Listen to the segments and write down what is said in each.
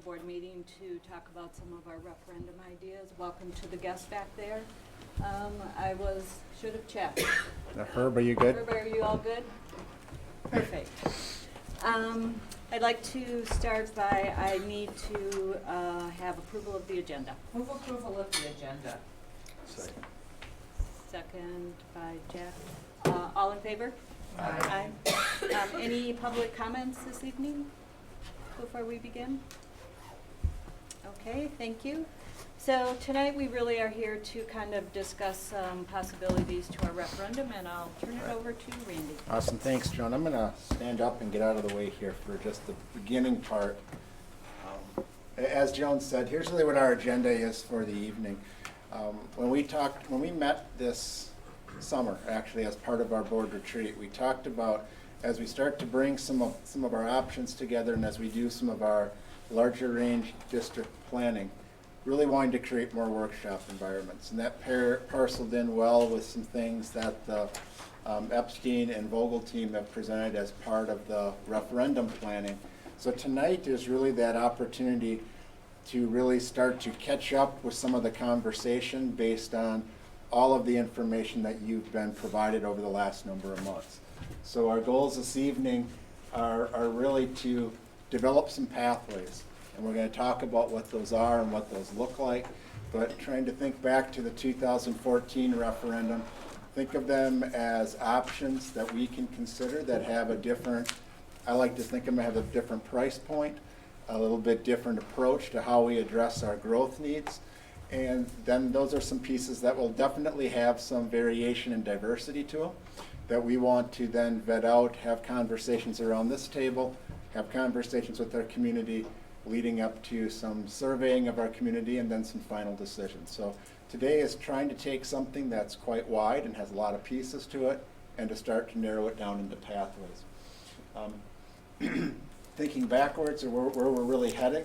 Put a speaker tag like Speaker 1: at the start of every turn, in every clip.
Speaker 1: board meeting to talk about some of our referendum ideas. Welcome to the guests back there. Should have checked.
Speaker 2: Herb, are you good?
Speaker 1: Herb, are you all good? Perfect. I'd like to start by, I need to have approval of the agenda.
Speaker 3: Move approval of the agenda.
Speaker 2: Second.
Speaker 1: Second by Jack. All in favor?
Speaker 3: Aye.
Speaker 1: Any public comments this evening before we begin? Okay, thank you. So tonight we really are here to kind of discuss possibilities to our referendum, and I'll turn it over to Randy.
Speaker 2: Awesome, thanks, Joan. I'm gonna stand up and get out of the way here for just the beginning part. As Joan said, here's really what our agenda is for the evening. When we met this summer, actually, as part of our board retreat, we talked about, as we start to bring some of our options together and as we do some of our larger range district planning, really wanting to create more workshop environments. And that parceled in well with some things that the Epstein and Vogel team have presented as part of the referendum planning. So tonight is really that opportunity to really start to catch up with some of the conversation based on all of the information that you've been provided over the last number of months. So our goals this evening are really to develop some pathways. And we're going to talk about what those are and what those look like. But trying to think back to the 2014 referendum, think of them as options that we can consider that have a different, I like to think of them have a different price point, a little bit different approach to how we address our growth needs. And then those are some pieces that will definitely have some variation and diversity to them that we want to then vet out, have conversations around this table, have conversations with our community, leading up to some surveying of our community and then some final decisions. So today is trying to take something that's quite wide and has a lot of pieces to it and to start to narrow it down into pathways. Thinking backwards or where we're really heading,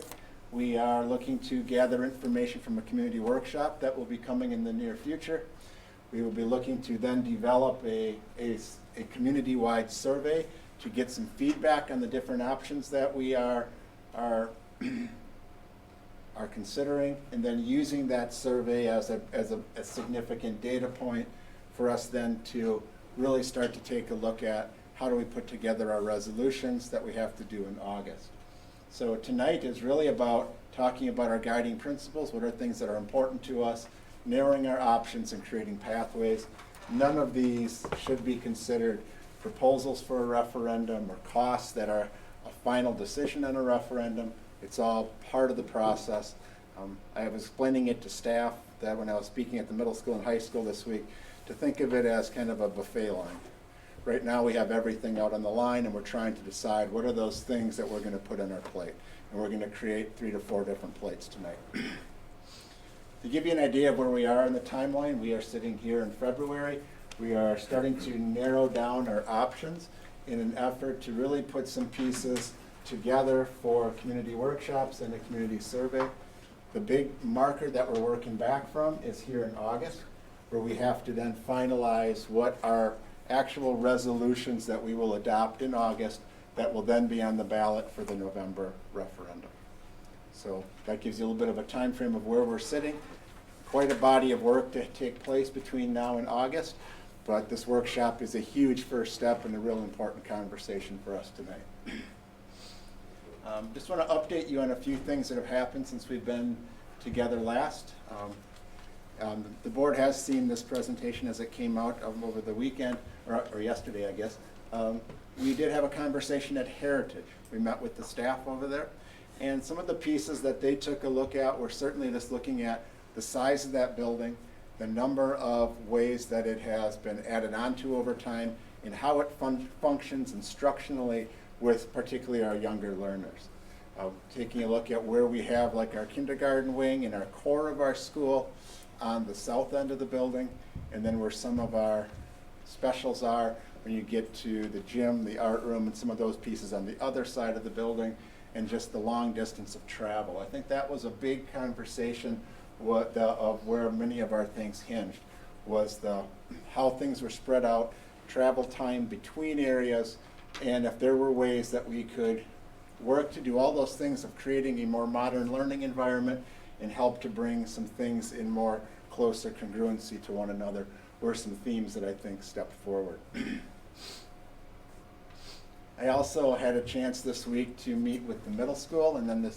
Speaker 2: we are looking to gather information from a community workshop that will be coming in the near future. We will be looking to then develop a community-wide survey to get some feedback on the different options that we are considering, and then using that survey as a significant data point for us then to really start to take a look at how do we put together our resolutions that we have to do in August. So tonight is really about talking about our guiding principles, what are things that are important to us, narrowing our options and creating pathways. None of these should be considered proposals for a referendum or costs that are a final decision on a referendum. It's all part of the process. I was explaining it to staff that when I was speaking at the middle school and high school this week, to think of it as kind of a buffet line. Right now we have everything out on the line and we're trying to decide what are those things that we're going to put on our plate. And we're going to create 3 to 4 different plates tonight. To give you an idea of where we are in the timeline, we are sitting here in February. We are starting to narrow down our options in an effort to really put some pieces together for community workshops and a community survey. The big marker that we're working back from is here in August, where we have to then finalize what are actual resolutions that we will adopt in August that will then be on the ballot for the November referendum. So that gives you a little bit of a time frame of where we're sitting. Quite a body of work to take place between now and August, but this workshop is a huge first step and a real important conversation for us tonight. Just want to update you on a few things that have happened since we've been together last. The board has seen this presentation as it came out over the weekend, or yesterday, I guess. We did have a conversation at Heritage. We met with the staff over there, and some of the pieces that they took a look at were certainly just looking at the size of that building, the number of ways that it has been added onto over time, and how it functions instructionally with particularly our younger learners. Taking a look at where we have like our kindergarten wing and our core of our school on the south end of the building, and then where some of our specials are when you get to the gym, the art room, and some of those pieces on the other side of the building, and just the long distance of travel. I think that was a big conversation of where many of our things hinged, was how things were spread out, travel time between areas, and if there were ways that we could work to do all those things of creating a more modern learning environment and help to bring some things in more closer congruency to one another were some themes that I think stepped forward. I also had a chance this week to meet with the middle school, and then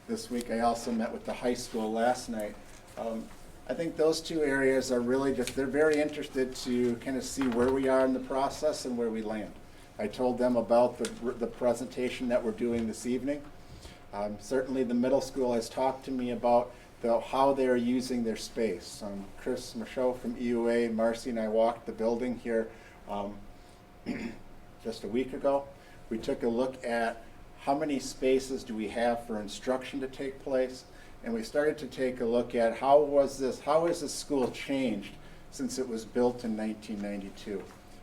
Speaker 2: this week I also met with the high school last night. I think those two areas are really they're very interested to kind of see where we are in the process and where we land. I told them about the presentation that we're doing this evening. Certainly the middle school has talked to me about how they're using their space. Chris Michaud from EUA, Marcy and I walked the building here just a week ago. We took a look at how many spaces do we have for instruction to take place, and we started to take a look at how has this school changed since it was built in 1992.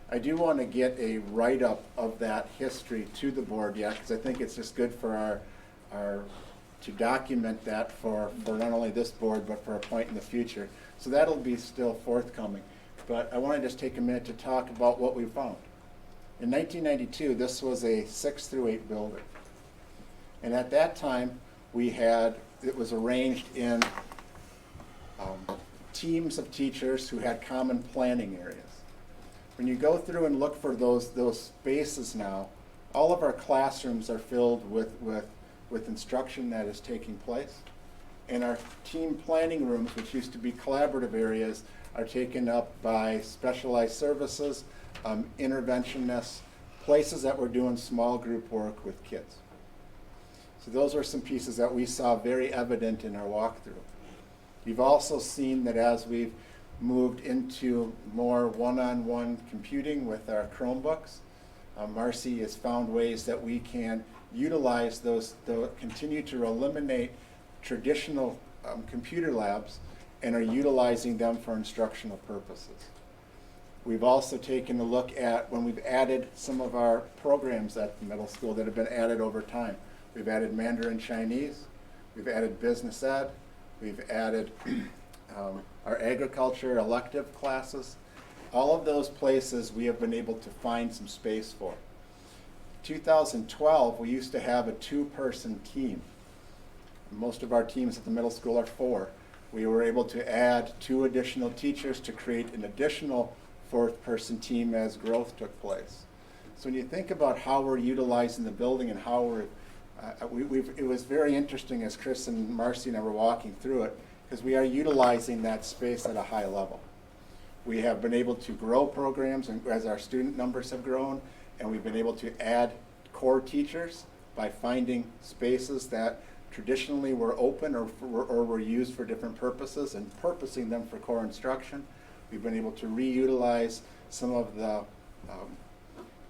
Speaker 2: I do want to get a write-up of that history to the board yet, because I think it's just good for our to document that for not only this board but for a point in the future. So that'll be still forthcoming. But I want to just take a minute to talk about what we found. In 1992, this was a 6 through 8 building. And at that time, it was arranged in teams of teachers who had common planning areas. When you go through and look for those spaces now, all of our classrooms are filled with instruction that is taking place. And our team planning rooms, which used to be collaborative areas, are taken up by specialized services, interventionists, places that we're doing small group work with kids. So those are some pieces that we saw very evident in our walkthrough. You've also seen that as we've moved into more one-on-one computing with our Chromebooks, Marcy has found ways that we can utilize those, continue to eliminate traditional computer labs and are utilizing them for instructional purposes. We've also taken a look at when we've added some of our programs at the middle school that have been added over time. We've added Mandarin Chinese, we've added business ed, we've added our agriculture elective classes. All of those places we have been able to find some space for. 2012, we used to have a 2-person team. Most of our teams at the middle school are 4. We were able to add 2 additional teachers to create an additional 4th-person team as growth took place. So when you think about how we're utilizing the building and how it was very interesting as Chris and Marcy and I were walking through it, because we are utilizing that space at a high level. We have been able to grow programs as our student numbers have grown, and we've been able to add core teachers by finding spaces that traditionally were open or were used for different purposes and purposing them for core instruction. We've been able to reutilize some of the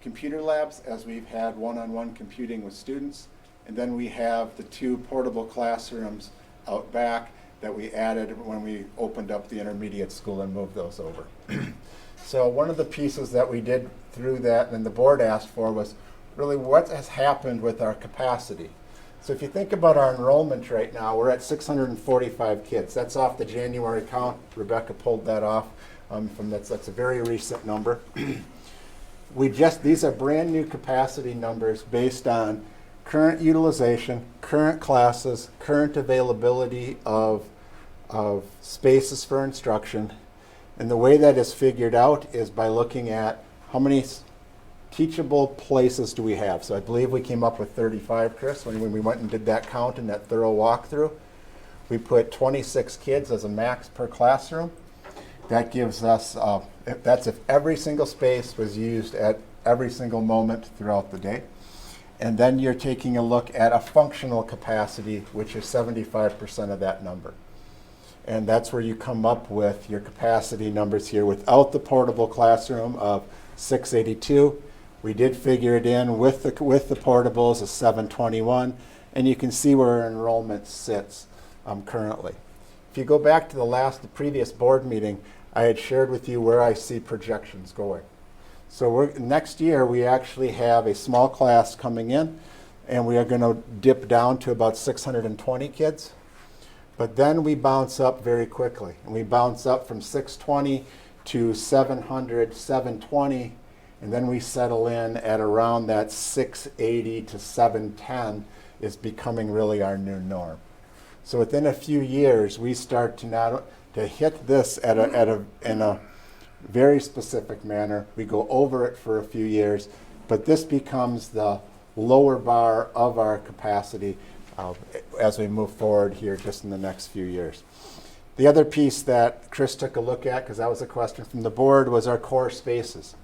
Speaker 2: computer labs as we've had one-on-one computing with students. And then we have the 2 portable classrooms out back that we added when we opened up the intermediate school and moved those over. So one of the pieces that we did through that and the board asked for was really what has happened with our capacity. So if you think about our enrollment right now, we're at 645 kids. That's off the January count. Rebecca pulled that off that's a very recent number. These are brand new capacity numbers based on current utilization, current classes, current availability of spaces for instruction. And the way that is figured out is by looking at how many teachable places do we have. So I believe we came up with 35, Chris, when we went and did that count in that thorough walkthrough. We put 26 kids as a max per classroom. That gives us, that's if every single space was used at every single moment throughout the day. And then you're taking a look at a functional capacity, which is 75% of that number. And that's where you come up with your capacity numbers here without the portable classroom of 682. We did figure it in with the portables of 721, and you can see where our enrollment sits currently. If you go back to the previous board meeting, I had shared with you where I see projections going. So next year we actually have a small class coming in, and we are going to dip down to about 620 kids. But then we bounce up very quickly, and we bounce up from 620 to 700, 720, and then we settle in at around that 680 to 710 is becoming really our new norm. So within a few years, we start to hit this in a very specific manner. We go over it for a few years, but this becomes the lower bar of our capacity as we move forward here just in the next few years. The other piece that Chris took a look at, because that was a question from the board, was our core spaces.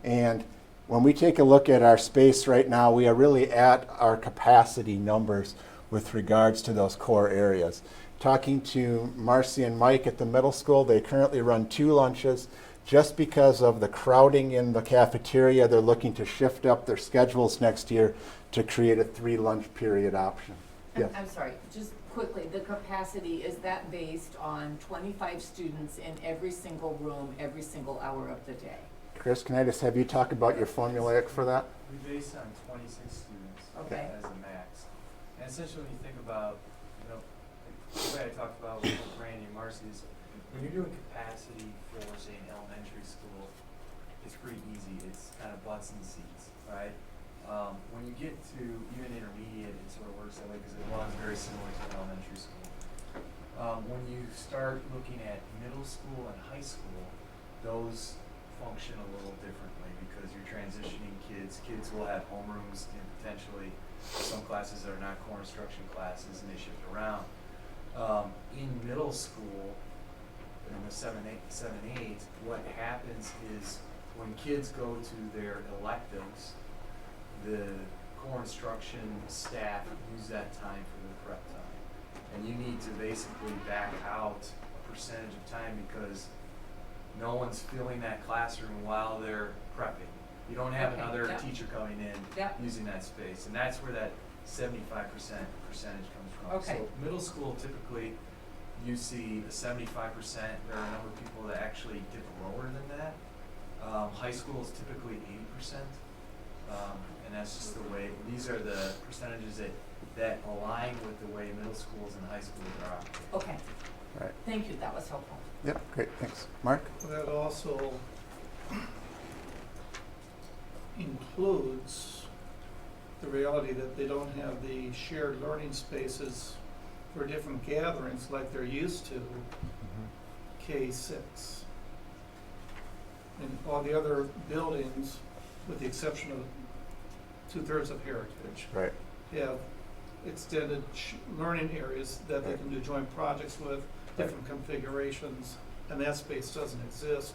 Speaker 2: And when we take a look at our space right now, we are really at our capacity numbers with regards to those core areas. Talking to Marcy and Mike at the middle school, they currently run 2 lunches. Just because of the crowding in the cafeteria, they're looking to shift up their schedules next year to create a 3 lunch period option. Yes.
Speaker 3: I'm sorry, just quickly, the capacity, is that based on 25 students in every single room, every single hour of the day?
Speaker 2: Chris, can I just have you talk about your formulaic for that?
Speaker 4: We base on 26 students
Speaker 3: Okay.
Speaker 4: as a max. And essentially, when you think about, the way I talked about with Randy and Marcy is, when you're doing capacity for, say, an elementary school, it's pretty easy. It's kind of butts and seats, right? When you get to even intermediate, it sort of works that way because it runs very similar to an elementary school. When you start looking at middle school and high school, those function a little differently because you're transitioning kids. Kids will have homerooms and potentially some classes that are not core instruction classes and they shift around. In middle school, in the 7-8, what happens is when kids go to their electives, the core instruction staff use that time for the prep time. And you need to basically back out a percentage of time because no one's filling that classroom while they're prepping. You don't have
Speaker 3: Okay,
Speaker 4: another
Speaker 3: yeah.
Speaker 4: teacher coming in
Speaker 3: Yeah.
Speaker 4: using that space. And that's where that 75% percentage comes from.
Speaker 3: Okay.
Speaker 4: So middle school, typically, you see a 75%. There are a number of people that actually dip lower than that. High school is typically 80%. And that's just the way, these are the percentages that align with the way middle schools and high schools are operating.
Speaker 3: Okay,
Speaker 2: Right.
Speaker 3: thank you, that was helpful.
Speaker 2: Yep, great, thanks. Mark?
Speaker 5: That also includes the reality that they don't have the shared learning spaces for different gatherings like they're used to K-6. And all the other buildings, with the exception of 2/3 of Heritage,
Speaker 2: Right.
Speaker 5: have extended learning areas that they can do joint projects with, different configurations, and that space doesn't exist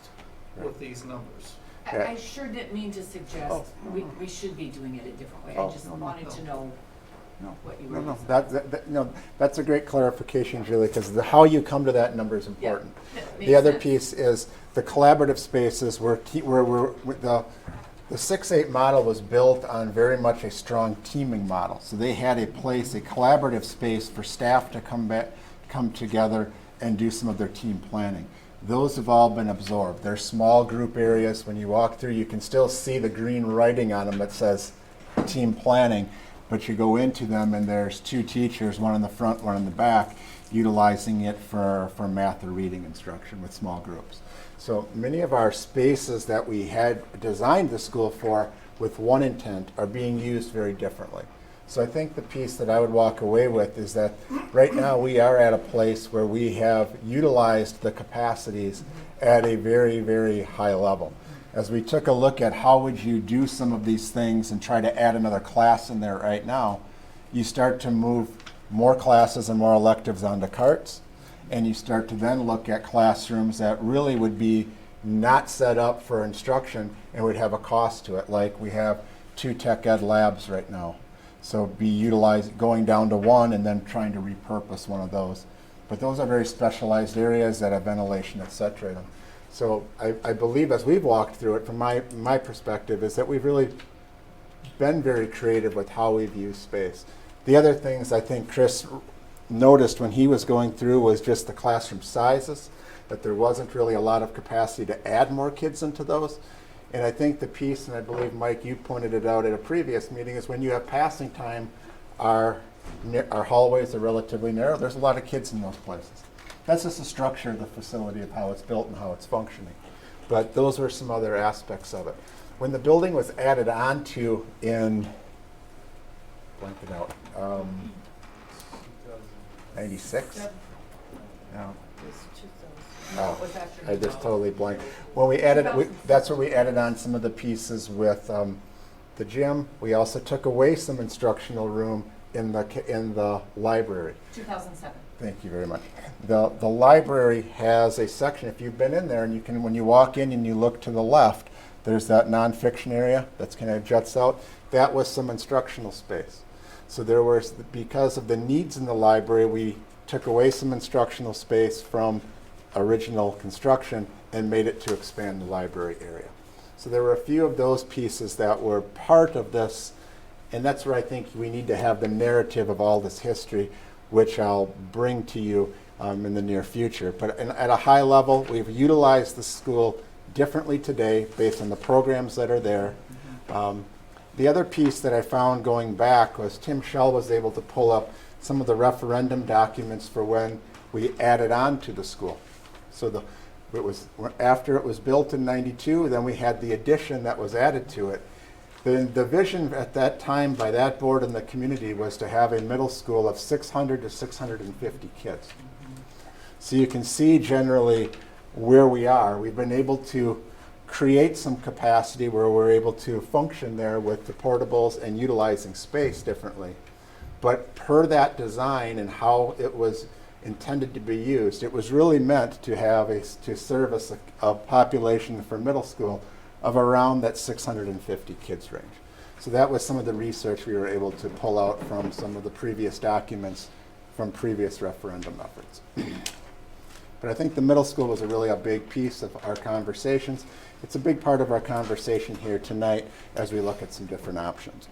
Speaker 5: with these numbers.
Speaker 2: Yeah.
Speaker 3: I sure didn't mean to suggest we should be doing it a different way.
Speaker 2: Oh,
Speaker 3: I just
Speaker 2: no, no,
Speaker 3: wanted to know
Speaker 2: No,
Speaker 3: what you were
Speaker 2: no,
Speaker 3: saying.
Speaker 2: no, that's a great clarification, Julie, because how you come to that number is important.
Speaker 3: That
Speaker 2: The
Speaker 3: makes
Speaker 2: other
Speaker 3: sense.
Speaker 2: piece is the collaborative spaces where the 6-8 model was built on very much a strong teaming model. So they had a collaborative space for staff to come together and do some of their team planning. Those have all been absorbed. They're small group areas. When you walk through, you can still see the green writing on them that says team planning, but you go into them and there's 2 teachers, one in the front, one in the back, utilizing it for math or reading instruction with small groups. So many of our spaces that we had designed the school for with one intent are being used very differently. So I think the piece that I would walk away with is that right now we are at a place where we have utilized the capacities at a very, very high level. As we took a look at how would you do some of these things and try to add another class in there right now, you start to move more classes and more electives onto carts, and you start to then look at classrooms that really would be not set up for instruction and would have a cost to it, like we have 2 tech ed labs right now. So be utilized, going down to 1 and then trying to repurpose one of those. But those are very specialized areas that have ventilation, et cetera, in them. So I believe as we've walked through it, from my perspective, is that we've really been very creative with how we've used space. The other things I think Chris noticed when he was going through was just the classroom sizes, that there wasn't really a lot of capacity to add more kids into those. And I think the piece, and I believe, Mike, you pointed it out at a previous meeting, is when you have passing time, our hallways are relatively narrow. There's a lot of kids in those places. That's just the structure of the facility, of how it's built and how it's functioning. But those were some other aspects of it. When the building was added onto in, blank it out, 96? No.
Speaker 3: No, it was after.
Speaker 2: I just totally blanked. When we added, that's where we added on some of the pieces with the gym. We also took away some instructional room in the library.
Speaker 3: 2007.
Speaker 2: Thank you very much. The library has a section, if you've been in there, and you can, when you walk in and you look to the left, there's that nonfiction area that's kind of juts out. That was some instructional space. So there was, because of the needs in the library, we took away some instructional space from original construction and made it to expand the library area. So there were a few of those pieces that were part of this, and that's where I think we need to have the narrative of all this history, which I'll bring to you in the near future. But at a high level, we've utilized the school differently today based on the programs that are there. The other piece that I found going back was Tim Schell was able to pull up some of the referendum documents for when we added on to the school. So it was after it was built in '92, then we had the addition that was added to it. The vision at that time by that board and the community was to have a middle school of 600 to 650 kids. So you can see generally where we are. We've been able to create some capacity where we're able to function there with the portables and utilizing space differently. But per that design and how it was intended to be used, it was really meant to have to service a population for middle school of around that 650 kids range. So that was some of the research we were able to pull out from some of the previous documents from previous referendum efforts. But I think the middle school was really a big piece of our conversations. It's a big part of our conversation here tonight as we look at some different options.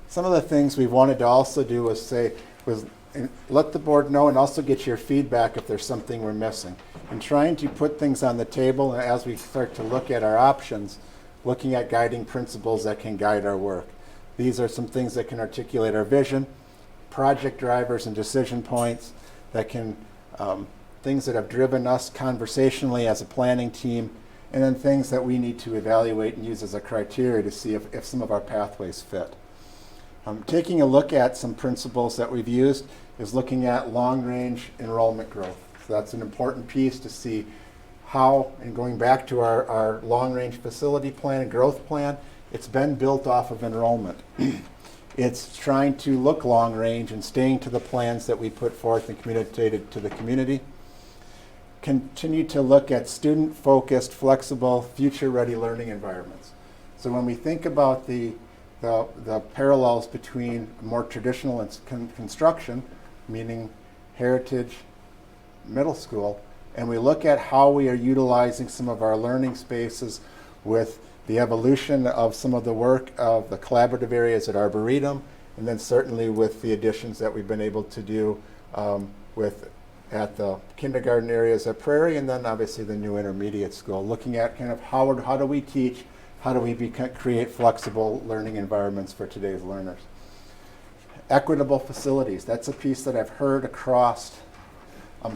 Speaker 2: Some of the things we wanted to also do was let the board know and also get your feedback if there's something we're missing. And trying to put things on the table as we start to look at our options, looking at guiding principles that can guide our work. These are some things that can articulate our vision, project drivers and decision points that can, things that have driven us conversationally as a planning team, and then things that we need to evaluate and use as a criteria to see if some of our pathways fit. Taking a look at some principles that we've used is looking at long-range enrollment growth. So that's an important piece to see how, and going back to our long-range facility plan and growth plan, it's been built off of enrollment. It's trying to look long-range and staying to the plans that we put forth and communicated to the community. Continue to look at student-focused, flexible, future-ready learning environments. So when we think about the parallels between more traditional construction, meaning heritage middle school, and we look at how we are utilizing some of our learning spaces with the evolution of some of the work of the collaborative areas at Arboretum, and then certainly with the additions that we've been able to do at the kindergarten areas at Prairie, and then obviously the new intermediate school, looking at kind of how do we teach, how do we create flexible learning environments for today's learners. Equitable facilities, that's a piece that I've heard across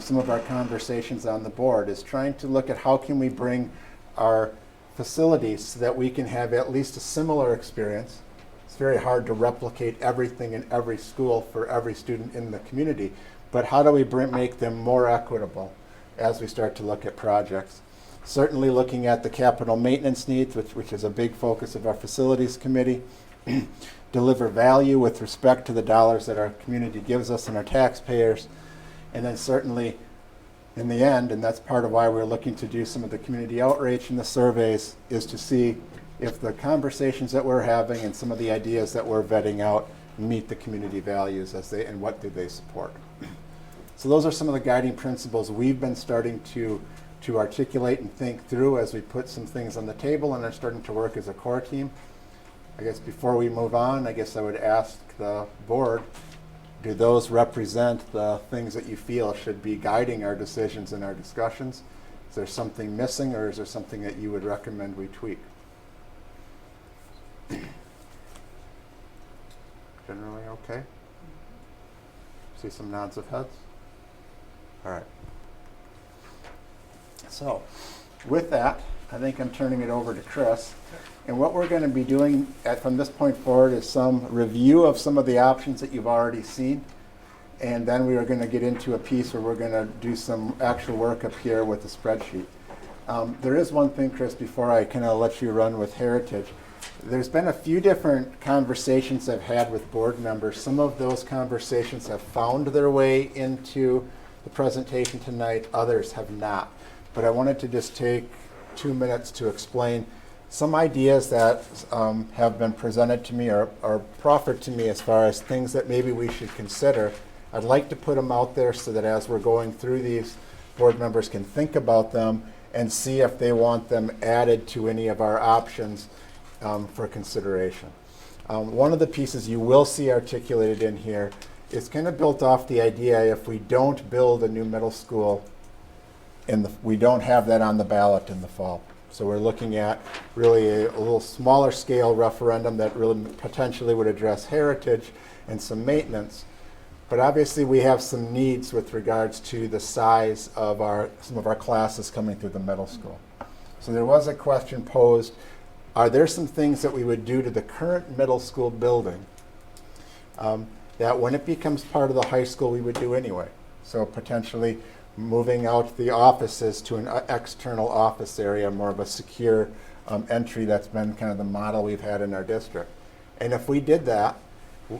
Speaker 2: some of our conversations on the board, is trying to look at how can we bring our facilities so that we can have at least a similar experience. It's very hard to replicate everything in every school for every student in the community, but how do we make them more equitable as we start to look at projects? Certainly looking at the capital maintenance needs, which is a big focus of our facilities committee. Deliver value with respect to the dollars that our community gives us and our taxpayers. And then certainly in the end, and that's part of why we're looking to do some of the community outreach and the surveys, is to see if the conversations that we're having and some of the ideas that we're vetting out meet the community values and what do they support. So those are some of the guiding principles we've been starting to articulate and think through as we put some things on the table and are starting to work as a core team. I guess before we move on, I guess I would ask the board, do those represent the things that you feel should be guiding our decisions and our discussions? Is there something missing, or is there something that you would recommend we tweak? Generally okay? See some nods of heads? All right. So, with that, I think I'm turning it over to Chris. And what we're going to be doing from this point forward is some review of some of the options that you've already seen. And then we are going to get into a piece where we're going to do some actual work up here with the spreadsheet. There is one thing, Chris, before I kind of let you run with Heritage. There's been a few different conversations I've had with board members. Some of those conversations have found their way into the presentation tonight, others have not. But I wanted to just take 2 minutes to explain some ideas that have been presented to me or proffered to me as far as things that maybe we should consider. I'd like to put them out there so that as we're going through these, board members can think about them and see if they want them added to any of our options for consideration. One of the pieces you will see articulated in here is kind of built off the idea if we don't build a new middle school, we don't have that on the ballot in the fall. So we're looking at really a little smaller scale referendum that really potentially would address heritage and some maintenance. But obviously we have some needs with regards to the size of some of our classes coming through the middle school. So there was a question posed, are there some things that we would do to the current middle school building that when it becomes part of the high school we would do anyway? So potentially moving out the offices to an external office area, more of a secure entry. That's been kind of the model we've had in our district. And if we did that,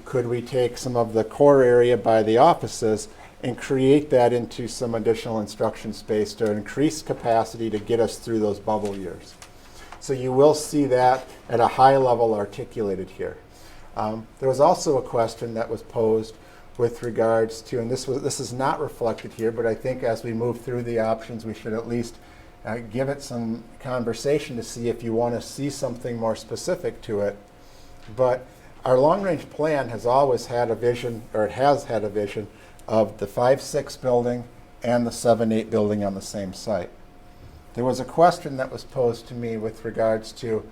Speaker 2: could we take some of the core area by the offices and create that into some additional instruction space to increase capacity to get us through those bubble years? So you will see that at a high level articulated here. There was also a question that was posed with regards to, and this is not reflected here, but I think as we move through the options, we should at least give it some conversation to see if you want to see something more specific to it. But our long-range plan has always had a vision, or it has had a vision, of the 5-6 building and the 7-8 building on the same site. There was a question that was posed to me with regards to,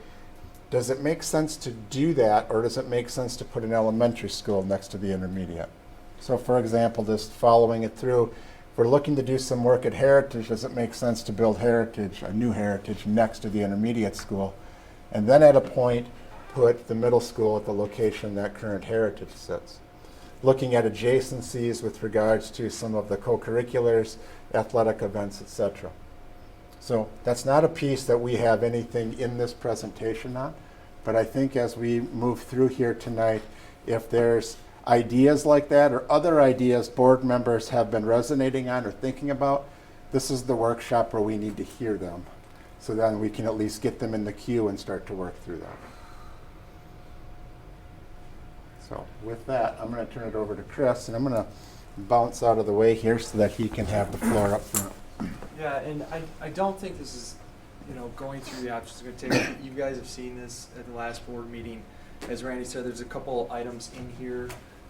Speaker 2: does it make sense to do that, or does it make sense to put an elementary school next to the intermediate? So for example, just following it through, if we're looking to do some work at Heritage, does it make sense to build Heritage, a new Heritage, next to the intermediate school? And then at a point, put the middle school at the location that current Heritage sits. Looking at adjacencies with regards to some of the co-curriculars, athletic events, etc. So that's not a piece that we have anything in this presentation on, but I think as we move through here tonight, if there's ideas like that or other ideas board members have been resonating on or thinking about, this is the workshop where we need to hear them. So then we can at least get them in the queue and start to work through that. So with that, I'm going to turn it over to Chris, and I'm going to bounce out of the way here so that he can have the floor up front.
Speaker 4: Yeah, and I don't think this is, going through the options is going to take, you guys have seen this at the last board meeting. As Randy said, there's a couple items in here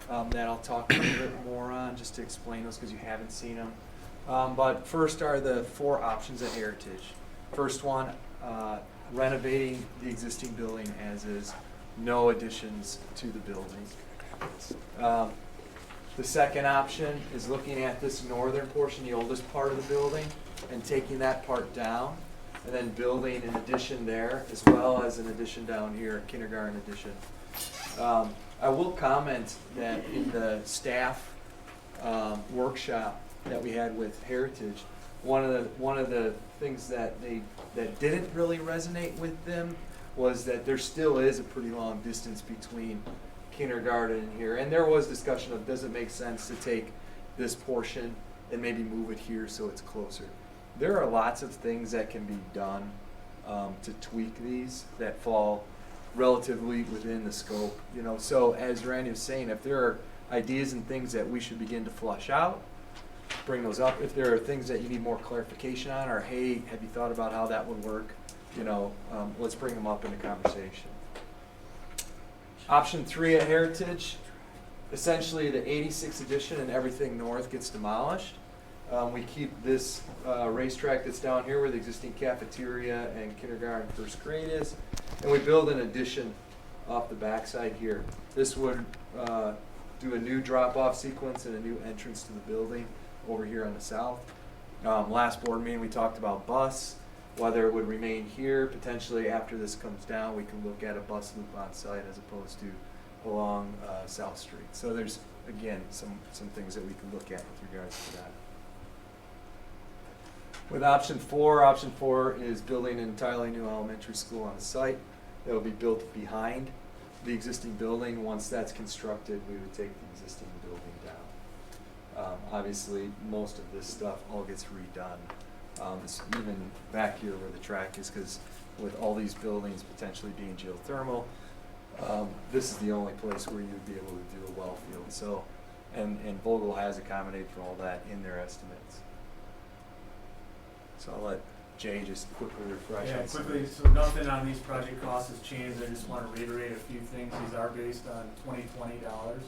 Speaker 4: that I'll talk a little bit more on just to explain those because you haven't seen them. But first are the 4 options at Heritage. First one, renovating the existing building as is, no additions to the building. The second option is looking at this northern portion, the oldest part of the building, and taking that part down, and then building an addition there, as well as an addition down here, kindergarten addition. I will comment that in the staff workshop that we had with Heritage, one of the things that didn't really resonate with them was that there still is a pretty long distance between kindergarten and here, and there was discussion of does it make sense to take this portion and maybe move it here so it's closer. There are lots of things that can be done to tweak these that fall relatively within the scope, so as Randy was saying, if there are ideas and things that we should begin to flush out, bring those up. If there are things that you need more clarification on, or hey, have you thought about how that would work, let's bring them up in a conversation. Option 3 at Heritage, essentially the 86 edition and everything north gets demolished. We keep this racetrack that's down here where the existing cafeteria and kindergarten first grade is, and we build an addition off the backside here. This would do a new drop-off sequence and a new entrance to the building over here on the south. Last board meeting we talked about bus.
Speaker 6: whether it would remain here, potentially after this comes down, we can look at a bus loop on site as opposed to along South Street. So there's, again, some things that we can look at with regards to that. With option four is building an entirely new elementary school on the site that will be built behind the existing building. Once that's constructed, we would take the existing building down. Obviously, most of this stuff all gets redone. Even back here where the track is, because with all these buildings potentially being geothermal, this is the only place where you'd be able to do a well field. So, and Vogel has accommodated for all that in their estimates. So I'll let Jay just quickly refresh.
Speaker 4: Yeah,
Speaker 6: on some of
Speaker 4: quickly,
Speaker 6: these.
Speaker 4: so nothing on these project costs has changed. I just want to reiterate a few things. These are based on 2020 dollars.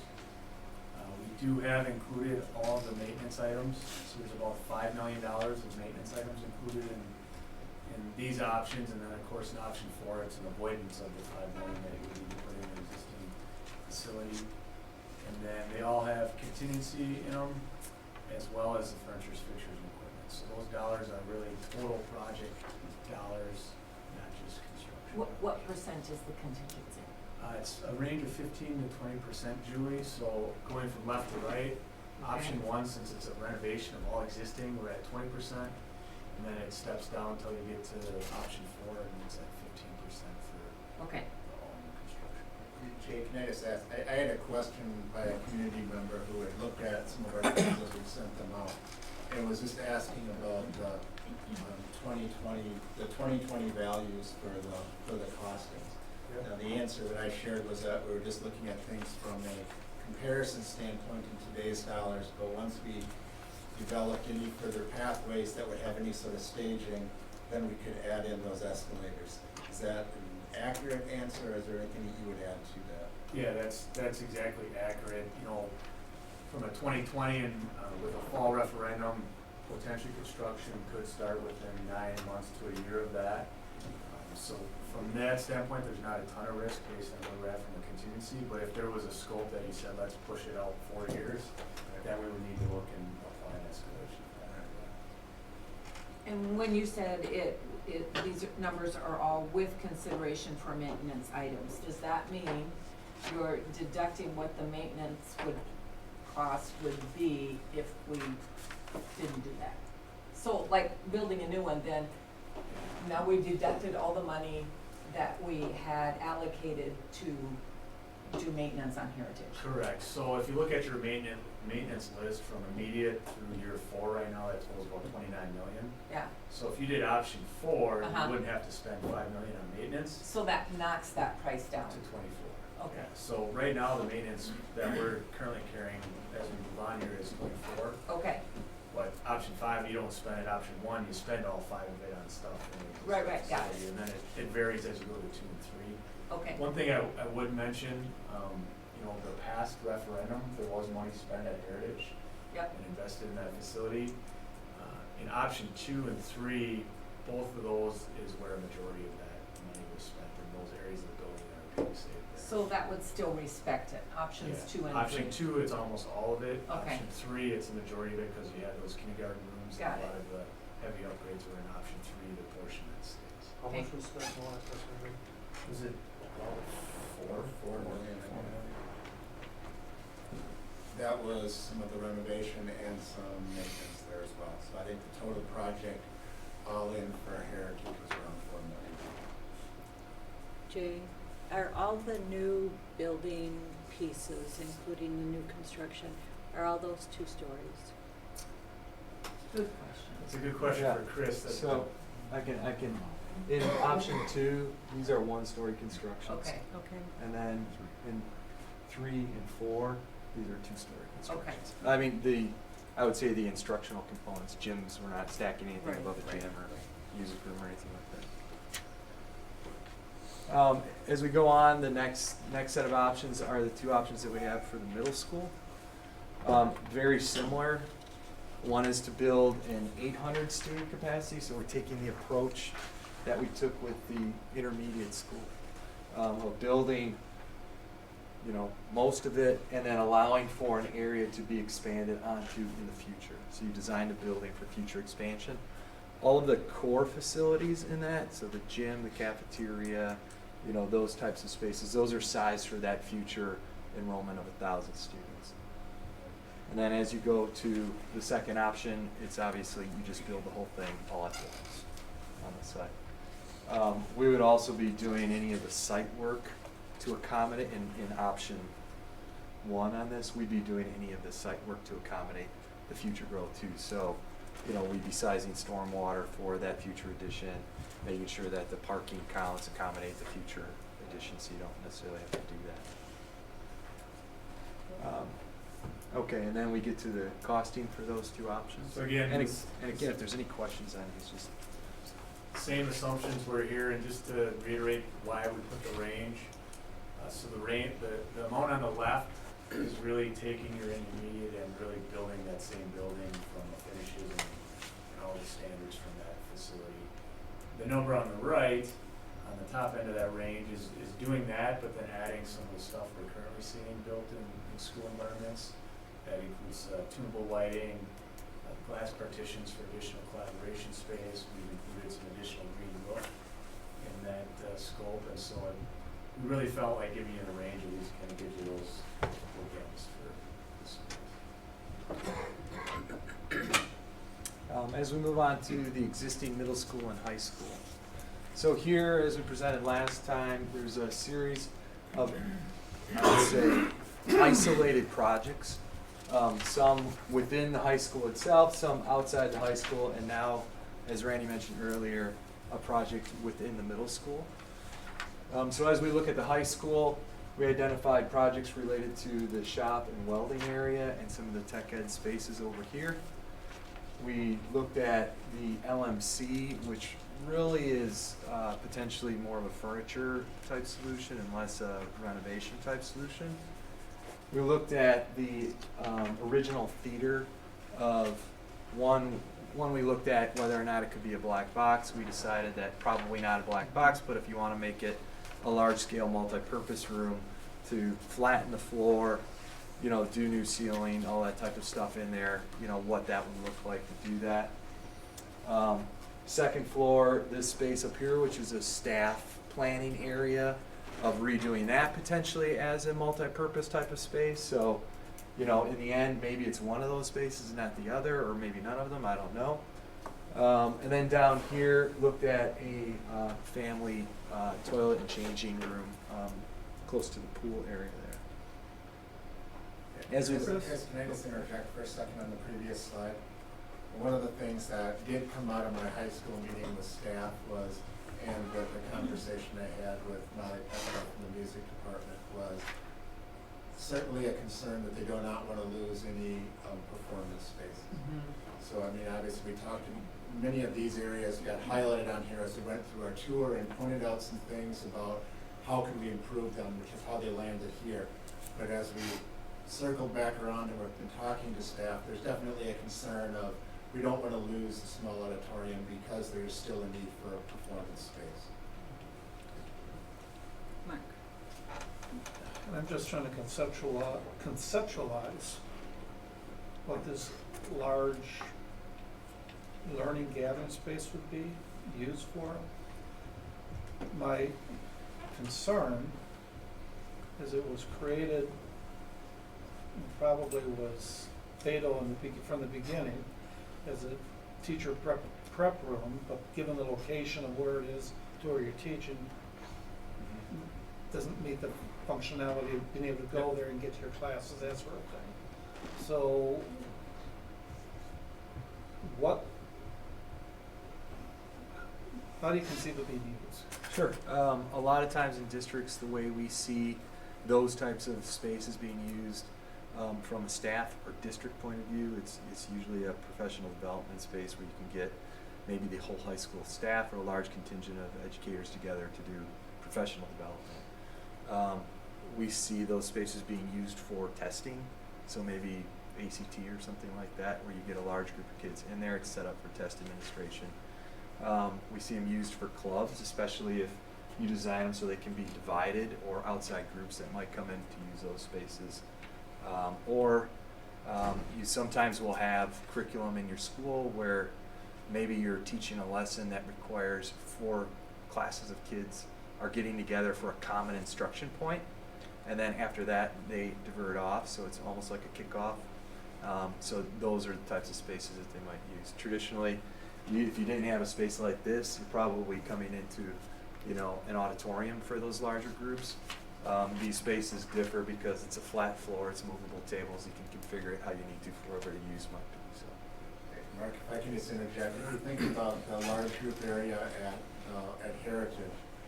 Speaker 4: We do have included all of the maintenance items. So there's about $5 million of maintenance items included in these options. And then of course in option 4, it's an avoidance of the $5 million that you would need to put in an existing facility. And then they all have contingency in them, as well as the furnitures, fixtures, and equipment. So those dollars are really total project dollars, not just construction.
Speaker 3: What percent is the contingency?
Speaker 4: It's a range of 15 to 20%, Julie. So going from left to right, option 1, since it's a renovation of all existing, we're at 20%, and then it steps down until you get to option 4, and it's at 15% for
Speaker 3: Okay.
Speaker 4: all new construction.
Speaker 2: Jay, can I just ask, I had a question by a community member who had looked at some of our things as we sent them out. And was just asking about the 2020 values for the costings.
Speaker 4: Yep.
Speaker 2: Now, the answer that I shared was that we were just looking at things from a comparison standpoint in today's dollars, but once we developed any further pathways that would have any sort of staging, then we could add in those escalators. Is that an accurate answer, or is there anything that you would add to that?
Speaker 4: Yeah, that's exactly accurate. You know, from a 2020 and with a fall referendum, potentially construction could start within 9 months to a year of that. So from that standpoint, there's not a ton of risk based on where we're at from a contingency, but if there was a scope that you said, let's push it out 4 years, then we would need to look and apply an escalation.
Speaker 3: And when you said these numbers are all with consideration for maintenance items, does that mean you're deducting what the maintenance cost would be if we didn't do that? So like building a new one, then now we deducted all the money that we had allocated to do maintenance on Heritage.
Speaker 4: Correct. So if you look at your maintenance list from immediate through year 4 right now, that totals about 29 million.
Speaker 3: Yeah,
Speaker 4: So if you did option 4,
Speaker 3: Uh-huh.
Speaker 4: you wouldn't have to spend 5 million on maintenance
Speaker 3: so that knocks that price down.
Speaker 4: to 24.
Speaker 3: Okay.
Speaker 4: Yeah. So right now, the maintenance that we're currently carrying as we move on here is 24.
Speaker 3: Okay,
Speaker 4: But option 5, you don't spend it. Option 1, you spend all 5 of it on stuff. in the existing
Speaker 3: Right, got it.
Speaker 4: facility, and then it varies as you go to 2 and 3.
Speaker 3: okay.
Speaker 4: One thing I would mention, you know, the past referendum, there was money spent at Heritage
Speaker 3: Yep,
Speaker 4: and invested in that facility. In option 2 and 3, both of those is where a majority of that money was spent in those areas of the building that are being saved there.
Speaker 3: so that would still respect it, options
Speaker 4: Yeah.
Speaker 3: 2 and 3.
Speaker 4: Option 2, it's almost all of it.
Speaker 3: Okay.
Speaker 4: Option 3, it's a majority of it because you had those kindergarten rooms.
Speaker 3: Got
Speaker 4: and
Speaker 3: it.
Speaker 4: a lot of the heavy upgrades were in option 3, the portion that stays.
Speaker 5: How
Speaker 3: Okay.
Speaker 5: much was spent in the last referendum?
Speaker 4: Was it about
Speaker 2: 4 million. That was some of the renovation and some maintenance there as well. So I think the total project, all in for Heritage, was around 4 million.
Speaker 1: Jay, are all the new building pieces, including the new construction, are all those 2 stories?
Speaker 3: Good question.
Speaker 4: That's a good question
Speaker 6: Yeah.
Speaker 4: for Chris.
Speaker 6: So I can, in option 2, these are 1-story constructions.
Speaker 3: Okay,
Speaker 1: Okay.
Speaker 6: And then in 3 and 4, these are 2-story constructions.
Speaker 3: Okay.
Speaker 6: I mean, I would say the instructional components, gyms, we're not stacking anything
Speaker 3: Right,
Speaker 6: above a
Speaker 3: right.
Speaker 6: gym or music room or anything like that. As we go on, the next set of options are the 2 options that we have for the middle school. Very similar. One is to build an 800 student capacity, so we're taking the approach that we took with the intermediate school, of building, you know, most of it, and then allowing for an area to be expanded onto in the future. So you designed a building for future expansion. all of the core facilities in that, so the gym, the cafeteria, you know, those types of spaces, those are sized for that future enrollment of 1,000 students. And then as you go to the second option, it's obviously you just build the whole thing all at once on the site. We would also be doing any of the site work to accommodate in option 1 on this. We'd be doing any of the site work to accommodate the future growth too. So, you know, we'd be sizing stormwater for that future addition, making sure that the parking counts accommodate the future addition, so you don't necessarily have to do that. Okay, and then we get to the costing for those 2 options.
Speaker 7: So again,
Speaker 6: And
Speaker 7: this-
Speaker 6: again, if there's any questions on these, just,
Speaker 7: Same assumptions were here, and just to reiterate why we put the range. So the amount on the left is really taking your intermediate and really building that same building from the finishes and all the standards from that facility. The number on the right, on the top end of that range, is doing that, but then adding some of the stuff we're currently seeing built in school environments. That includes tunable lighting, glass partitions for additional collaboration space. We've included some additional green roof in that scope, and so we really felt like giving you the range at least kind of gives you those bookends for this.
Speaker 6: as we move on to the existing middle school and high school. So here, as we presented last time, there's a series of, I would say, isolated projects. Some within the high school itself, some outside the high school, and now, as Randy mentioned earlier, a project within the middle school. So as we look at the high school, we identified projects related to the shop and welding area and some of the tech ed spaces over here. We looked at the LMC, which really is potentially more of a furniture type solution and less a renovation type solution. We looked at the original theater of one we looked at whether or not it could be a black box. We decided that probably not a black box, but if you want to make it a large-scale multi-purpose room to flatten the floor, you know, do new ceiling, all that type of stuff in there, you know, what that would look like to do that. Second floor, this space up here, which is a staff planning area, of redoing that potentially as a multi-purpose type of space. So, you know, in the end, maybe it's one of those spaces and not the other, or maybe none of them, I don't know. And then down here, looked at a family toilet and changing room close to the pool area there. As we
Speaker 2: Can I just interject for a second on the previous slide? One of the things that did come out of my high school meeting with staff was, and with the conversation I had with Molly Pepper from the music department, was certainly a concern that they do not want to lose any performance spaces. So I mean, obviously we talked, many of these areas got highlighted on here as we went through our tour and pointed out some things about how can we improve them, which is how they landed here. But as we circled back around and we've been talking to staff, there's definitely a concern of we don't want to lose the small auditorium because there's still a need for a performance space.
Speaker 1: Mark?
Speaker 5: And I'm just trying to conceptualize what this large learning gathering space would be used for. My concern is it was created, and probably was fatal from the beginning, as a teacher prep room, but given the location of where it is to where you're teaching, doesn't meet the functionality of being able to go there and get to your classes, that sort of thing. So, how do you conceive of being used?
Speaker 6: Sure. A lot of times in districts, the way we see those types of spaces being used from a staff or district point of view, it's usually a professional development space where you can get maybe the whole high school staff or a large contingent of educators together to do professional development. We see those spaces being used for testing, so maybe ACT or something like that, where you get a large group of kids in there. It's set up for test administration. We see them used for clubs, especially if you design them so they can be divided, or outside groups that might come in to use those spaces. You sometimes will have curriculum in your school where maybe you're teaching a lesson that requires 4 classes of kids are getting together for a common instruction point, and then after that they divert off, so it's almost like a kickoff. So those are the types of spaces that they might use. Traditionally, if you didn't have a space like this, you're probably coming into, an auditorium for those larger groups. These spaces differ because it's a flat floor, it's movable tables, you can configure it how you need to for whatever the use might be, so.
Speaker 2: Mark, if I can just interject, if you think about the large group area at Heritage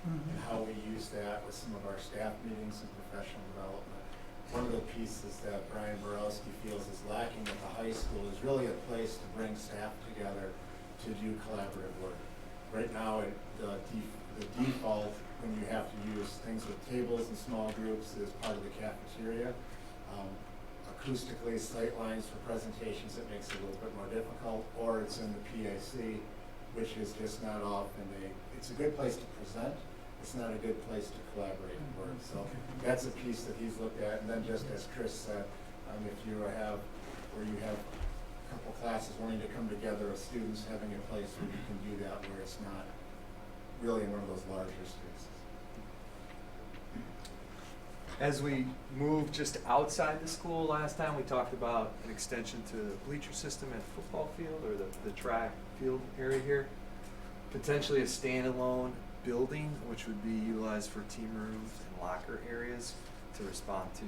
Speaker 2: and how we use that with some of our staff meetings and professional development, one of the pieces that Brian Borowski feels is lacking at the high school is really a place to bring staff together to do collaborative work. Right now, the default, when you have to use things with tables and small groups, is part of the cafeteria. Acoustically, sight lines for presentations, it makes it a little bit more difficult, or it's in the PAC, which is just not often it's a good place to present, it's not a good place to collaborate and work. So that's a piece that he's looked at. And then just as Chris said, if you have a couple classes wanting to come together of students, having a place where you can do that where it's not really in one of those larger spaces.
Speaker 6: As we move just outside the school, last time we talked about an extension to the bleacher system at the football field or the track field area here. Potentially a standalone building, which would be utilized for team rooms and locker areas to respond to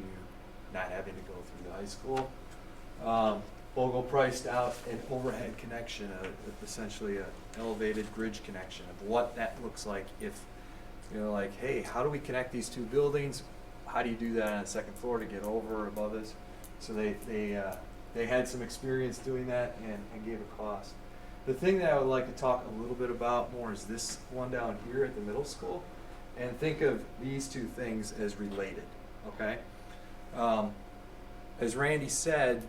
Speaker 6: not having to go through the high school. Bogle priced out an overhead connection, essentially an elevated bridge connection of what that looks like if, hey, how do we connect these 2 buildings? How do you do that on the second floor to get over or above us? So they had some experience doing that and gave a cost. The thing that I would like to talk a little bit about more is this one down here at the middle school, and think of these 2 things as related, okay? As Randy said,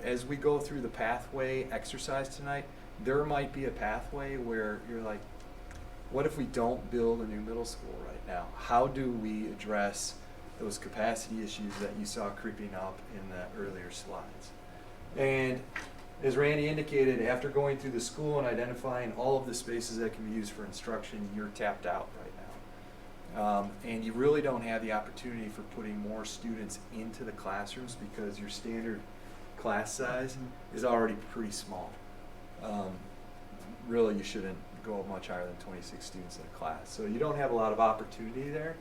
Speaker 6: as we go through the pathway exercise tonight, there might be a pathway where you're like, what if we don't build a new middle school right now? How do we address those capacity issues that you saw creeping up in the earlier slides? And as Randy indicated, after going through the school and identifying all of the spaces that can be used for instruction, you're tapped out right now. And you really don't have the opportunity for putting more students into the classrooms because your standard class size is already pretty small. Really, you shouldn't go much higher than 26 students in a class. So you don't have a lot of opportunity there.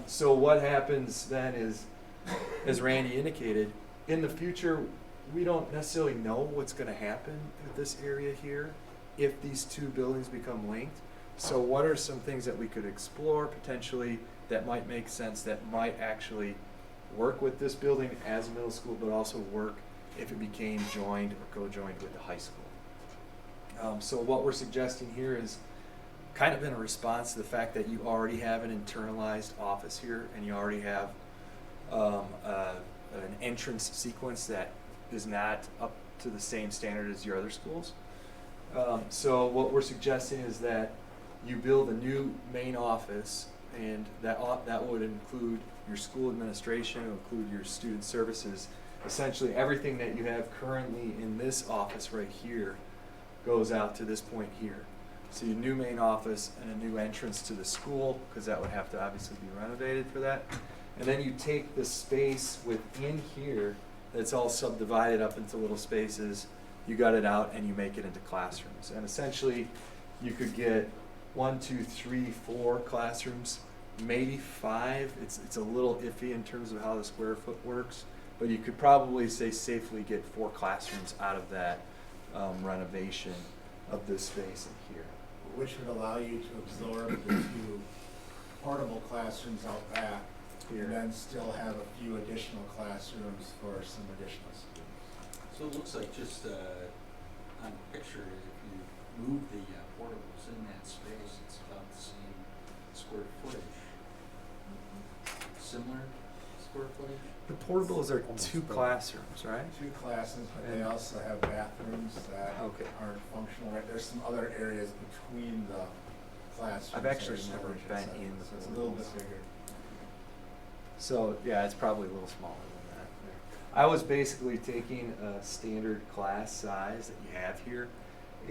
Speaker 6: So what happens then is, as Randy indicated, in the future, we don't necessarily know what's going to happen with this area here if these 2 buildings become linked. So what are some things that we could explore potentially that might make sense, that might actually work with this building as a middle school, but also work if it became joined or co-joined with the high school? So what we're suggesting here is kind of in a response to the fact that you already have an internalized office here and you already have an entrance sequence that is not up to the same standard as your other schools. So what we're suggesting is that you build a new main office, and that would include your school administration, it would include your student services. Essentially everything that you have currently in this office right here goes out to this point here. So your new main office and a new entrance to the school, because that would have to obviously be renovated for that. And then you take the space within here that's all subdivided up into little spaces, you gut it out and you make it into classrooms. And essentially you could get 1, 2, 3, 4 classrooms, maybe 5. It's a little iffy in terms of how the square foot works, but you could probably say safely get 4 classrooms out of that renovation of this space in here.
Speaker 2: Which would allow you to absorb the 2 portable classrooms out back,
Speaker 6: Here.
Speaker 2: and then still have a few additional classrooms for some additional students.
Speaker 8: So it looks like just on the picture, if you move the portables in that space, it's about the same square footage. Similar square footage?
Speaker 6: The portables are 2 classrooms, right?
Speaker 2: 2 classes, but they
Speaker 6: And-
Speaker 2: also have bathrooms that
Speaker 6: Okay.
Speaker 2: aren't functional. Right, there's some other areas between the classrooms.
Speaker 6: I've actually
Speaker 2: that are
Speaker 6: never
Speaker 2: storage
Speaker 6: been
Speaker 2: inside,
Speaker 6: in the
Speaker 2: so it's a little bit
Speaker 6: portables.
Speaker 2: bigger.
Speaker 6: So yeah, it's probably a little smaller than that. I was basically taking a standard class size that you have here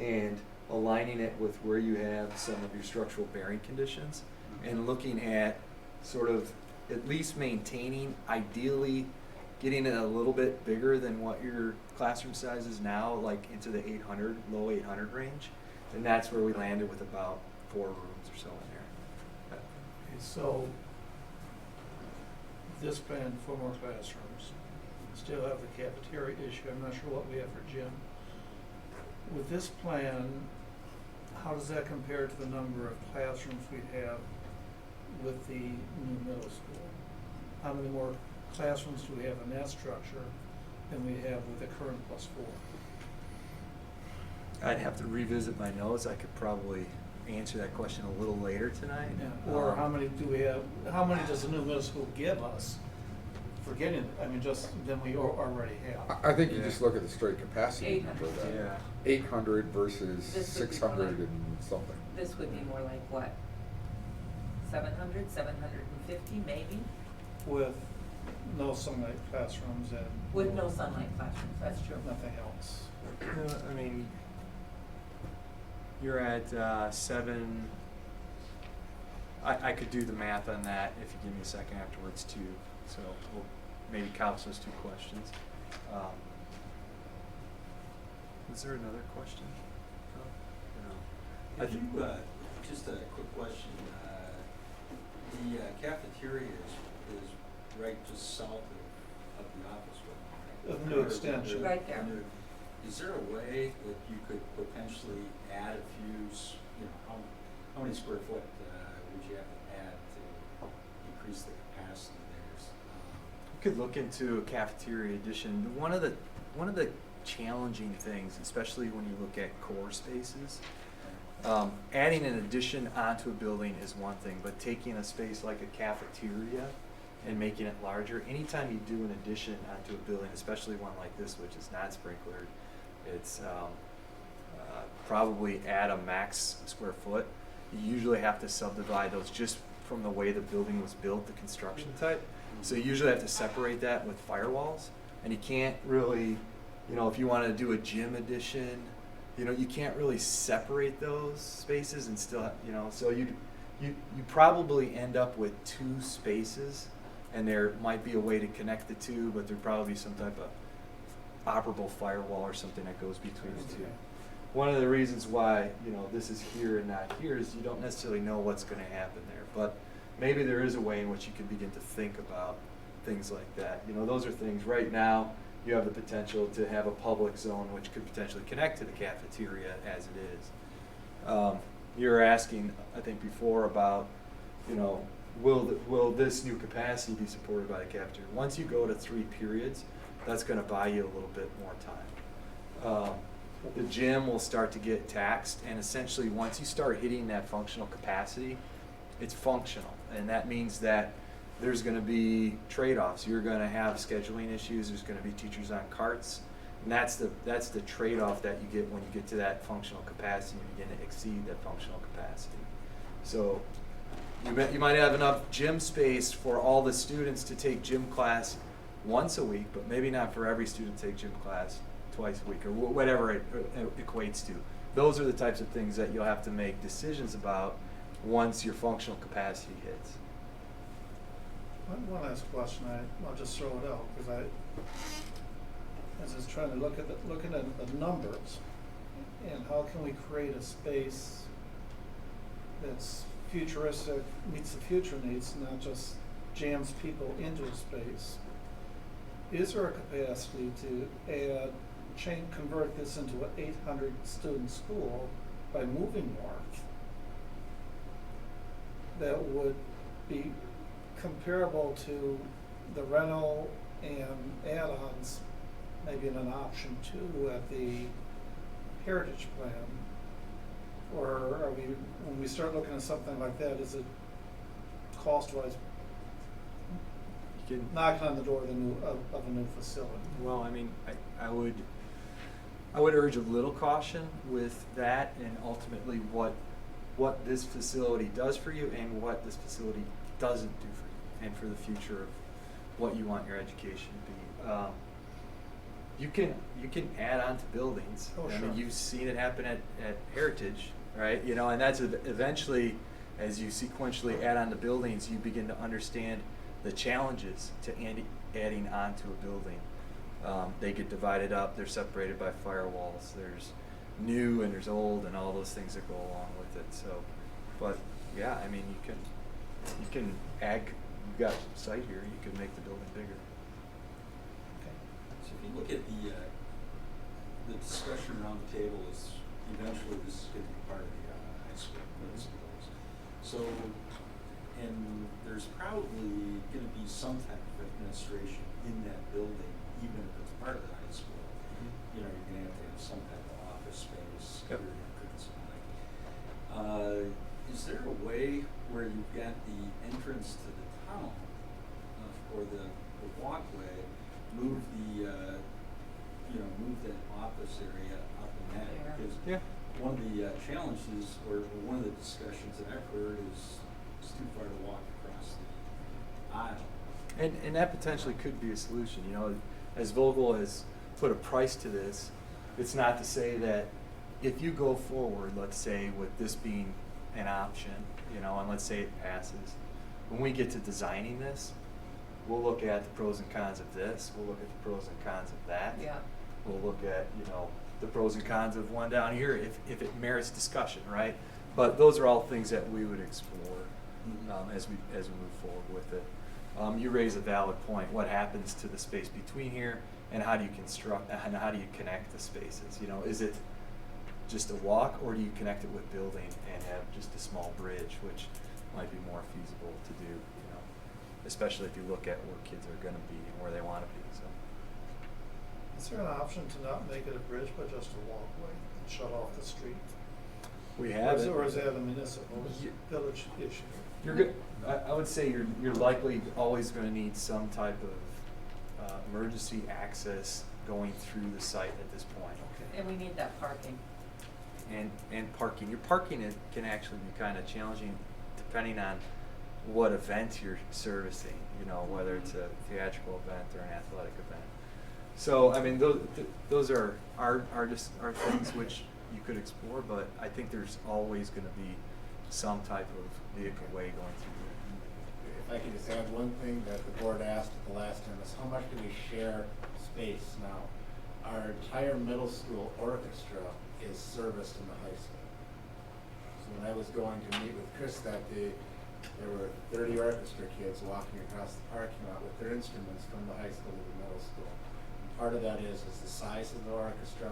Speaker 6: and aligning it with where you have some of your structural bearing conditions, and looking at sort of at least maintaining, ideally getting it a little bit bigger than what your classroom size is now, like into the 800, low 800 range. And that's where we landed with about 4 rooms or so in there.
Speaker 5: Okay, so this plan, 4 more classrooms, still have the cafeteria issue, I'm not sure what we have for gym. With this plan, how does that compare to the number of classrooms we have with the new middle school? How many more classrooms do we have in that structure than we have with the current +4?
Speaker 6: I'd have to revisit my notes. I could probably answer that question a little later tonight.
Speaker 5: Yeah, or how many do we have, how many does the new middle school give us for getting, I mean, just than we already have?
Speaker 9: I think you
Speaker 6: Yeah.
Speaker 9: just look at the straight capacity
Speaker 3: 800.
Speaker 9: number then.
Speaker 6: Yeah.
Speaker 9: 800 versus
Speaker 3: This would be
Speaker 9: 600
Speaker 3: more
Speaker 9: and something.
Speaker 3: This would be more like what? 700, 750 maybe?
Speaker 5: With no sunlight classrooms and.
Speaker 3: With no sunlight classrooms, that's true.
Speaker 5: Nothing else.
Speaker 6: I mean, you're at 7. I could do the math on that if you give me a second afterwards too. So we'll maybe couch those 2 questions. Is there another question? No.
Speaker 8: If you, just a quick question, the cafeteria is right just south of the office building, right?
Speaker 5: Of the new
Speaker 8: Or is it
Speaker 5: extension.
Speaker 8: the-
Speaker 3: Right there.
Speaker 8: the new- Is there a way that you could potentially add a few, how many square foot would you have to add to increase the capacity there?
Speaker 6: You could look into a cafeteria addition. One of the challenging things, especially when you look at core spaces, adding an addition onto a building is one thing, but taking a space like a cafeteria and making it larger, anytime you do an addition onto a building, especially one like this, which is not sprinklered, it's probably at a max square foot. You usually have to subdivide those just from the way the building was built, the construction type. So you usually have to separate that with firewalls, and you can't really, if you want to do a gym addition, you can't really separate those spaces and still, so you probably end up with 2 spaces, and there might be a way to connect the 2, but there'd probably be some type of operable firewall or something that goes between the 2. One of the reasons why, this is here and not here is you don't necessarily know what's going to happen there, but maybe there is a way in which you can begin to think about things like that. Those are things right now. You have the potential to have a public zone which could potentially connect to the cafeteria as it is. You were asking, I think, before about, will this new capacity be supported by the cafeteria? Once you go to 3 periods, that's going to buy you a little bit more time. The gym will start to get taxed, and essentially once you start hitting that functional capacity, it's functional, and that means that there's going to be trade-offs. You're going to have scheduling issues. There's going to be teachers on carts, and that's the trade-off that you get when you get to that functional capacity and begin to exceed that functional capacity. So you might have enough gym space for all the students to take gym class once a week, but maybe not for every student to take gym class twice a week, or whatever it equates to. Those are the types of things that you'll have to make decisions about once your functional capacity hits.
Speaker 5: One last question, I'll just throw it out, because as I was trying to looking at the numbers, and how can we create a space that's futuristic, meets the future needs, not just jams people into a space. Is there a capacity to convert this into an 800 student school by moving north that would be comparable to the rental and add-ons, maybe in an option 2 at the Heritage Plan? Or are we, when we start looking at something like that, is it cost-wise
Speaker 6: You can,
Speaker 5: knocking on the door of a new facility?
Speaker 6: well, I mean, I would urge a little caution with that, and ultimately what this facility does for you and what this facility doesn't do for you, and for the future of what you want your education to be. you can add on to buildings.
Speaker 5: Oh,
Speaker 6: I
Speaker 5: sure.
Speaker 6: mean, you've seen it happen at Heritage, right? You know, and that's eventually, as you sequentially add on to buildings, you begin to understand the challenges to adding on to a building. They get divided up, they're separated by firewalls, there's new and there's old and all those things that go along with it, so, but, yeah, I mean, you can add, you've got site here, you can make the building bigger.
Speaker 8: So if you look at the discussion around the table is eventually this is gonna be part of the high school, middle schools. So, and there's probably gonna be some type of administration in that building, even if it's part of the high school. You know, you're gonna have to have some type of office space,
Speaker 6: Yep.
Speaker 8: security principle. Is there a way where you've got the entrance to the town, or the walkway, move that office area up in that?
Speaker 3: There.
Speaker 8: Because
Speaker 6: Yeah.
Speaker 8: one of the challenges, or one of the discussions that I've heard is it's too far to walk across the aisle.
Speaker 6: And that potentially could be a solution, you know, as Vogel has put a price to this, it's not to say that if you go forward, let's say with this being an option, you know, and let's say it passes, when we get to designing this, we'll look at the pros and cons of this, we'll look at the pros and cons of that.
Speaker 3: Yeah.
Speaker 6: We'll look at, you know, the pros and cons of one down here, if it merits discussion, right? But those are all things that we would explore, as we move forward with it. You raise a valid point. What happens to the space between here, and how do you construct, and how do you connect the spaces? You know, is it just a walk, or do you connect it with building and have just a small bridge, which might be more feasible to do, you know, especially if you look at where kids are gonna be and where they wanna be, so.
Speaker 5: Is there an option to not make it a bridge, but just a walkway and shut off the street?
Speaker 6: We have it.
Speaker 5: Or is that a municipal
Speaker 6: Ye-
Speaker 5: village issue?
Speaker 6: You're good. I would say you're likely always going to need some type of emergency access going through the site at this point.
Speaker 5: Okay.
Speaker 3: And we need that parking.
Speaker 6: And parking. Your parking can actually be kind of challenging depending on what event you're servicing. You know, whether it's a theatrical event or an athletic event. So I mean, those are things which you could explore, but I think there's always going to be some type of vehicle way going through there.
Speaker 2: If I could just add one thing that the board asked at the last time is how much do we share space now? Our entire middle school orchestra is serviced in the high school. So when I was going to meet with Chris that day, there were 30 orchestra kids walking across the parking lot with their instruments from the high school to the middle school. And part of that is the size of the orchestra,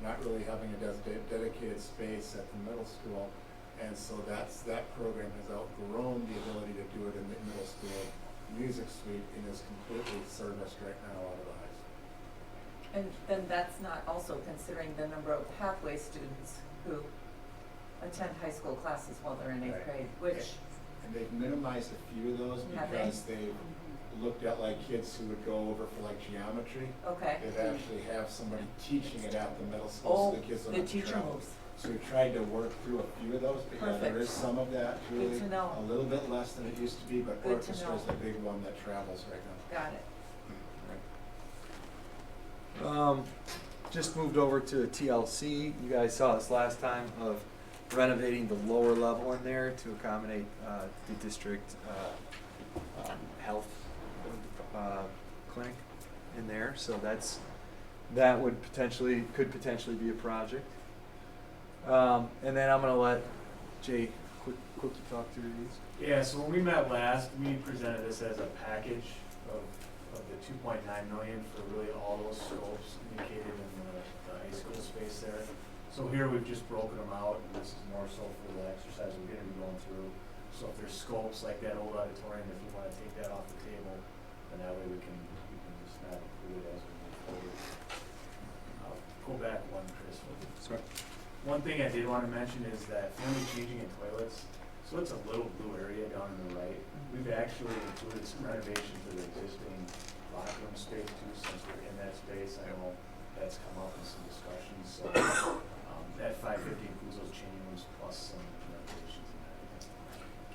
Speaker 2: not really having a dedicated space at the middle school. And so that program has outgrown the ability to do it in the middle school music suite and is completely serviced right now out of the high school.
Speaker 3: And then that's not also considering the number of pathway students who attend high school classes while they're in eighth
Speaker 2: Right.
Speaker 3: grade, which,
Speaker 2: And they've minimized a few of those
Speaker 3: Have they?
Speaker 2: because they've looked at like kids who would go over for like geometry.
Speaker 3: okay.
Speaker 2: They'd actually have somebody teaching it at the middle school so the kids don't
Speaker 3: the
Speaker 2: have to
Speaker 3: teacher
Speaker 2: travel.
Speaker 3: moves.
Speaker 2: So we tried to work through a few of those, but yeah, there
Speaker 3: Perfect.
Speaker 2: is some of that,
Speaker 3: Good
Speaker 2: really,
Speaker 3: to know.
Speaker 2: a little bit less than it used to be, but
Speaker 3: Good to
Speaker 2: orchestra is
Speaker 3: know.
Speaker 2: the big one that travels right now.
Speaker 3: Got it.
Speaker 6: Just moved over to a TLC. You guys saw this last time of renovating the lower level in there to accommodate the district health clinic in there. So that could potentially be a project. And then I'm gonna let Jay quickly talk through these.
Speaker 7: Yeah, so when we met last, we presented this as a package of the 2.9 million for really all those scopes indicated in the high school space there. So here we've just broken them out, and this is more so for the exercise we're gonna be going through. So if there's scopes like that old auditorium, if you wanna take that off the table, then that way we can just not include it as we move forward. Go back one, Chris.
Speaker 6: Sorry.
Speaker 7: One thing I did wanna mention is that family changing in toilets, so it's a little blue area down on the right. We've actually included some renovations to the existing locker room space too, since we're in that space. I know that's come up in some discussions, so, that 550 includes those changing rooms plus some renovations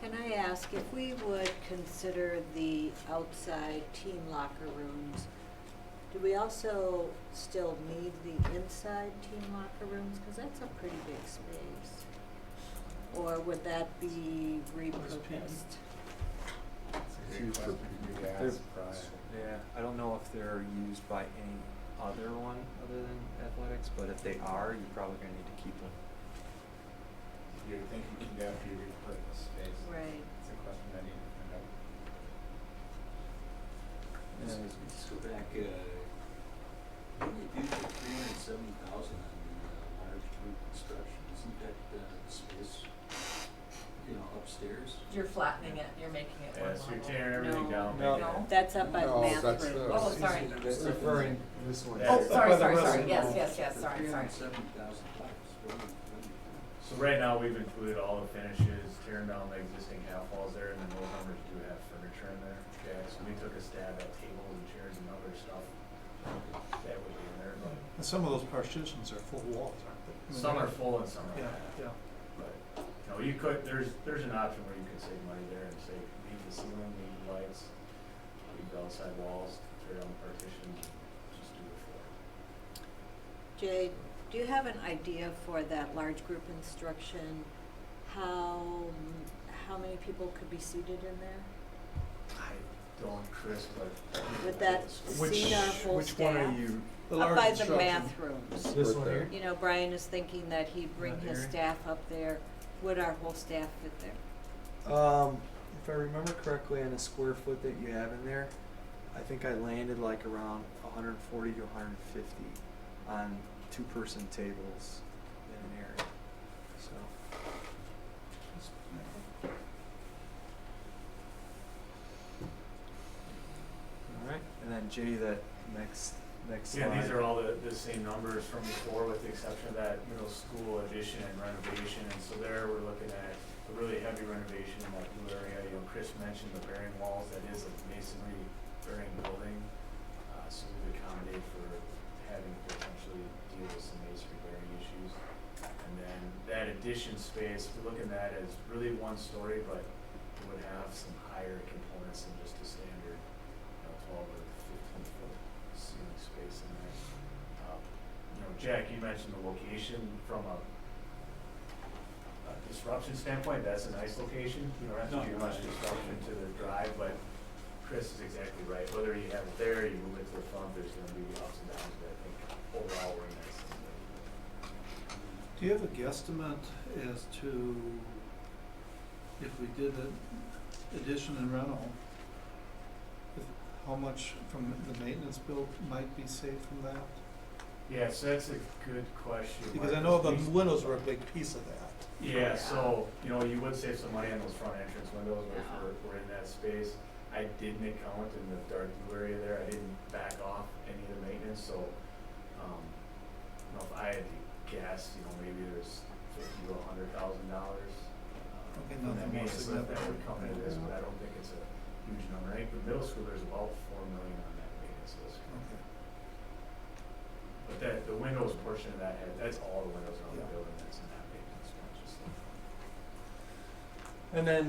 Speaker 7: and that.
Speaker 1: Can I ask if we would consider the outside team locker rooms Do we also still need the inside team locker rooms? Because that's a pretty big space. Or would that be repurposed?
Speaker 2: It's a
Speaker 6: Huge
Speaker 2: great question for you to
Speaker 6: They're-
Speaker 2: ask Brian.
Speaker 6: Yeah, I don't know if they're used by any other one other than athletics, but if they are, you're probably gonna need to keep them.
Speaker 2: You're thinking could that be repurposed space?
Speaker 1: Right.
Speaker 2: It's a question I need to find out.
Speaker 8: Let's go back, what did you do for $370,000 on the large group construction? Isn't that space, upstairs?
Speaker 3: You're flattening it, you're making it one
Speaker 7: Yeah, so you're
Speaker 3: level.
Speaker 7: tearing everything
Speaker 1: No.
Speaker 7: down.
Speaker 6: No.
Speaker 7: making it-
Speaker 1: That's up by the
Speaker 9: No,
Speaker 1: math
Speaker 9: that's,
Speaker 1: room.
Speaker 3: Oh, sorry.
Speaker 6: That's referring to this one.
Speaker 7: Yeah.
Speaker 3: Oh,
Speaker 7: Up
Speaker 3: sorry,
Speaker 5: by the
Speaker 3: sorry,
Speaker 5: rest of
Speaker 3: yes,
Speaker 5: them.
Speaker 3: yes, sorry.
Speaker 8: $370,000.
Speaker 7: So right now, we've included all the finishes, tearing down the existing half walls there, and then those numbers do have furniture in there. Yeah, so we took a stab at tables and chairs and other stuff that would be in there, but
Speaker 5: And some of those partitions are full walls, aren't they? I mean,
Speaker 7: some are full and some are
Speaker 5: Yeah,
Speaker 7: half.
Speaker 5: yeah.
Speaker 7: But, you could, there's an option where you could save money there and say, leave the ceiling, leave the lights, leave the outside walls, tear down the partitions, just do the floor.
Speaker 1: Jay, do you have an idea for that large group instruction, how many people could be seated in there?
Speaker 7: I don't, Chris, but.
Speaker 1: Would that
Speaker 6: Which,
Speaker 1: seat our full
Speaker 6: which one are
Speaker 1: staff?
Speaker 6: you?
Speaker 5: The
Speaker 1: Up
Speaker 5: large
Speaker 1: by the
Speaker 5: construction.
Speaker 1: math rooms.
Speaker 6: This
Speaker 9: Right
Speaker 6: one
Speaker 9: there.
Speaker 6: here?
Speaker 1: You know, Brian is thinking that he'd bring
Speaker 6: That
Speaker 1: his
Speaker 6: area?
Speaker 1: staff up there. Would our whole staff fit there?
Speaker 6: If I remember correctly, on the square foot that you have in there, I think I landed like around 140 to 150 on two-person tables in an area. So. All right, and then Jay, that next slide.
Speaker 7: Yeah, these are all the same numbers from before, with the exception of that middle school addition and renovation, and so there we're looking at a really heavy renovation in that blue area. Chris mentioned the bearing walls, that is a masonry bearing building, so we accommodate for having to potentially deal with some masonry bearing issues. And then that addition space, we're looking at as really one story, but it would have some higher components than just a standard, 12 or 15 foot ceiling space in there. Jack, you mentioned the location from a disruption standpoint. That's a nice location. You don't have to do much disruption to the drive, but Chris is exactly right. Whether you have it there, you move it to the front, there's gonna be ups and downs, but I think overall we're nice.
Speaker 5: Do you have a guesstimate as to if we did an addition and rental, how much from the maintenance bill might be saved from that?
Speaker 7: Yeah, so that's a good question.
Speaker 5: Because I
Speaker 7: Mark.
Speaker 5: know the windows were a big piece of that.
Speaker 7: Yeah, so, you would save some money on those front entrance windows if we're in that space. I didn't account in the dark blue area there, I didn't back off any of the maintenance, so, if I had to guess, maybe there's $50,000 to $100,000.
Speaker 5: Okay,
Speaker 7: from that
Speaker 5: nothing more
Speaker 7: maintenance that would
Speaker 5: significant.
Speaker 7: come into this, but I don't think it's a huge number. I think the middle school, there's about $4 million on that maintenance list.
Speaker 5: Okay.
Speaker 7: But the windows portion of that, that's all the windows around the
Speaker 5: Yeah.
Speaker 7: building that's in that maintenance, not just the front.
Speaker 6: And then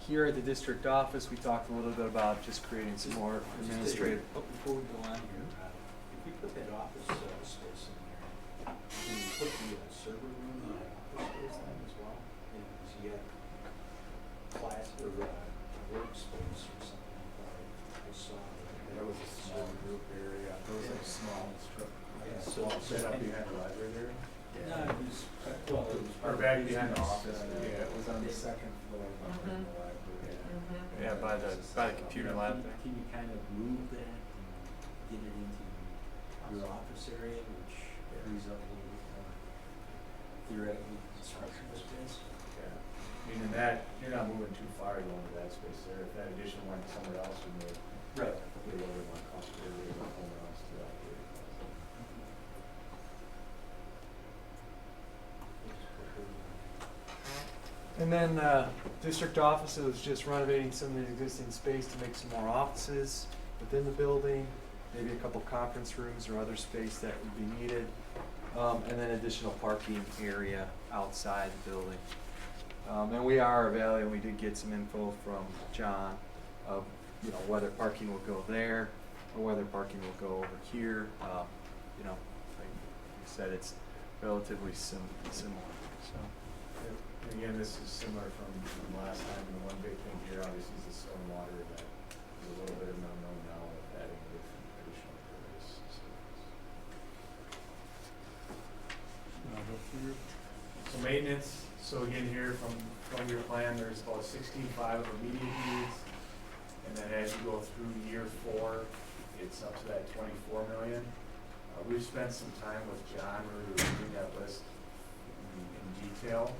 Speaker 6: here at the district office, we talked a little bit about just creating some more administrative.
Speaker 8: Before we go on here, if we put that office space in there, can you put the server room in that office space then as well? And so you have class or workspace or something like that. I saw that.
Speaker 2: That was a small group area. It was like small strip.
Speaker 8: Yeah,
Speaker 7: So set up behind the library there?
Speaker 8: No, it was, well, it was.
Speaker 7: Or back behind the office,
Speaker 2: Yeah, it was on the second floor behind the library.
Speaker 6: Yeah, by the computer lab.
Speaker 8: Can you kind of move that and get it into your office area, which frees up a little bit more theoretical instructional space?
Speaker 7: Yeah. In that, you're not moving too far going to that space there. If that addition went somewhere else, you may
Speaker 8: Right.
Speaker 7: really over one cost, really over somewhere else to that.
Speaker 6: And then district offices, just renovating some of the existing space to make some more offices within the building, maybe a couple conference rooms or other space that would be needed, and then additional parking area outside the building. And we are evaluating, we did get some info from John of, whether parking will go there or whether parking will go over here. You know, like you said, it's relatively similar, so.
Speaker 7: And again, this is similar from last time, and the one big thing here obviously is the stormwater that is a little bit of an unknown now with adding additional areas. So maintenance, so again here from your plan, there's about 16.5 of immediate needs. And then as you go through year 4, it's up to that 24 million. We've spent some time with John really reviewing that list in detail.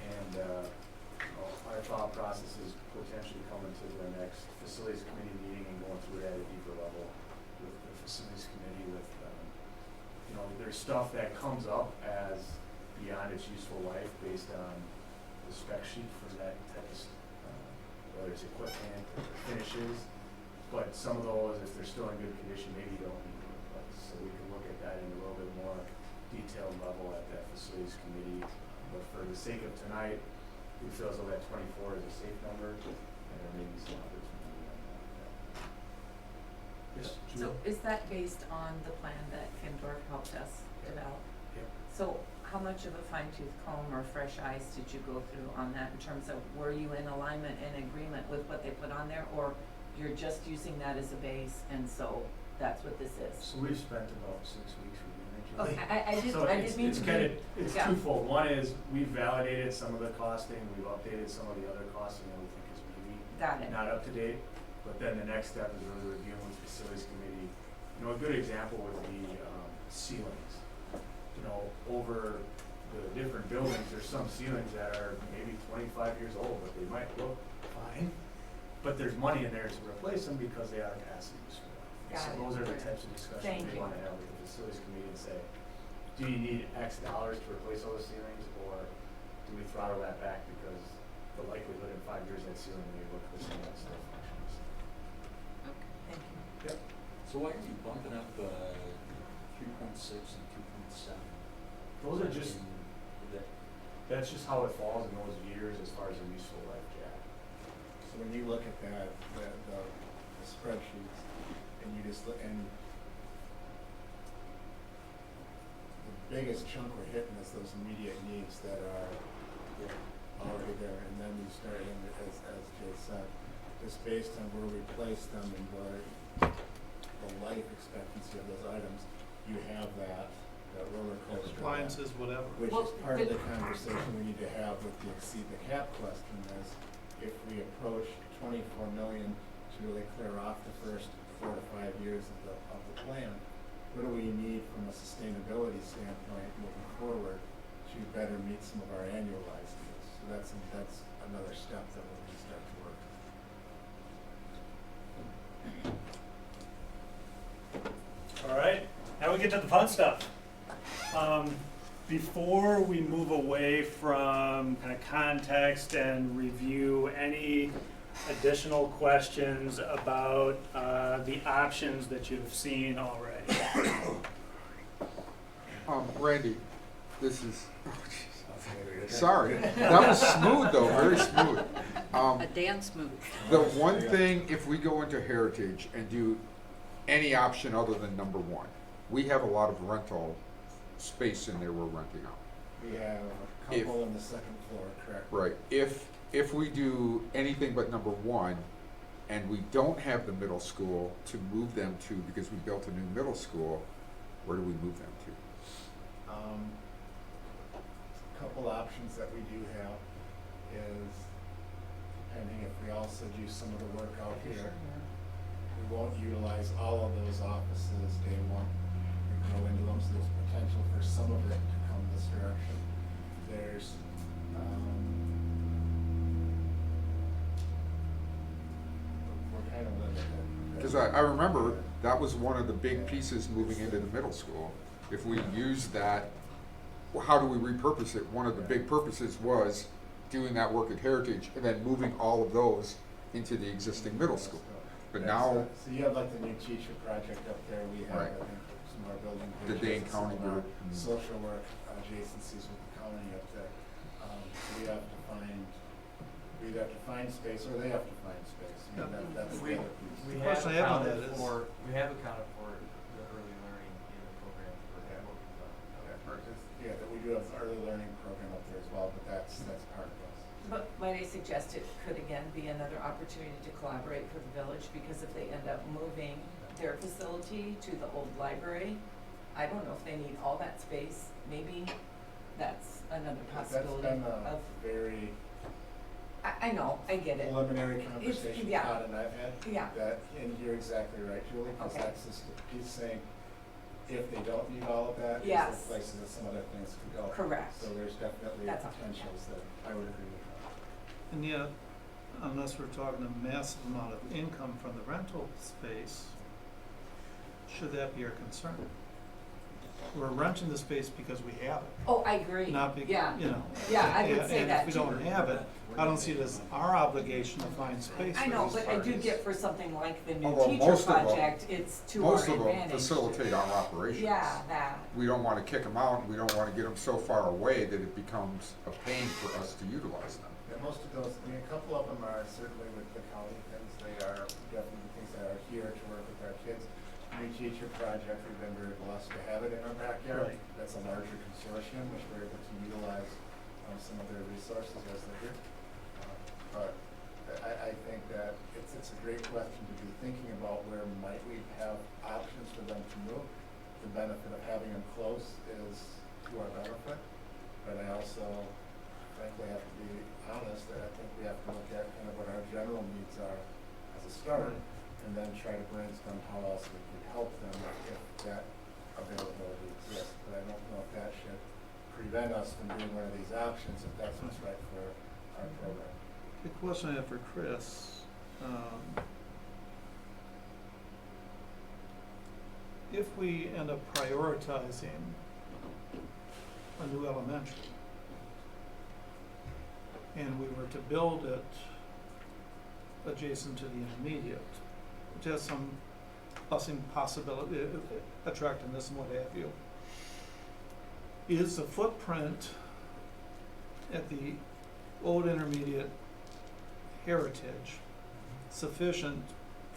Speaker 7: And our thought process is potentially coming to the next facilities committee meeting and going through it at a deeper level with the facilities committee with, you know, there's stuff that comes up as beyond its useful life based on the spec sheet for that type of, whether it's equipment or finishes. But some of those, if they're still in good condition, maybe you don't need to replace. So we can look at that in a little bit more detailed level at that facilities committee. But for the sake of tonight, we feel as though that 24 is a safe number, and there may be some opportunity on that. Yes,
Speaker 3: So is that based on the plan that Kim Dorf helped us develop?
Speaker 7: Yep.
Speaker 3: So how much of a fine tooth comb or fresh eyes did you go through on that in terms of, were you in alignment and agreement with what they put on there, or you're just using that as a base and so that's what this is?
Speaker 7: So we've spent about 6 weeks reviewing it.
Speaker 3: Okay, I
Speaker 7: So
Speaker 3: did mean
Speaker 7: it's
Speaker 3: to
Speaker 7: kind of,
Speaker 3: be-
Speaker 7: it's
Speaker 3: yeah.
Speaker 7: twofold. One is we've validated some of the costing, we've updated some of the other costing that we think is maybe
Speaker 3: Got it.
Speaker 7: not up to date. But then the next step is really reviewing with the facilities committee. You know, a good example would be ceilings. You know, over the different buildings, there's some ceilings that are maybe 25 years old, but they might look fine. But there's money in there to replace them because they are capacity useful.
Speaker 3: Got
Speaker 7: So
Speaker 3: it.
Speaker 7: those are the types of discussions
Speaker 3: Thank
Speaker 7: we
Speaker 3: you.
Speaker 7: want to have with the facilities committee and say, do you need X dollars to replace all the ceilings, or do we throttle that back because the likelihood in 5 years that ceiling may look the same and still functions?
Speaker 3: Thank you.
Speaker 7: Yep.
Speaker 8: So why are you bumping up 3.6 and 2.7?
Speaker 7: Those are just, that's just how it falls in those years as far as a useful life, Jack.
Speaker 2: So when you look at that, the spreadsheets, and you just look, and the biggest chunk we're hitting is those immediate needs that are already there, and then you start in, as Jay said, just based on where we place them and where the life expectancy of those items, you have that roller coaster.
Speaker 5: Appliances, whatever.
Speaker 2: Which
Speaker 3: Well,
Speaker 2: is part of
Speaker 3: but-
Speaker 2: the conversation we need to have with the exceed the cap question is, if we approach 24 million to really clear off the first 4 to 5 years of the plan, what do we need from a sustainability standpoint moving forward to better meet some of our annualized needs? So that's another step that we're going to start to work on.
Speaker 10: All right, now we get to the fun stuff. Before we move away from kind of context and review, any additional questions about the options that you've seen already?
Speaker 9: Randy, this is, sorry, that was smooth though, very smooth.
Speaker 1: A dance move.
Speaker 9: The one thing, if we go into Heritage and do any option other than number 1, we have a lot of rental space in there we're renting out.
Speaker 2: We have a couple on the second floor, correct?
Speaker 9: Right, if we do anything but number 1, and we don't have the middle school to move them to, because we built a new middle school, where do we move them to?
Speaker 2: Couple options that we do have is, depending if we also do some of the work out here, we won't utilize all of those offices day one. We grow into them, so there's potential for some of it to come this direction. There's, we're kind of limited.
Speaker 9: Because I remember that was one of the big pieces moving into the middle school. If we use that, well, how do we repurpose it? One of the big purposes was doing that work at Heritage and then moving all of those into the existing middle school. But
Speaker 2: Yeah,
Speaker 9: now,
Speaker 2: so you have like the new teacher project up there, we have,
Speaker 9: Right.
Speaker 2: I think, some of our building.
Speaker 9: The
Speaker 2: pages
Speaker 9: Dane
Speaker 2: and some
Speaker 9: County
Speaker 2: of our
Speaker 9: group.
Speaker 2: Social work adjacencies with the county up there. So we have to find, we We either have to find space or they have to find space. I mean,
Speaker 5: Yeah.
Speaker 2: that's the
Speaker 4: We,
Speaker 2: other piece.
Speaker 4: we
Speaker 5: The
Speaker 4: have
Speaker 5: question I have on
Speaker 4: accounted
Speaker 5: that is-
Speaker 4: we have accounted for the early learning in the program for
Speaker 2: Yeah.
Speaker 4: what we've done.
Speaker 2: Yeah, that we do have an early learning program up there as well, but that's part of this.
Speaker 3: But might I suggest it could again be another opportunity to collaborate for the village, because if they end up moving their facility to the old library, I don't know if they need all that space, maybe that's another possibility
Speaker 2: That's been a
Speaker 3: of,
Speaker 2: very
Speaker 3: I know, I get it.
Speaker 2: preliminary conversation
Speaker 3: yeah.
Speaker 2: Todd and I've had.
Speaker 3: Yeah.
Speaker 2: That, and you're exactly right, Julie, because
Speaker 3: Okay.
Speaker 2: that's just, he's saying, if they don't need all of that,
Speaker 3: Yes.
Speaker 2: there's places that some other things could go.
Speaker 3: Correct.
Speaker 2: So there's definitely
Speaker 3: That's all.
Speaker 2: potentials that I would agree with that.
Speaker 5: And yet, unless we're talking a massive amount of income from the rental space, should that be our concern? We're renting the space because we have it,
Speaker 3: Oh, I agree.
Speaker 5: not because,
Speaker 3: Yeah.
Speaker 5: you know.
Speaker 3: Yeah, I would say that
Speaker 5: And if
Speaker 3: too.
Speaker 5: we don't have it, I don't see it as our obligation to find space
Speaker 3: I
Speaker 5: for
Speaker 3: know,
Speaker 5: these
Speaker 3: but I do
Speaker 5: parties.
Speaker 3: get for something like the new
Speaker 9: Although
Speaker 3: teacher
Speaker 9: most of them-
Speaker 3: project, it's to our
Speaker 9: Most of them
Speaker 3: advantage.
Speaker 9: facilitate our operations.
Speaker 3: Yeah, that.
Speaker 9: We don't wanna kick them out, and we don't wanna get them so far away that it becomes a pain for us to utilize them.
Speaker 2: Yeah, most of those, I mean, a couple of them are certainly with the county things, they are definitely things that are here to work with our kids. New teacher project, we've been very blessed to have it in our backyard.
Speaker 5: Right.
Speaker 2: That's a larger consortium, which we're able to utilize some of their resources as they're here. But I think that it's a great question to be thinking about where might we have options for them to move. The benefit of having them close is to our benefit, but I also frankly have to be honest that I think we have to look at kind of what our general needs are as a start, and then try to brainstorm how else we could help them if that availability exists. But I don't know if that should prevent us from doing one of these options if that's what's right for our program.
Speaker 5: The question I have for Chris, if we end up prioritizing a new elementary, and we were to build it adjacent to the intermediate, which has some busing possibility, attractiveness and what have you, is the footprint at the old intermediate heritage sufficient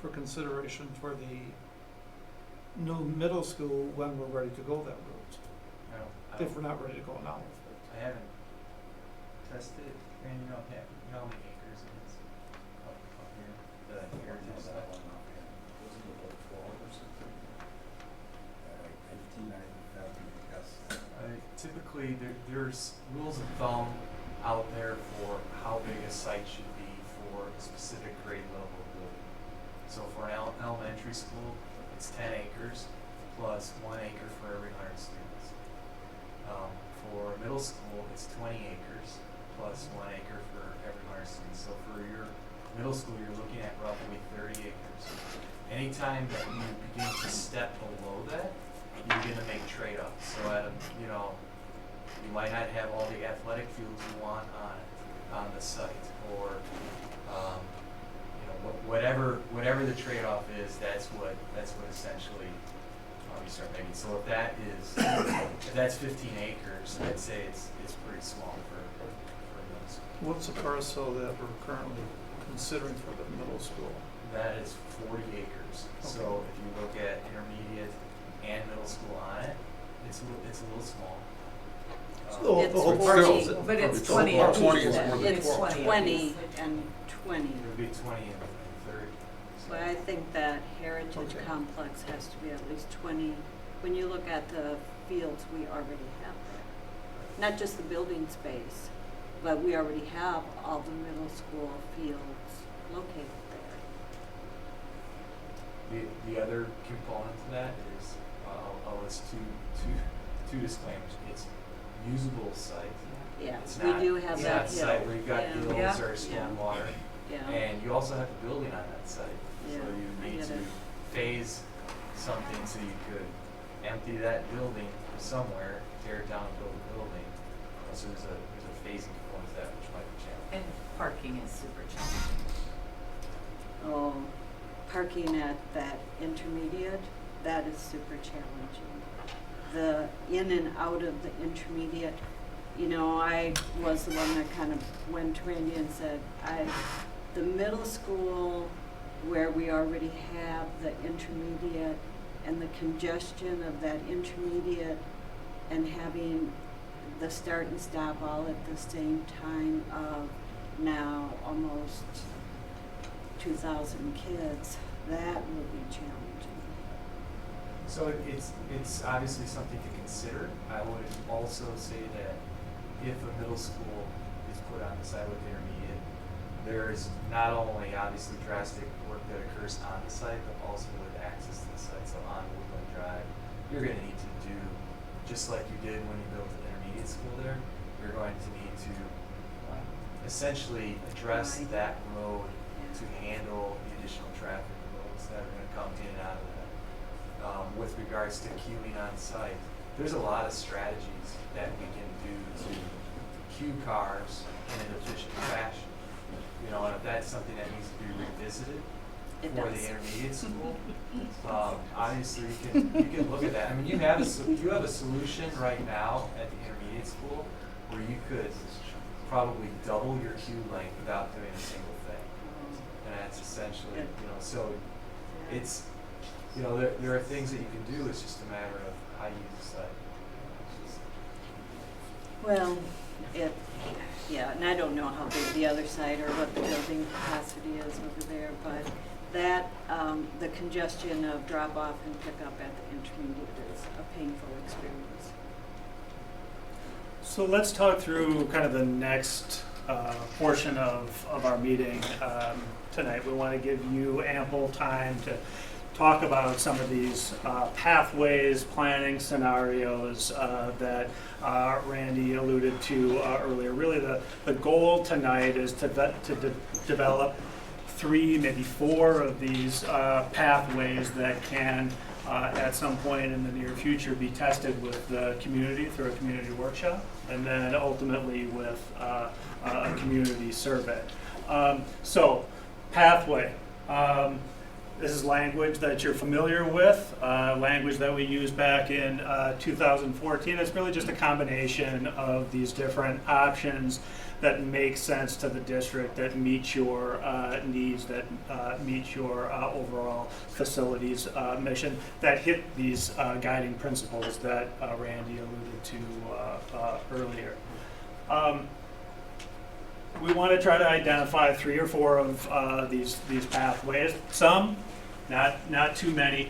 Speaker 5: for consideration for the new middle school when we're ready to go that route? If we're not ready to go now.
Speaker 4: I haven't tested, and you know how many acres it is up here, the heritage side.
Speaker 8: Wasn't it like 12 or something? 15, I guess.
Speaker 4: Typically, there's rules of thumb out there for how big a site should be for a specific grade level building. So for an elementary school, it's 10 acres plus 1 acre for every 100 students. For middle school, it's 20 acres plus 1 acre for every 100 students. So for your middle school, you're looking at roughly 30 acres. Anytime that you begin to step below that, you begin to make trade-offs. So you might not have all the athletic fields you want on the site, or whatever the trade-off is, that's what essentially you start making. So if that's 15 acres, I'd say it's pretty small for middle school.
Speaker 5: What's the parcel that we're currently considering for the middle school?
Speaker 4: That is 40 acres. So if you look at intermediate and middle school on it, it's a little small.
Speaker 5: Oh,
Speaker 1: It's
Speaker 5: the whole
Speaker 1: 40,
Speaker 5: parcel.
Speaker 3: But it's
Speaker 9: It's
Speaker 3: 20
Speaker 9: about
Speaker 3: apiece
Speaker 9: 20 is
Speaker 3: then.
Speaker 9: more than
Speaker 3: It's
Speaker 1: 20
Speaker 3: apiece.
Speaker 1: and 20.
Speaker 4: It would be 20 and 30.
Speaker 1: But I think that heritage
Speaker 5: Okay.
Speaker 1: complex has to be at least 20. When you look at the fields we already have there, not just the building space, but we already have all the middle school fields located there.
Speaker 4: The other component to that is, I'll list two disclaimers. It's usable site.
Speaker 1: Yeah,
Speaker 4: It's
Speaker 1: we
Speaker 4: not,
Speaker 1: do have
Speaker 4: it's
Speaker 1: that
Speaker 4: not
Speaker 1: hill.
Speaker 4: site where you've got
Speaker 1: Yeah.
Speaker 4: hills
Speaker 3: Yeah.
Speaker 4: or stormwater.
Speaker 1: Yeah.
Speaker 4: And you also have the building on that site.
Speaker 1: Yeah,
Speaker 4: So you
Speaker 1: I
Speaker 4: need
Speaker 1: get
Speaker 4: to
Speaker 1: it.
Speaker 4: phase something so you could empty that building somewhere, tear it down and build a building. So there's a phasing component to that which might be challenging.
Speaker 3: And parking is super challenging.
Speaker 1: Oh, parking at that intermediate, that is super challenging. The in and out of the intermediate, you know, I was the one that kind of went to Randy and said, the middle school where we already have the intermediate and the congestion of that intermediate and having the start and stop all at the same time of now almost 2,000 kids, that will be challenging.
Speaker 4: So it's obviously something to consider. I would also say that if a middle school is put on the side with intermediate, there's not only obviously drastic work that occurs on the site, but also with access to the site. So on Woodland Drive, you're going to need to do, just like you did when you built the intermediate school there, you're going to need to essentially address that road to handle the additional traffic flows that are going to come in and out of that. With regards to queuing on site, there's a lot of strategies that we can do to queue cars in an efficient fashion. You know, and if that's something that needs to be revisited for the intermediate school, obviously you can look at that. I mean, you have a solution right now at the intermediate school where you could probably double your queue length without doing a single thing. And that's essentially, you know, so it's, you know, there are things that you can do. It's just a matter of how you use the site.
Speaker 1: Well, yeah, and I don't know how big the other side or what the building capacity is over there, but that, the congestion of drop off and pick up at the intermediate is a painful experience.
Speaker 10: So let's talk through kind of the next portion of our meeting tonight. We want to give you ample time to talk about some of these pathways, planning scenarios that Randy alluded to earlier. Really the goal tonight is to develop 3, maybe 4 of these pathways that can at some point in the near future be tested with the community through a community workshop, and then ultimately with a community survey. So, pathway. This is language that you're familiar with, language that we used back in 2014. It's really just a combination of these different options that make sense to the district, that meet your needs, that meet your overall facilities mission, that hit these guiding principles that Randy alluded to earlier. We want to try to identify 3 or 4 of these pathways. Some, not too many.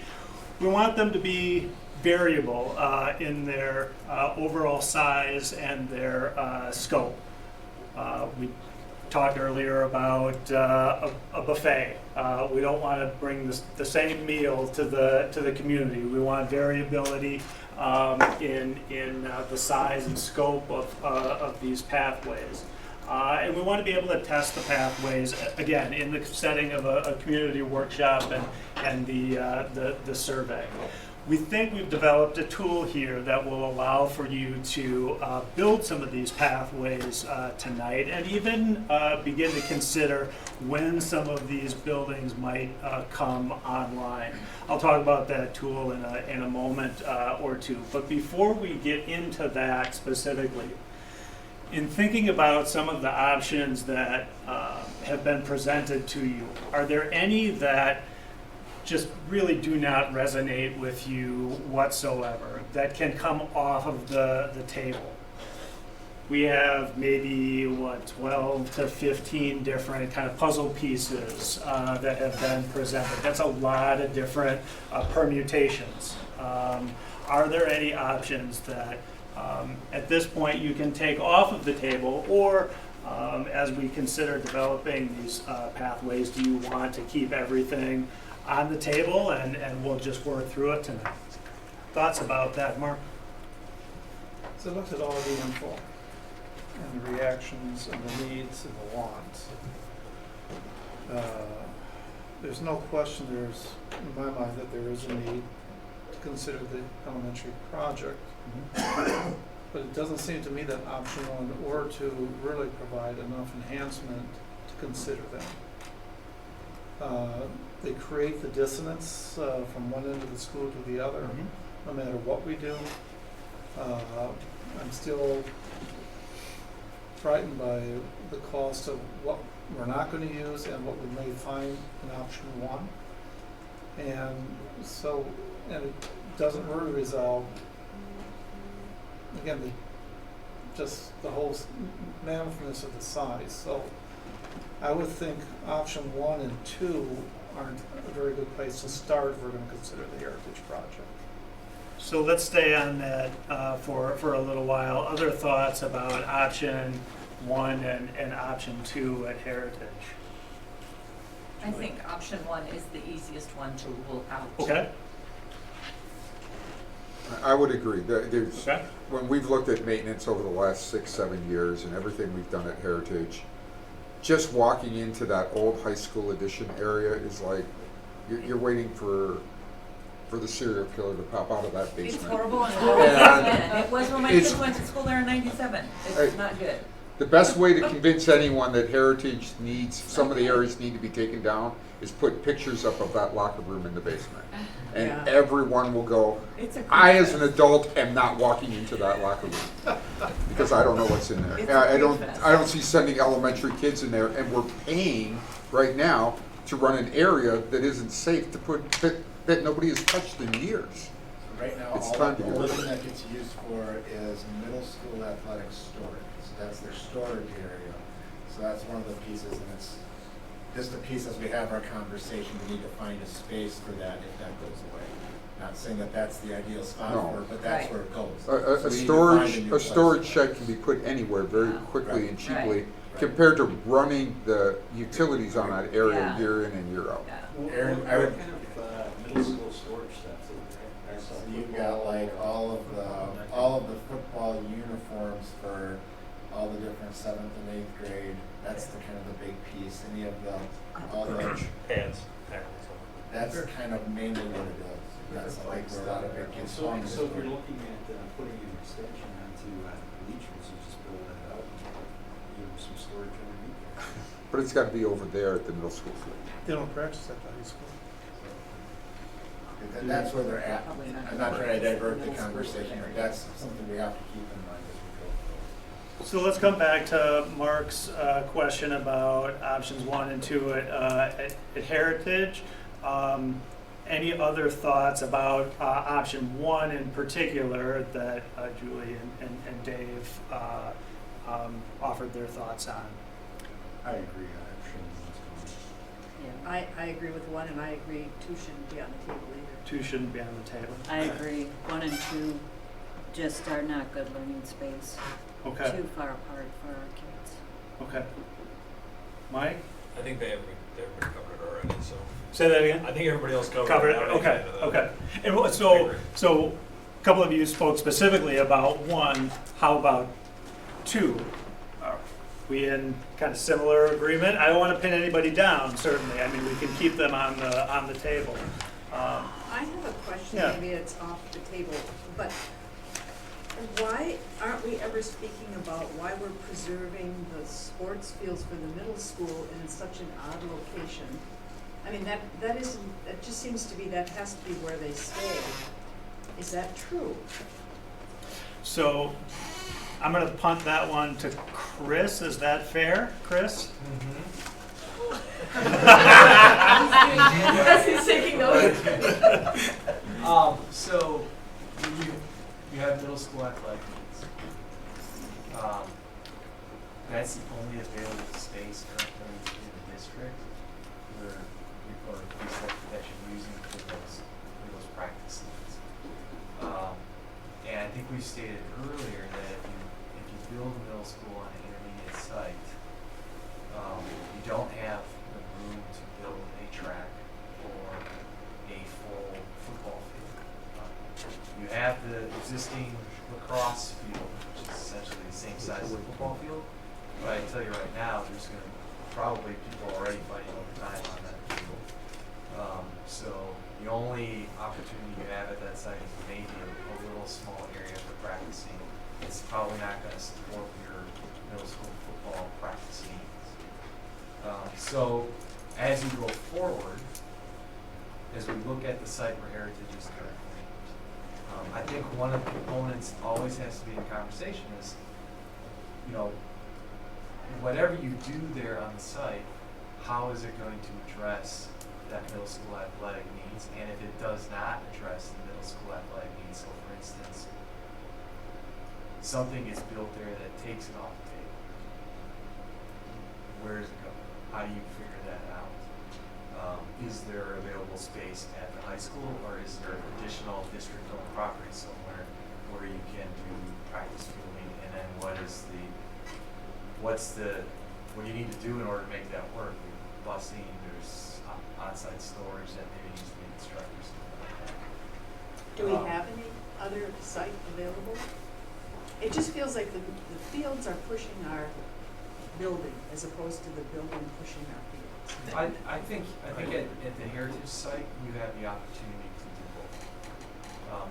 Speaker 10: We want them to be variable in their overall size and their scope. We talked earlier about a buffet. We don't want to bring the same meal to the community. We want variability in the size and scope of these pathways. And we want to be able to test the pathways, again, in the setting of a community workshop and the survey. We think we've developed a tool here that will allow for you to build some of these pathways tonight, and even begin to consider when some of these buildings might come online. I'll talk about that tool in a moment or two. But before we get into that specifically, in thinking about some of the options that have been presented to you, are there any that just really do not resonate with you whatsoever, that can come off of the table? We have maybe, 12 to 15 different kind of puzzle pieces that have been presented. That's a lot of different permutations. Are there any options that at this point you can take off of the table, or as we consider developing these pathways, do you want to keep everything on the table and we'll just work through it tonight? Thoughts about that, Mark?
Speaker 5: So look at all the info and the reactions and the needs and the wants. There's no question in my mind that there is a need to consider the elementary project. But it doesn't seem to me that option 1 or 2 really provide enough enhancement to consider them. They create the dissonance from one end of the school to the other, no matter what we do. I'm still frightened by the cost of what we're not gonna use and what we may find in option one. And so, and it doesn't really resolve, again, just the whole mammotherness of the size. So I would think option 1 and 2 aren't a very good place to start if we're gonna consider the Heritage project.
Speaker 10: So let's stay on that for a little while. Other thoughts about option 1 and option 2 at Heritage?
Speaker 3: I think option 1 is the easiest one to rule out.
Speaker 10: Okay,
Speaker 9: I would agree. There's,
Speaker 10: okay.
Speaker 9: when we've looked at maintenance over the last 6-7 years and everything we've done at Heritage, just walking into that old high school addition area is like, you're waiting for the serial killer to pop out of that basement.
Speaker 3: It's horrible and horrible.
Speaker 9: And
Speaker 3: It was when my
Speaker 9: it's-
Speaker 3: kids went to school there in '97. It's not good.
Speaker 9: The best way to convince anyone that Heritage needs, some of the areas need to be taken down, is put pictures up of that locker room in the basement. And
Speaker 3: Yeah.
Speaker 9: everyone will go,
Speaker 3: It's a
Speaker 9: I as an
Speaker 3: creep
Speaker 9: adult am not walking into that locker room because I don't know what's in there.
Speaker 3: It's a
Speaker 9: I don't,
Speaker 3: creep fest.
Speaker 9: I don't see sending elementary kids in there, and we're paying right now to run an area that isn't safe to put, that nobody has touched in years.
Speaker 2: Right now,
Speaker 9: It's
Speaker 2: all
Speaker 9: time
Speaker 2: the
Speaker 9: to get
Speaker 2: only
Speaker 9: rid of
Speaker 2: thing that gets used for is middle school athletic storage. So that's their storage area. So that's one of the pieces, and it's just a piece as we have our conversation, we need to find a space for that if that goes away. Not saying that that's the ideal spot
Speaker 9: No.
Speaker 2: for it, but that's
Speaker 3: Right.
Speaker 2: where it goes.
Speaker 9: A
Speaker 2: So we need to find
Speaker 9: storage,
Speaker 2: new
Speaker 9: a
Speaker 2: place.
Speaker 9: storage shed can be put anywhere very
Speaker 3: Yeah.
Speaker 9: quickly
Speaker 2: Right.
Speaker 9: and cheaply,
Speaker 3: Right.
Speaker 9: compared to running the utilities on that area
Speaker 3: Yeah.
Speaker 9: year in and year out.
Speaker 3: Yeah.
Speaker 2: Aaron, I would,
Speaker 8: What kind of middle school storage stuff?
Speaker 2: so you've got like all of the football uniforms for all the different 7th and 8th grade. That's the kind of the big piece. Any of all the,
Speaker 7: Pads.
Speaker 2: that's kind of mainly what it is. That's like where a lot of it gets
Speaker 8: So
Speaker 2: hung.
Speaker 8: if you're looking at putting an extension onto bleachers, you just build that out and give them some storage underneath there.
Speaker 9: But it's gotta be over there at the middle school field.
Speaker 5: They don't practice at the high school.
Speaker 2: And that's where they're at.
Speaker 3: Probably not.
Speaker 2: I'm not trying to divert the conversation, but that's something we have to keep in mind as we go forward.
Speaker 10: So let's come back to Mark's question about options 1 and 2 at Heritage. Any other thoughts about option 1 in particular that Julie and Dave offered their thoughts on?
Speaker 8: I agree, option one's
Speaker 1: Yeah, I agree with 1, and I agree 2 shouldn't be on the table either.
Speaker 10: 2 shouldn't be on the table.
Speaker 1: I agree, 1 and 2 just are not good learning space.
Speaker 10: Okay,
Speaker 1: Too far apart for our kids.
Speaker 10: okay. Mike,
Speaker 11: I think everybody covered it already, so.
Speaker 10: say that again?
Speaker 11: I think everybody else covered it.
Speaker 10: Covered it,
Speaker 11: I don't
Speaker 10: okay,
Speaker 11: think I-
Speaker 10: okay. And
Speaker 11: I
Speaker 10: so,
Speaker 11: agree.
Speaker 10: a couple of you spoke specifically about 1, how about 2? Are we in kind of similar agreement? I don't want to pin anybody down, certainly, I mean, we can keep them on the table.
Speaker 12: I have a question,
Speaker 10: Yeah.
Speaker 12: maybe it's off the table, but why aren't we ever speaking about why we're preserving the sports fields for the middle school in such an odd location? I mean, that isn't, that just seems to be, that has to be where they stay. Is that true?
Speaker 10: So, I'm gonna punt that one to Chris, is that fair, Chris?
Speaker 3: Because he's taking notes.
Speaker 4: So you have middle school athletic needs. That's the only available space currently in the district where that you're using for those practice needs. And I think we stated earlier that if you build a middle school on an intermediate site, you don't have the room to build a track or a full football field. You have the existing lacrosse field, which is essentially the same size as a football field. But I tell you right now, there's going to probably people already fighting overtime on that field. So the only opportunity you have at that site is maybe a little small area for practicing. It's probably not going to support your middle school football practice needs. So as you go forward, as we look at the site where Heritage is currently, I think one of the components always has to be in conversation is, whatever you do there on the site, how is it going to address that middle school athletic needs? And if it does not address the middle school athletic needs, so for instance, something is built there that takes it off the table, where does it go? How do you figure that out? Is there available space at the high school, or is there additional district-owned property somewhere where you can do practice fielding? And then what do you need to do in order to make that work? Busing, there's on-site storage that maybe needs to be constructed, something like that.
Speaker 12: Do we have any other site available? It just feels like the fields are pushing our building as opposed to the building pushing our fields.
Speaker 4: I think at the heritage site, you have the opportunity to do both.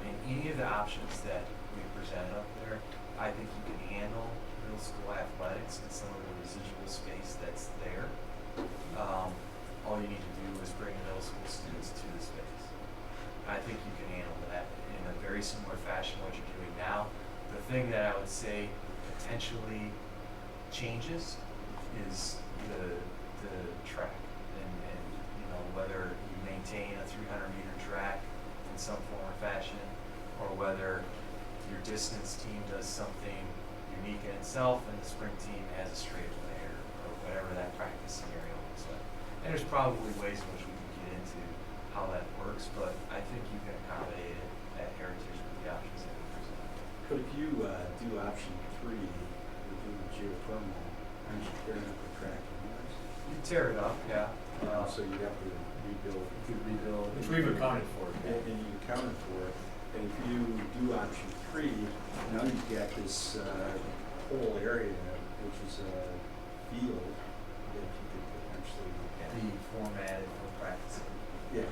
Speaker 4: In any of the options that we presented up there, I think you can handle middle school athletics and some of the residual space that's there. All you need to do is bring middle school students to the space. I think you can handle that in a very similar fashion what you're doing now. The thing that I would say potentially changes is the track and you know, whether you maintain a 300-meter track in some form or fashion, or whether your distance team does something unique in itself and the sprint team has a straightaway or whatever that practice scenario looks like. And there's probably ways in which we can get into how that works, but I think you can accommodate it at Heritage with the options that we present.
Speaker 8: But if you do option 3, with the geothermal, aren't you tearing up the track anyways?
Speaker 4: You tear it up, yeah.
Speaker 8: So you have to rebuild.
Speaker 4: You could rebuild.
Speaker 7: Which we've accounted for.
Speaker 8: And you accounted for it. And if you do option 3, now you've got this whole area, which is a field that you could potentially
Speaker 4: Be formatted for practicing.
Speaker 8: Yeah.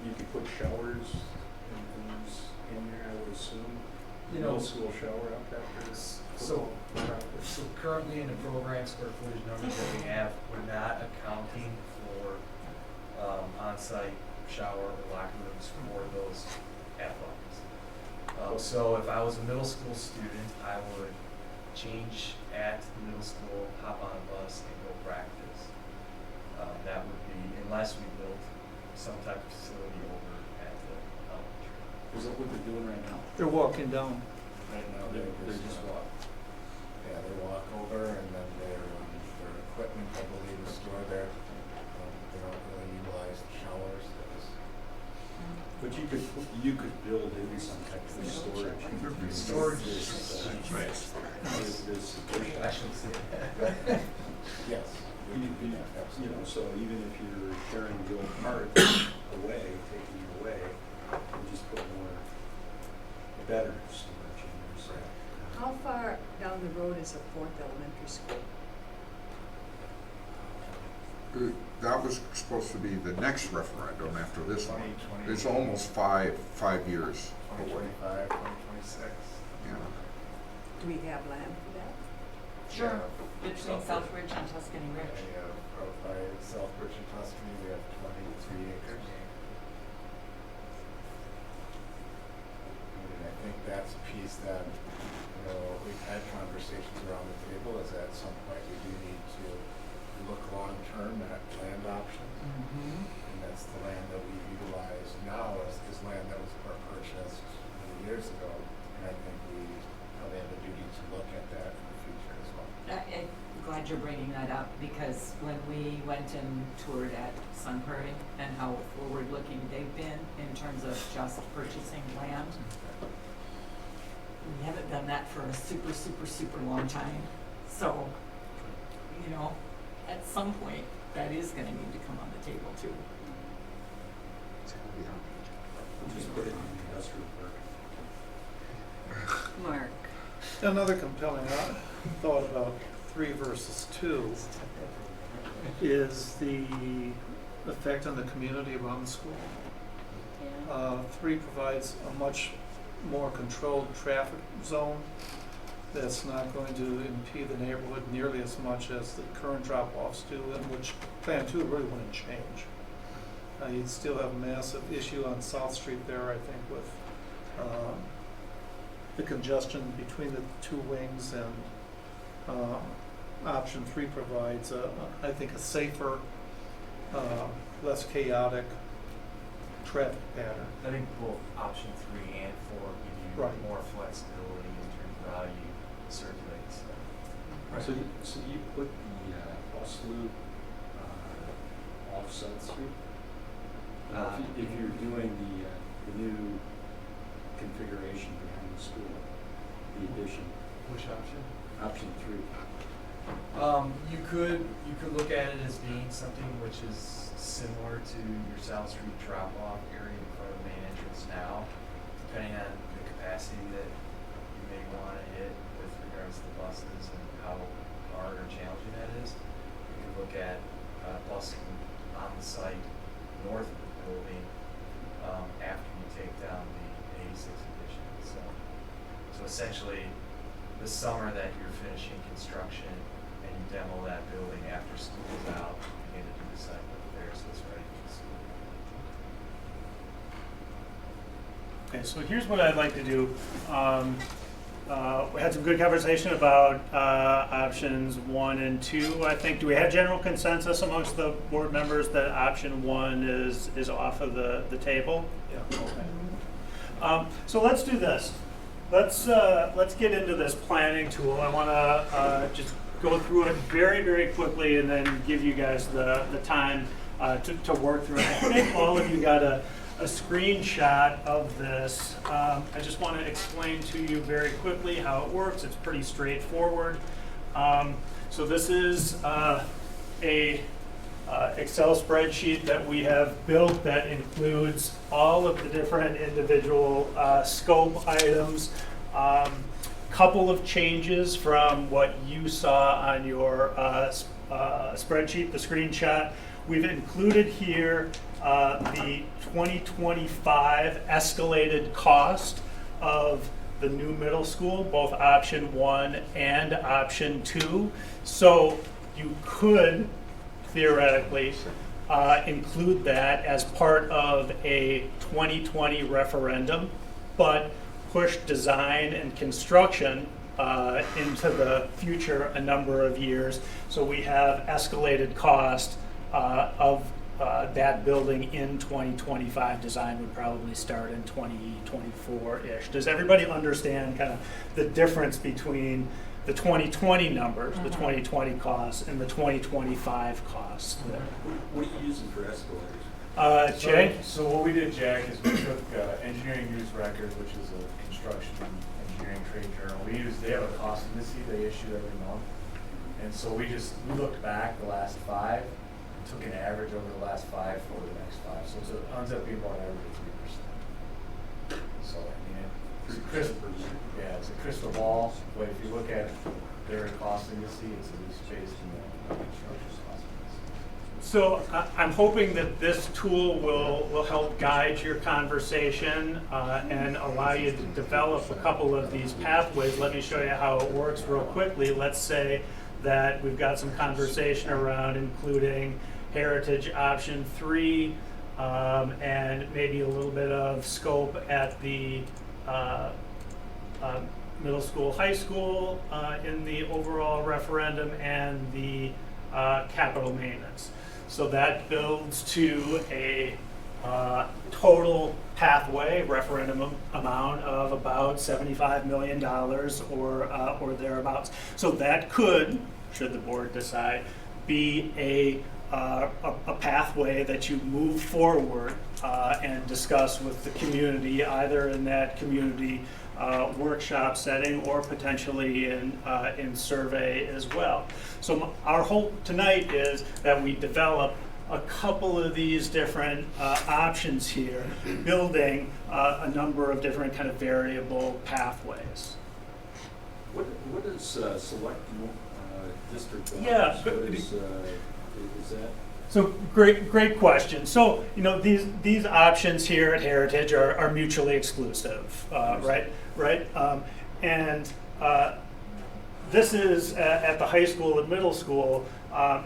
Speaker 8: You could put showers and things in there, I would assume.
Speaker 4: You know,
Speaker 8: Middle school shower up after
Speaker 4: so currently in the program square footage numbers that we have, we're not accounting for on-site shower or locker rooms for those athletics. So if I was a middle school student, I would change at the middle school, hop on a bus, and go practice. That would be, unless we built some type of facility over at the elementary.
Speaker 2: Is that what they're doing right now?
Speaker 5: They're walking down.
Speaker 2: Right now,
Speaker 8: They just walk.
Speaker 2: Yeah, they walk over and then their equipment, I believe, is stored there. They don't really utilize the showers.
Speaker 8: But you could build in some type of storage.
Speaker 4: Storage.
Speaker 8: This
Speaker 4: I shouldn't say that.
Speaker 2: Yes.
Speaker 8: You know, so even if you're carrying the old cart away, taking it away, you just put more, better storage in there, so.
Speaker 12: How far down the road is a 4th elementary school?
Speaker 9: That was supposed to be the next referendum after this one.
Speaker 7: 2020.
Speaker 9: It's almost five years away.
Speaker 7: 2025, 2026.
Speaker 9: Yeah.
Speaker 12: Do we have land for that?
Speaker 3: Sure, between Southbridge and Tuscany
Speaker 7: Yeah,
Speaker 3: Ridge.
Speaker 7: you have, by Southbridge and Tuscany, we have 23 acres.
Speaker 2: And I think that's a piece that, you know, we've had conversations around the table, is at some point we do need to look long-term at land options.
Speaker 3: Mm-hmm.
Speaker 2: And that's the land that we utilize now is land that was purchased many years ago. And I think we probably have a duty to look at that in the future as well.
Speaker 3: I'm glad you're bringing that up, because when we went and toured at Sun Prairie and how forward-looking they've been in terms of just purchasing land, we haven't done that for a super, super, super long time. So, you know, at some point, that is gonna need to come on the table too.
Speaker 8: Just put it in the industrial park.
Speaker 1: Mark,
Speaker 5: Another compelling thought about 3 versus 2 is the effect on the community around the school. 3 provides a much more controlled traffic zone that's not going to impede the neighborhood nearly as much as the current drop-offs do, and which Plan 2 really wouldn't change. You'd still have a massive issue on South Street there, I think, with the congestion between the 2 wings and option 3 provides, I think, a safer, less chaotic traffic pattern.
Speaker 4: I think both option 3 and 4 give you
Speaker 5: Right.
Speaker 4: more flexibility in terms of how you circulate stuff.
Speaker 8: So you put the bus loop off South Street? If you're doing the new configuration behind the school, the addition,
Speaker 4: Which option?
Speaker 8: option 3.
Speaker 4: You could look at it as being something which is similar to your South Street drop-off area in front of the main entrance now, depending on the capacity that you may want to hit with regards to the buses and how hard or challenging that is. You could look at busing on the site north of the building after you take down the 86 addition. So essentially, the summer that you're finishing construction and you demo that building after school is out, you begin to do the site work there, so it's ready for the school.
Speaker 10: Okay, so here's what I'd like to do. We had some good conversation about options 1 and 2. I think, do we have general consensus amongst the board members that option 1 is off of the table?
Speaker 4: Yeah.
Speaker 10: Okay. So let's do this. Let's get into this planning tool. I want to just go through it very, very quickly and then give you guys the time to work through it. I think all of you got a screenshot of this. I just want to explain to you very quickly how it works. It's pretty straightforward. So this is a Excel spreadsheet that we have built that includes all of the different individual scope items. Couple of changes from what you saw on your spreadsheet, the screenshot. We've included here the 2025 escalated cost of the new middle school, both option 1 and option 2. So you could theoretically include that as part of a 2020 referendum, but push design and construction into the future a number of years. So we have escalated cost of that building in 2025. Design would probably start in 2024-ish. Does everybody understand kind of the difference between the 2020 numbers, the 2020 costs, and the 2025 costs?
Speaker 8: What are you using for escalators?
Speaker 10: Jay?
Speaker 7: So what we did, Jack, is we took Engineering News Record, which is a construction engineering trade journal. They have a cost indice they issue every month. And so we looked back the last 5, took an average over the last 5 for the next 5. So it ends up being about an average of 3%. So I mean, it's a crystal ball, but if you look at their cost indice, it's at least based in the construction cost indice.
Speaker 10: So I'm hoping that this tool will help guide your conversation and allow you to develop a couple of these pathways. Let me show you how it works real quickly. Let's say that we've got some conversation around including heritage option 3 and maybe a little bit of scope at the middle school, high school in the overall referendum and the capital maintenance. So that builds to a total pathway referendum amount of about $75 million or thereabouts. So that could, should the board decide, be a pathway that you move forward and discuss with the community, either in that community workshop setting or potentially in survey as well. So our hope tonight is that we develop a couple of these different options here, building a number of different kind of variable pathways.
Speaker 8: What is select district?
Speaker 10: Yeah,
Speaker 8: What is that?
Speaker 10: So great question. So these options here at Heritage are mutually exclusive, right? And this is at the high school and middle school,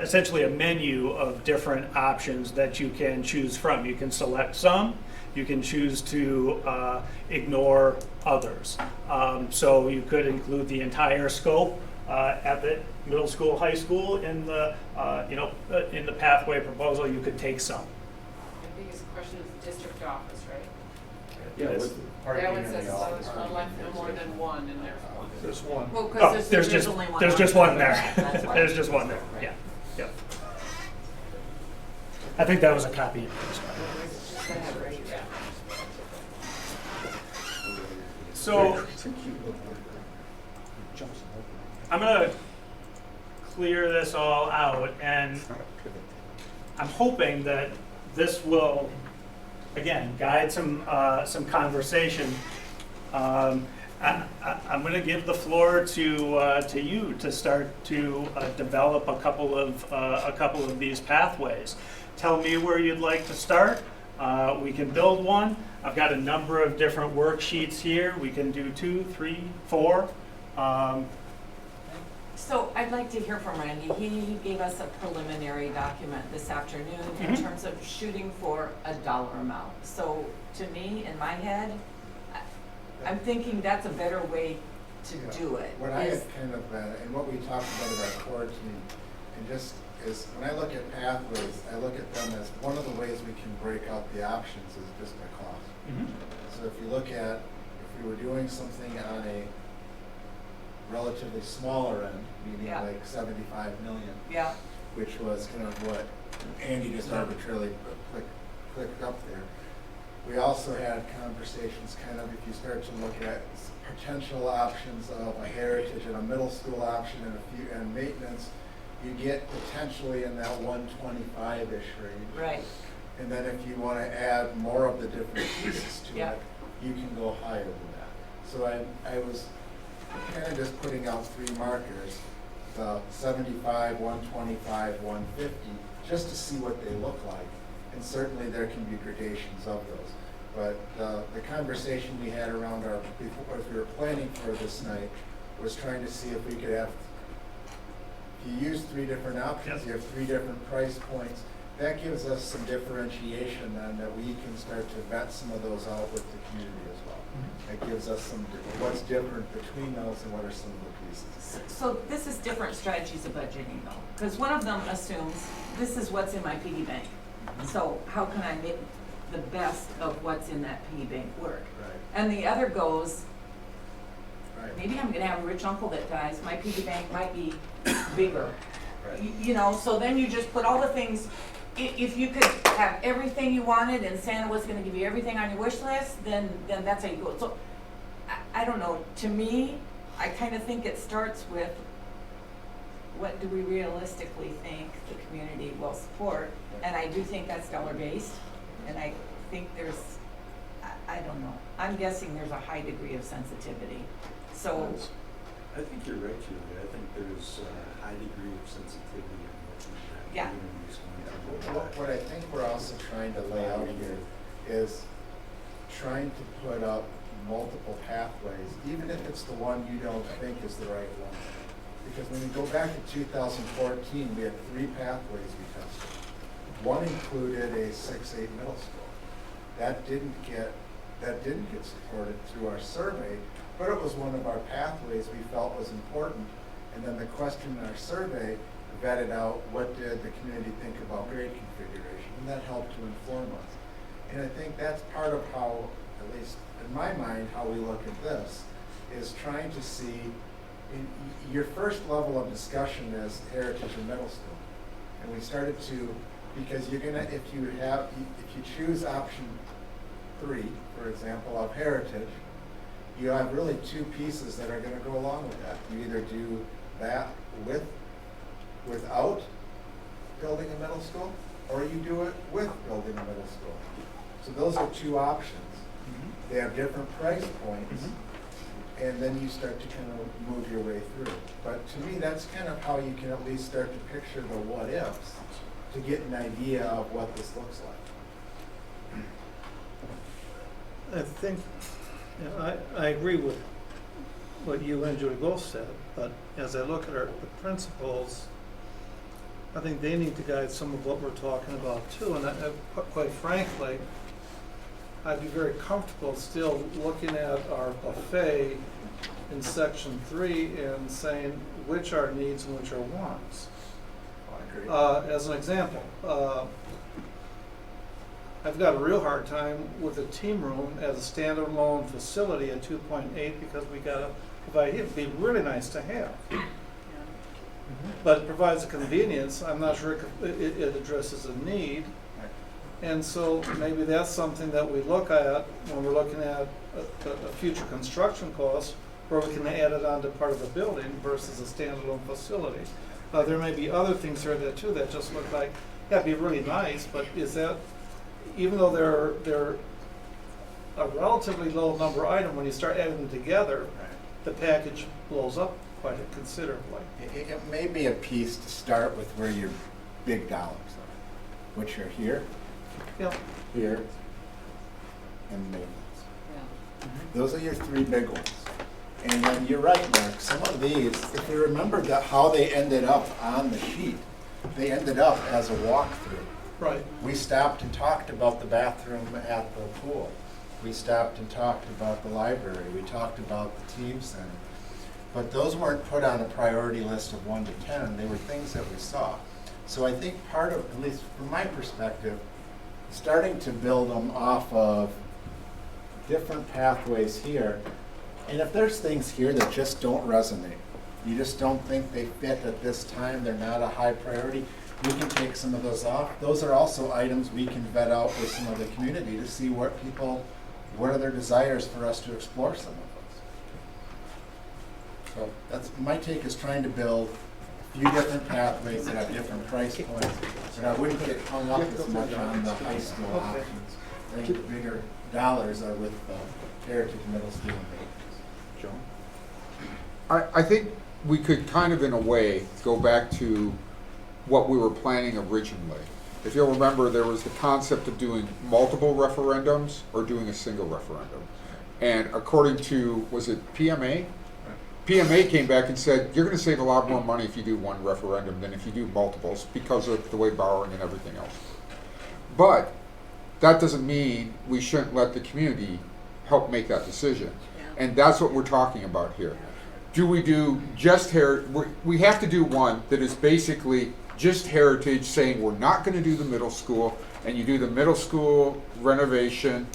Speaker 10: essentially a menu of different options that you can choose from. You can select some, you can choose to ignore others. So you could include the entire scope, at the middle school, high school, in the, in the pathway proposal, you could take some.
Speaker 13: The biggest question is district office, right?
Speaker 6: Yeah,
Speaker 10: Yes.
Speaker 6: with
Speaker 7: Parking
Speaker 13: That one
Speaker 7: in
Speaker 13: says
Speaker 7: the office.
Speaker 13: no more than one in there.
Speaker 5: There's one.
Speaker 1: Well,
Speaker 10: Oh,
Speaker 1: because
Speaker 10: there's
Speaker 1: there's
Speaker 10: just,
Speaker 1: only one.
Speaker 10: there's
Speaker 1: on
Speaker 10: just
Speaker 1: there.
Speaker 10: one there.
Speaker 1: That's why.
Speaker 10: There's just one there, yeah, yep. I think that was a copy and paste.
Speaker 13: Just to have right there.
Speaker 10: So, I'm gonna clear this all out, and I'm hoping that this will, again, guide some conversation. I'm gonna give the floor to you to start to develop a couple of these pathways. Tell me where you'd like to start. We can build one. I've got a number of different worksheets here. We can do 2, 3, 4.
Speaker 3: So I'd like to hear from Randy. He gave us a preliminary document this afternoon in
Speaker 10: Mhm.
Speaker 3: terms of shooting for a dollar amount. So to me, in my head, I'm thinking that's a better way to do it.
Speaker 2: What I
Speaker 3: is-
Speaker 2: had kind of, and what we talked about at our core team, and just is, when I look at pathways, I look at them as one of the ways we can break out the options is just by cost.
Speaker 10: Mhm.
Speaker 2: So if you look at, if we were doing something on a relatively smaller end, meaning
Speaker 3: Yeah.
Speaker 2: like 75 million,
Speaker 3: Yeah,
Speaker 2: which was kind of what Andy just arbitrarily clicked up there. We also had conversations kind of, if you start to look at potential options of a heritage and a middle school option and maintenance, you get potentially in that 125-ish range.
Speaker 3: right.
Speaker 2: And then if you want to add more of the different pieces to
Speaker 3: Yeah.
Speaker 2: it, you can go higher than that. So I was kind of just putting out 3 markers, the 75, 125, 150, just to see what they look like. And certainly there can be gradations of those. But the conversation we had around before, as we were planning for this night, was trying to see if we could have, if you use 3 different options,
Speaker 10: Yep.
Speaker 2: you have 3 different price points. That gives us some differentiation then, that we can start to vet some of those out with the community as well. It gives us what's different between those and what are some of the pieces.
Speaker 3: So this is different strategies of budgeting though, because one of them assumes this is what's in my piggy bank. So how can I make the best of what's in that piggy bank work?
Speaker 2: Right.
Speaker 3: And the other goes,
Speaker 2: Right.
Speaker 3: maybe I'm gonna have a rich uncle that dies, my piggy bank might be bigger.
Speaker 2: Right.
Speaker 3: You know, so then you just put all the things, if you could have everything you wanted and Santa was gonna give you everything on your wish list, then that's how you go. So, I don't know, to me, I kinda think it starts with, what do we realistically think the community will support? And I do think that's dollar-based, and I think there's, I don't know, I'm guessing there's a high degree of sensitivity. So,
Speaker 8: I think you're right, Julie. I think there's a high degree of sensitivity in what the
Speaker 3: Yeah.
Speaker 8: community is going to
Speaker 2: What I think we're also trying to lay out here is trying to put up multiple pathways, even if it's the one you don't think is the right one. Because when we go back to 2014, we had 3 pathways we tested. One included a 6-8 middle school. That didn't get supported through our survey, but it was one of our pathways we felt was important. And then the question in our survey vetted out what did the community think about grade configuration, and that helped to inform us. And I think that's part of how, at least in my mind, how we look at this, is trying to see, your first level of discussion is heritage and middle school. And we started to, because you're gonna, if you choose option 3, for example, of heritage, you have really 2 pieces that are gonna go along with that. You either do that without building a middle school, or you do it with building a middle school. So those are 2 options. They have different price points, and then you start to kind of move your way through. But to me, that's kind of how you can at least start to picture the what-ifs, to get an idea of what this looks like.
Speaker 5: I think, I agree with what you and Julie both said, but as I look at the principles, I think they need to guide some of what we're talking about too. And quite frankly, I'd be very comfortable still looking at our buffet in section 3 and saying which are needs and which are wants.
Speaker 2: I agree.
Speaker 5: As an example, I've got a real hard time with a team room as a standalone facility at 2.8 because we gotta provide, it'd be really nice to have. But it provides a convenience. I'm not sure it addresses a need. And so maybe that's something that we look at when we're looking at a future construction cost, where we can add it onto part of the building versus a standalone facility. There may be other things there that too that just look like, yeah, it'd be really nice, but is that, even though they're a relatively low number item, when you start adding them together, the package blows up quite considerably.
Speaker 2: It may be a piece to start with where your big dollars are, which are here,
Speaker 5: Yeah.
Speaker 2: here, and maintenance.
Speaker 1: Yeah.
Speaker 2: Those are your 3 big ones. And then you're right, Mark, some of these, if you remember how they ended up on the sheet, they ended up as a walkthrough.
Speaker 5: Right.
Speaker 2: We stopped and talked about the bathroom at the pool. We stopped and talked about the library. We talked about the team center. But those weren't put on a priority list of 1 to 10. They were things that we saw. So I think part of, at least from my perspective, starting to build them off of different pathways here. And if there's things here that just don't resonate, you just don't think they fit at this time, they're not a high priority, we can take some of those off. Those are also items we can vet out with some of the community to see what are their desires for us to explore some of those. So that's, my take is trying to build a few different pathways that have different price points, but I wouldn't get hung up as much on the high school options. I think the bigger dollars are with Heritage Middle School and maintenance. John?
Speaker 9: I think we could kind of, in a way, go back to what we were planning originally. If you'll remember, there was the concept of doing multiple referendums or doing a single referendum. And according to, was it PMA? PMA came back and said, you're going to save a lot more money if you do one referendum than if you do multiples because of the way borrowing and everything else. But that doesn't mean we shouldn't let the community help make that decision. And that's what we're talking about here. Do we do just heritage? We have to do one that is basically just heritage, saying we're not going to do the middle school, and you do the middle school renovation,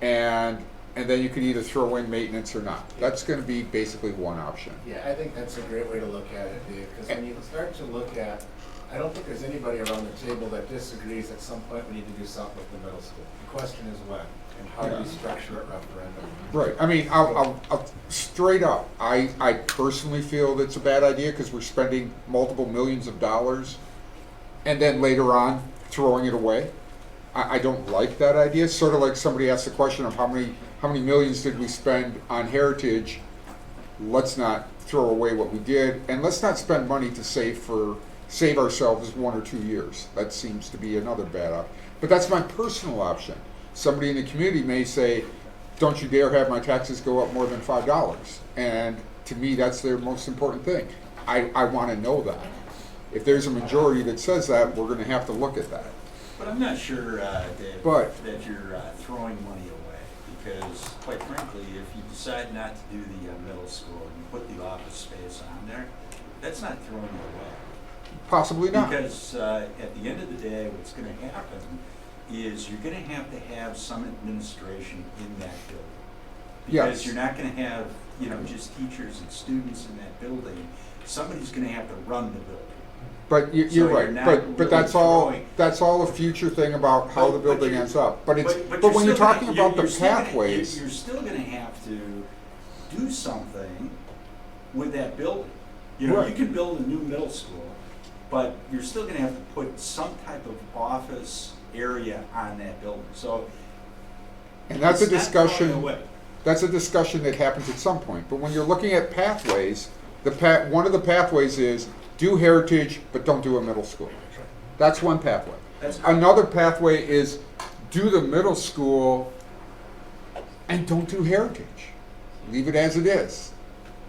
Speaker 9: and then you can either throw in maintenance or not. That's going to be basically one option.
Speaker 2: Yeah, I think that's a great way to look at it, Dave, because when you start to look at, I don't think there's anybody around the table that disagrees at some point we need to do something with the middle school. The question is when, and how do we structure a referendum?
Speaker 9: Right. I mean, I'll straight up, I personally feel that's a bad idea because we're spending multiple millions of dollars and then later on throwing it away. I don't like that idea. Sort of like somebody asked the question of how many millions did we spend on heritage? Let's not throw away what we did, and let's not spend money to save ourselves 1 or 2 years. That seems to be another bad option. But that's my personal option. Somebody in the community may say, don't you dare have my taxes go up more than $5. And to me, that's their most important thing. I want to know that. If there's a majority that says that, we're going to have to look at that.
Speaker 8: But I'm not sure, Dave, that you're throwing money away, because quite frankly, if you decide not to do the middle school and you put the office space on there, that's not throwing it away.
Speaker 9: Possibly not.
Speaker 8: Because at the end of the day, what's going to happen is you're going to have some administration in that building. Because you're not going to have, just teachers and students in that building. Somebody's going to have to run the building.
Speaker 9: But you're right. But that's all a future thing about how the building ends up. But when you're talking about the pathways,
Speaker 8: you're still going to have to do something with that building. You can build a new middle school, but you're still going to have to put some type of office area on that building. So,
Speaker 9: and that's a discussion. That's a discussion that happens at some point. But when you're looking at pathways, one of the pathways is do heritage, but don't do a middle school. That's one pathway. Another pathway is do the middle school and don't do heritage. Leave it as it is.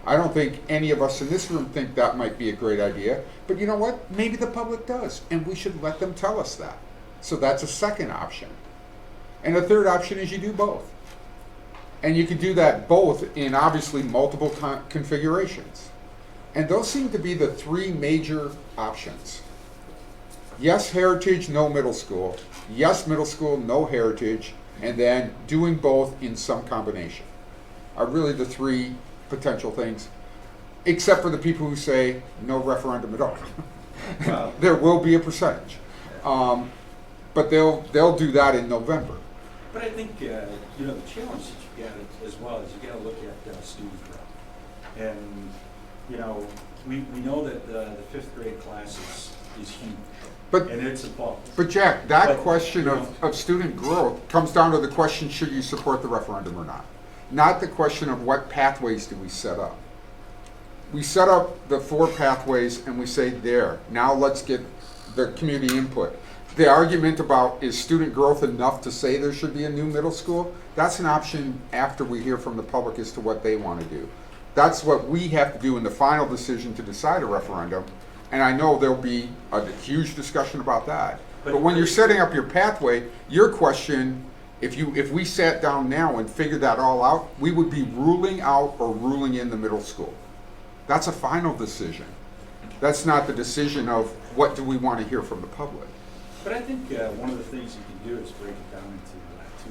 Speaker 9: I don't think any of us in this room think that might be a great idea. But you know what? Maybe the public does, and we should let them tell us that. So that's a second option. And a third option is you do both. And you can do that both in obviously multiple configurations. And those seem to be the three major options. Yes, heritage, no middle school. Yes, middle school, no heritage. And then doing both in some combination are really the three potential things, except for the people who say no referendum at all.
Speaker 8: Well,
Speaker 9: There will be a percentage. But they'll do that in November.
Speaker 8: but I think, the challenge that you got as well is you gotta look at student growth. And, we know that the fifth grade class is huge,
Speaker 9: But
Speaker 8: and it's a bump.
Speaker 9: But Jack, that
Speaker 8: But,
Speaker 9: question of student growth comes down to the question, should you support the referendum or not the question of what pathways do we set up. We set up the 4 pathways and we say, there, now let's get the community input. The argument about is student growth enough to say there should be a new middle school, that's an option after we hear from the public as to what they want to do. That's what we have to do in the final decision to decide a referendum. And I know there'll be a huge discussion about that. But when you're setting up your pathway, your question, if we sat down now and figured that all out, we would be ruling out or ruling in the middle school. That's a final decision. That's not the decision of what do we want to hear from the public.
Speaker 8: But I think one of the things you can do is break it down into 2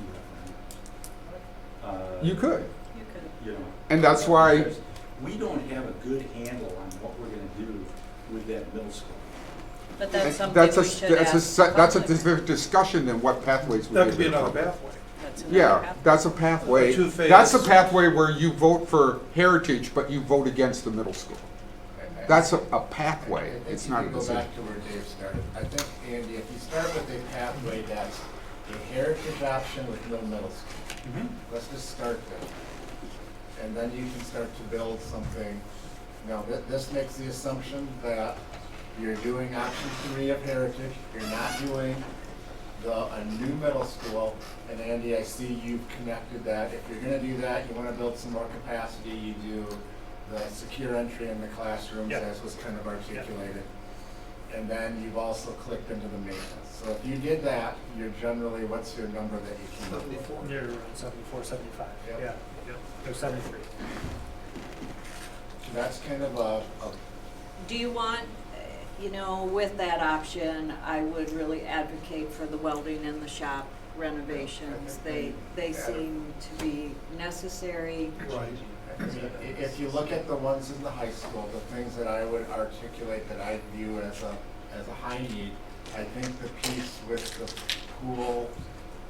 Speaker 8: referendums.
Speaker 9: You could.
Speaker 1: You could.
Speaker 9: And that's why,
Speaker 8: Because we don't have a good handle on what we're gonna do with that middle school.
Speaker 1: But that's something
Speaker 9: that's
Speaker 1: we should ask
Speaker 9: that's a
Speaker 1: public.
Speaker 9: different discussion than what pathways we
Speaker 5: That
Speaker 9: give
Speaker 5: could be
Speaker 9: to the
Speaker 5: another
Speaker 9: public.
Speaker 5: pathway.
Speaker 1: That's another
Speaker 9: Yeah,
Speaker 1: path.
Speaker 9: that's a pathway.
Speaker 5: Two-phase.
Speaker 9: That's a pathway where you vote for heritage, but you vote against the middle school. That's a pathway. It's not a
Speaker 2: I think if you
Speaker 9: decision.
Speaker 2: go back to where Dave started, I think, Andy, if you start with a pathway that's a heritage option with no middle school, let's just start there. And then you can start to build something. Now, this makes the assumption that you're doing option 3 of heritage, you're not doing a new middle school. And Andy, I see you've connected that. If you're gonna do that, you wanna build some more capacity, you do the secure entry in the classrooms
Speaker 10: Yep.
Speaker 2: as was kind of articulated. And then you've also clicked into the maintenance. So if you did that, you're generally, what's your number that you came up with?
Speaker 10: You're around 74, 75,
Speaker 2: Yep.
Speaker 10: yeah, there's 73.
Speaker 2: That's kind of a
Speaker 1: Do you want, with that option, I would really advocate for the welding and the shop renovations. They seem to be necessary.
Speaker 5: Right.
Speaker 2: I mean, if you look at the ones in the high school, the things that I would articulate that I view as a high need, I think the piece with the pool,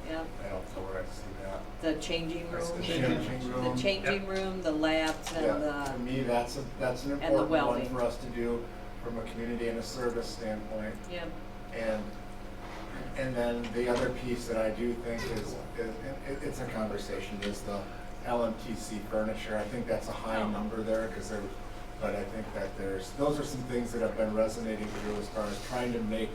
Speaker 1: Yep.
Speaker 2: I don't know where I see that.
Speaker 1: The changing room.
Speaker 2: The changing room.
Speaker 1: The changing room, the labs and
Speaker 2: Yeah, to me, that's an
Speaker 1: and the
Speaker 2: important one
Speaker 1: welding.
Speaker 2: for us to do from a community and a service standpoint.
Speaker 1: Yep.
Speaker 2: And then the other piece that I do think is it's a conversation, is the LMTC furniture. I think that's a high number there, but I think that those are some things that have been resonating through as far as trying to make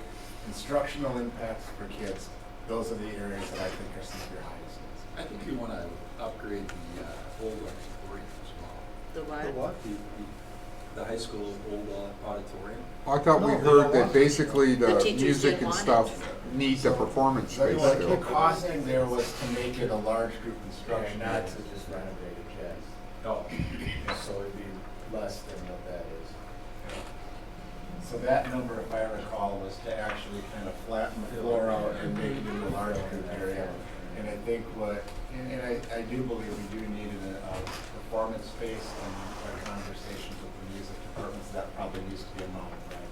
Speaker 2: instructional impacts for kids. Those are the areas that I think are some of your highest needs.
Speaker 8: I think you wanna upgrade the old auditorium as well.
Speaker 1: The what?
Speaker 5: The what?
Speaker 8: The high school old auditorium.
Speaker 9: I thought we
Speaker 5: No, they
Speaker 9: heard
Speaker 5: don't
Speaker 9: that
Speaker 5: want
Speaker 9: basically
Speaker 1: The
Speaker 9: the
Speaker 1: teachers
Speaker 9: music
Speaker 1: didn't
Speaker 9: and
Speaker 1: want
Speaker 9: stuff needs a performance
Speaker 2: So
Speaker 9: space
Speaker 2: the
Speaker 9: still.
Speaker 2: costing there was to make it a large group
Speaker 7: Yeah,
Speaker 2: instruction.
Speaker 7: not to just renovate it, yes.
Speaker 8: Oh.
Speaker 7: So it'd be less than what that is.
Speaker 2: So that number, if I recall, was to actually kind of flatten the floor out and make it into a large group area. And I think and I do believe we do need a performance space and our conversations with the music departments, that probably needs to be a modified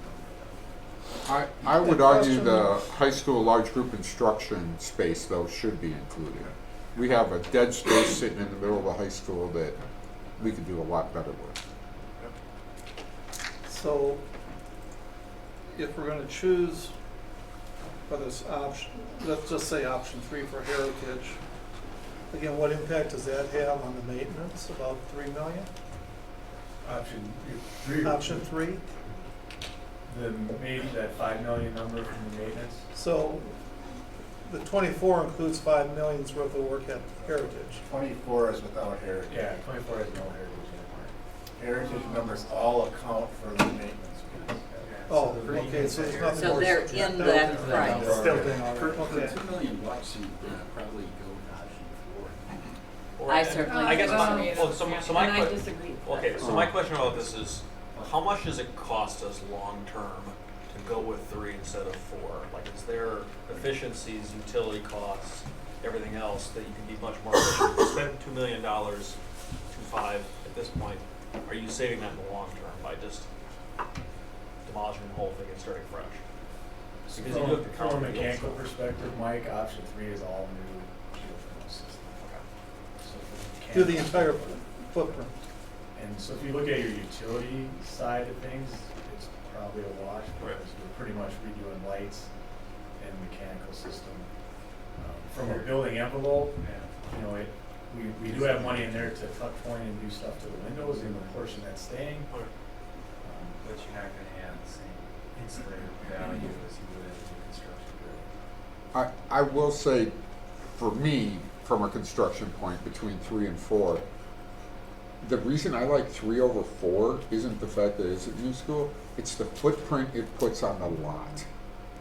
Speaker 2: number.
Speaker 9: I would argue the high school large group instruction space though should be included. We have a dead space sitting in the middle of the high school that we could do a lot better with.
Speaker 5: So, if we're gonna choose whether it's option, let's just say option 3 for heritage, again, what impact does that have on the maintenance? About 3 million?
Speaker 7: Option 3.
Speaker 5: Option 3?
Speaker 7: Maybe that 5 million number from the maintenance.
Speaker 5: So, the 24 includes 5 million's worth of work at heritage.
Speaker 2: 24 is without heritage.
Speaker 7: Yeah, 24 has no heritage
Speaker 2: Heritage numbers all account for the maintenance piece.
Speaker 5: Oh, okay, so there's nothing
Speaker 1: So
Speaker 5: more.
Speaker 1: they're in that price.
Speaker 10: Still doing all
Speaker 8: For
Speaker 10: right.
Speaker 5: Okay.
Speaker 8: $2 million, you'd probably go to option 4.
Speaker 1: I certainly
Speaker 11: I guess my,
Speaker 1: disagree.
Speaker 11: well, so my
Speaker 1: And I
Speaker 11: que-
Speaker 1: disagree.
Speaker 11: Okay, so my question about this is, how much does it cost us long-term to go with 3 instead of 4? Like, is there efficiencies, utility costs, everything else that you can be much more efficient? If you spend $2 million, 2.5 at this point, are you saving that in the long term by just demolishing the whole thing and starting fresh? Because you have to count
Speaker 7: From a
Speaker 11: the field
Speaker 7: mechanical
Speaker 11: stuff.
Speaker 7: perspective, Mike, option 3 is all new geothermal system. So for
Speaker 5: Do the
Speaker 7: mechanical-
Speaker 5: entire footprint.
Speaker 7: And so if you look at your utility side of things, it's probably a wash
Speaker 11: Right.
Speaker 7: because we're pretty much redoing lights and mechanical system. From a building envelope, you know, we do have money in there to tuck point and do stuff to the windows and the portion that's staying.
Speaker 11: Okay.
Speaker 4: But you're not gonna have the same insulator value as you would in a new construction building.
Speaker 9: I will say, for me, from a construction point, between 3 and 4, the reason I like 3 over 4 isn't the fact that it's a new school, it's the footprint it puts on the lot.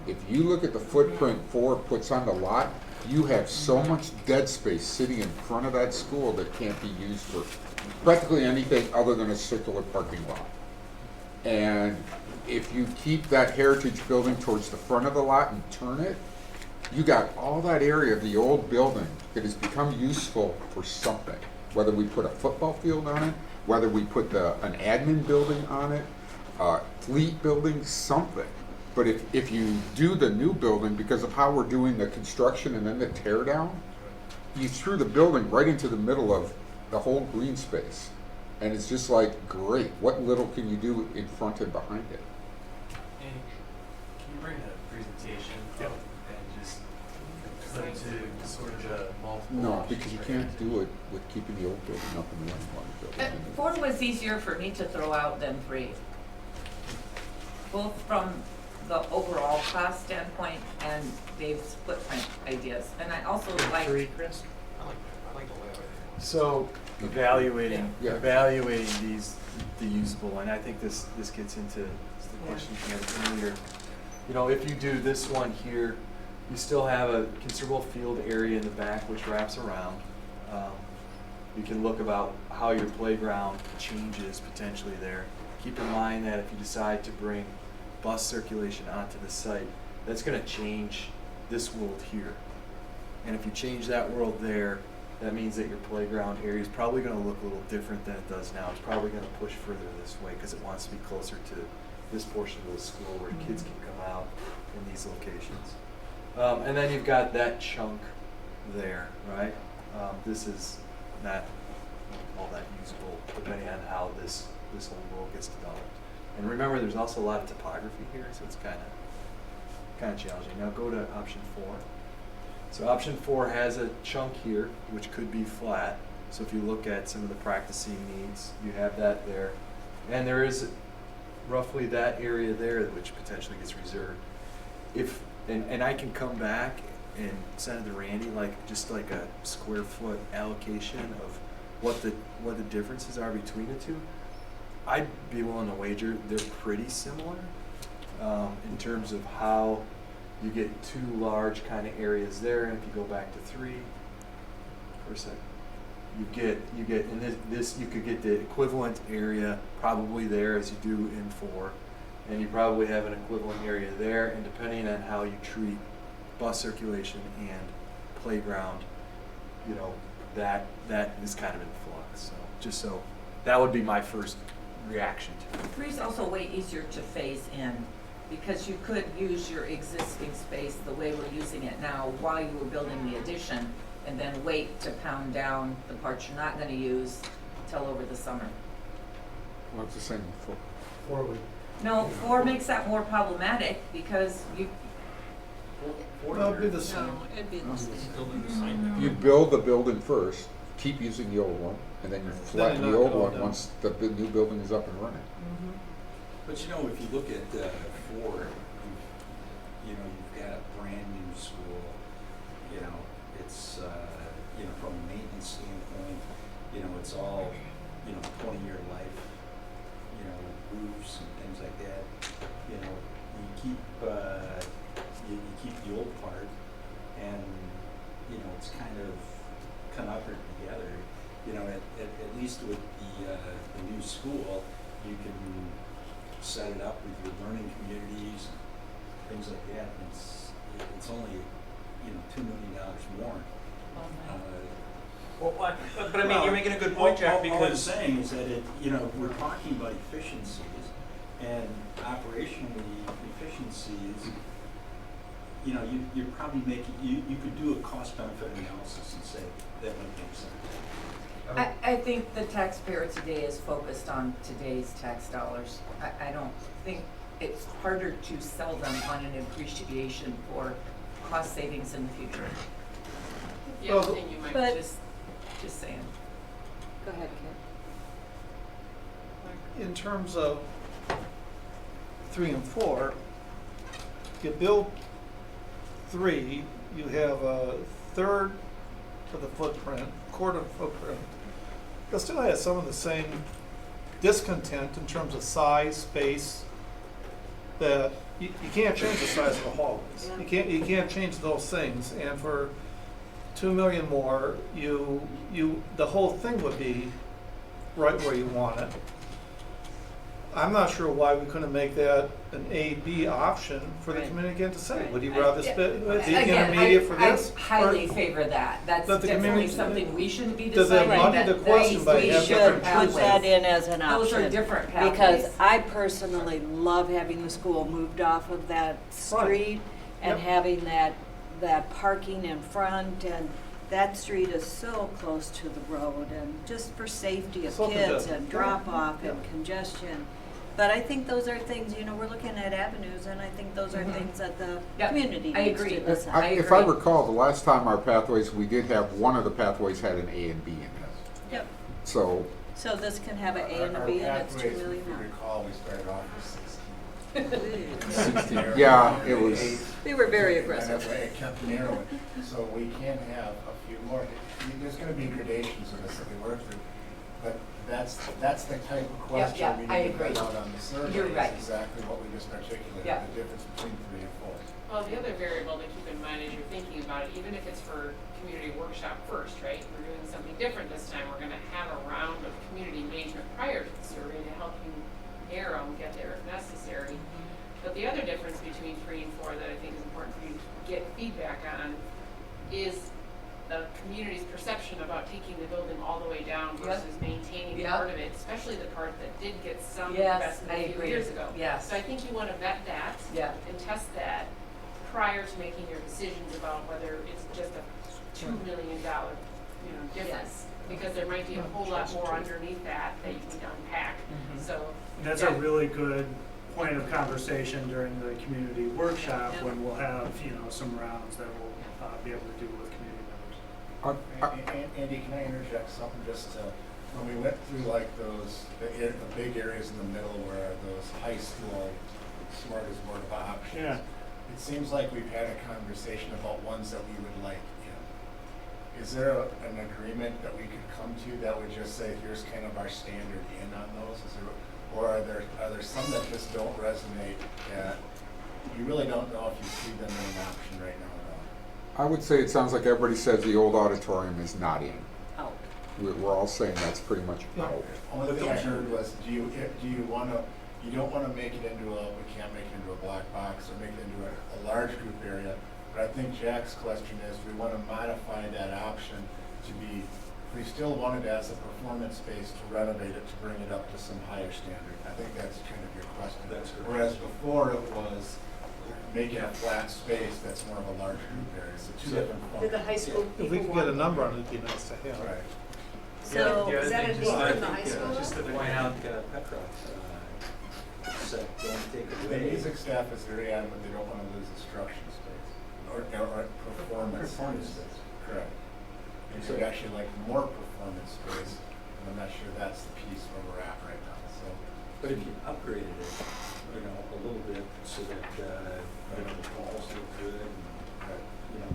Speaker 9: If you look at the footprint 4 puts on the lot, you have so much dead space sitting in front of that school that can't be used for practically anything other than a circular parking lot. And if you keep that heritage building towards the front of the lot and turn it, you got all that area of the old building that has become useful for something. Whether we put a football field on it, whether we put an admin building on it, fleet building, something. But if you do the new building, because of how we're doing the construction and then the tear down, you threw the building right into the middle of the whole green space. And it's just like, great, what little can you do in front and behind it?
Speaker 4: Andy, can you bring the presentation
Speaker 7: Yep.
Speaker 4: up and just flip to sort of the multiple
Speaker 9: No,
Speaker 4: options
Speaker 9: because you
Speaker 4: right
Speaker 9: can't
Speaker 4: there?
Speaker 9: do it with keeping the old building up and running while you're building.
Speaker 3: 4 was easier for me to throw out than 3. Both from the overall cost standpoint and Dave's footprint ideas. And I also like,
Speaker 10: 3, Chris?
Speaker 11: I like the layout.
Speaker 6: So evaluating
Speaker 9: Yeah.
Speaker 6: these, the usable, and I think this gets into the question you had earlier. You know, if you do this one here, you still have a considerable field area in the back which wraps around. You can look about how your playground changes potentially there. Keep in mind that if you decide to bring bus circulation onto the site, that's going to change this world here. And if you change that world there, that means that your playground area is probably going to look a little different than it does now. It's probably going to push further this way because it wants to be closer to this portion of the school where kids can come out in these locations. And then you've got that chunk there, right? This is not all that usable depending on how this whole world gets developed. And remember, there's also a lot of topography here, so it's kind of challenging. Now go to option 4. So option 4 has a chunk here, which could be flat. So if you look at some of the practicing needs, you have that there. And there is roughly that area there which potentially gets reserved. And I can come back and send it to Randy, just like a square foot allocation of what the differences are between the two. I'd be willing to wager they're pretty similar in terms of how you get 2 large kind of areas there. And if you go back to 3 for a second, you get in this you could get the equivalent area probably there as you do in 4, and you probably have an equivalent area there. And depending on how you treat bus circulation and playground, you know, that is kind of in flux. So that would be my first reaction to it.
Speaker 3: 3 is also way easier to phase in because you could use your existing space the way we're using it now while you were building the addition and then wait to pound down the parts you're not going to use till over the summer.
Speaker 9: Well, it's the same with 4.
Speaker 7: 4 would.
Speaker 3: No, 4 makes that more problematic because you,
Speaker 5: Well, it'd be the same.
Speaker 1: No, it'd be the same.
Speaker 11: Still do the same thing.
Speaker 9: You build the building first, keep using the old one, and then you flatten
Speaker 5: knock
Speaker 9: the
Speaker 5: it
Speaker 9: old
Speaker 5: all
Speaker 9: one
Speaker 5: down.
Speaker 9: once the new building is up and running.
Speaker 8: But you know, if you look at 4, you've got a brand new school. You know, it's from a maintenance standpoint, it's all 20-year life. Roofs and things like that. You keep the old part, and it's kind of knockered together. you can set it up with your learning communities, things like that, and it's only, you know, $2 million more.
Speaker 11: Well, but I mean, you're making a good point, Jack,
Speaker 8: All I'm
Speaker 11: because
Speaker 8: saying is that we're talking about efficiencies, and operationally efficiencies, you're probably you could do a cost benefit analysis and say that might make sense.
Speaker 3: I think the taxpayer today is focused on today's tax dollars. I don't think it's harder to sell them on an appreciation for cost savings in the future.
Speaker 13: The other thing you might
Speaker 1: But-
Speaker 3: Just saying.
Speaker 1: Go ahead, Kim.
Speaker 5: In terms of 3 and 4, you build 3, you have a third of the footprint, quarter of the footprint. You'll still have some of the same discontent in terms of size, space, that you can't change the size of the hallways.
Speaker 1: Yeah.
Speaker 5: You can't change those things, and for 2 million more, the whole thing would be right where you want it. I'm not sure why we couldn't make that an A-B option for the
Speaker 1: Right.
Speaker 5: community again to say,
Speaker 1: Right.
Speaker 5: would you rather spend the
Speaker 3: Again,
Speaker 5: intermediate for this?
Speaker 3: I highly
Speaker 5: or-
Speaker 3: favor that. That's
Speaker 5: Let the
Speaker 3: definitely
Speaker 5: community-
Speaker 3: something we shouldn't be
Speaker 5: Does it
Speaker 3: deciding.
Speaker 5: muddy the question by
Speaker 3: we
Speaker 5: having
Speaker 1: We should
Speaker 5: different
Speaker 1: put
Speaker 3: pathways.
Speaker 1: that in as an option.
Speaker 3: Those are different pathways.
Speaker 1: Because I personally love having the school moved off of that street and
Speaker 5: Yep.
Speaker 1: having that parking in front, and that street is so close to the road, and just for safety of
Speaker 5: So
Speaker 1: kids
Speaker 5: congested.
Speaker 1: and drop off and
Speaker 5: Yeah.
Speaker 1: congestion. But I think those are things, we're looking at avenues, and I think those are things that the
Speaker 3: Yep,
Speaker 1: community
Speaker 3: I
Speaker 1: needs
Speaker 3: agree.
Speaker 1: to decide.
Speaker 3: I
Speaker 9: If I
Speaker 3: agree.
Speaker 9: recall, the last time our pathways, we did have, one of the pathways had an A and B in it.
Speaker 1: Yep.
Speaker 9: So,
Speaker 1: So this can have an A and a B, and it's 2 million
Speaker 2: If you
Speaker 1: now.
Speaker 2: recall, we started off with
Speaker 9: 16, yeah, it was,
Speaker 1: We were very
Speaker 2: And
Speaker 1: aggressive.
Speaker 2: that way it kept narrowing, so we can have a few more. There's gonna be gradations of this that we work through, but that's the type of question
Speaker 3: yeah,
Speaker 2: we
Speaker 3: I
Speaker 2: need to
Speaker 3: agree.
Speaker 2: put out on the survey.
Speaker 3: You're right.
Speaker 2: Is exactly what we just articulated,
Speaker 3: Yeah.
Speaker 2: the difference between 3 and 4.
Speaker 13: Well, the other variable to keep in mind as you're thinking about it, even if it's for community workshop first, right? We're doing something different this time. We're gonna have a round of community engagement prior to the survey to help you narrow and get there if necessary. But the other difference between 3 and 4 that I think is important for you to get feedback on is the community's perception about taking the building all the way down
Speaker 3: Yep.
Speaker 13: versus maintaining
Speaker 3: Yep.
Speaker 13: part of it, especially the part that did get some
Speaker 3: Yes,
Speaker 13: investment
Speaker 3: I
Speaker 13: a few
Speaker 3: agree.
Speaker 13: years ago.
Speaker 3: Yes.
Speaker 13: So I think you wanna vet that
Speaker 3: Yeah.
Speaker 13: and test that prior to making your decisions about whether it's just a $2 million, difference. Because there might be a whole lot more underneath that you need to unpack,
Speaker 3: Mhm.
Speaker 13: so.
Speaker 10: That's
Speaker 13: yeah.
Speaker 10: a really good point of conversation during the community workshop
Speaker 13: Yeah.
Speaker 10: when we'll have, some rounds that we'll be able to do with community members.
Speaker 2: Andy, can I interject something just to, when we went through like the big areas in the middle where those high school smorgasbord of options.
Speaker 10: Yeah.
Speaker 2: It seems like we've had a conversation about ones that we would like in. Is there an agreement that we could come to that would just say, here's kind of our standard in on those? Or are there some that just don't resonate, that you really don't know if you see them in an option right now at all?
Speaker 9: I would say it sounds like everybody says the old auditorium is not in.
Speaker 1: Out.
Speaker 9: We're all saying that's pretty much out.
Speaker 2: Only thing I heard was, you don't wanna make it into we can't make it into a black box or make it into a large group area. But I think Jack's question is, we wanna modify that option to be, we still want it as a performance space to renovate it, to bring it up to some higher standard. I think that's kind of your question.
Speaker 8: That's correct.
Speaker 2: Whereas before it was making a flat space that's more of a large group area, so two different
Speaker 12: Did the
Speaker 2: functions.
Speaker 12: high school
Speaker 5: If we
Speaker 12: people
Speaker 5: could get a
Speaker 12: want?
Speaker 5: number on it, it'd be nice to have.
Speaker 2: Right.
Speaker 1: So,
Speaker 12: Is that a need
Speaker 8: Well, I
Speaker 12: from the high
Speaker 8: think,
Speaker 12: school?
Speaker 8: just to point out, Petra said, don't take
Speaker 2: The
Speaker 8: away.
Speaker 2: music staff is very adamant they don't wanna lose instruction space, or performance space. Correct. And so we'd actually like more performance space, and I'm not sure that's the piece where we're at right now, so.
Speaker 8: But if you upgraded it, a little bit so that, the walls look good and,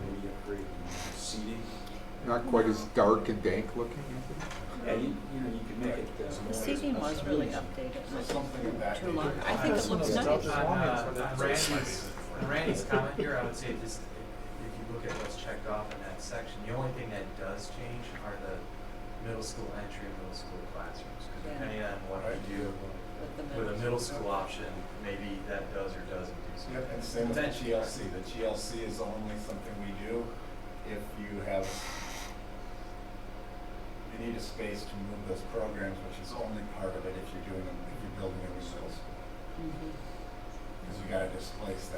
Speaker 8: maybe upgrade the seating.
Speaker 9: Not quite as dark and dank looking, is it?
Speaker 8: Yeah, you could make it more.
Speaker 1: the seating was really updated,
Speaker 2: So something of that
Speaker 1: too long.
Speaker 2: nature.
Speaker 1: I think it looks nice.
Speaker 4: On Randy's comment here, I would say just, if you look at what's checked off in that section, the only thing that does change are the middle school entry and middle school classrooms. Because
Speaker 1: Yeah.
Speaker 4: depending on what you do, middle school option, maybe that does or doesn't do something.
Speaker 2: Yep, and same with the GLC. The GLC is only something we do if you have, you need a space to move those programs, which is only part of it if you're doing them, if you're building a new middle school. Because you gotta displace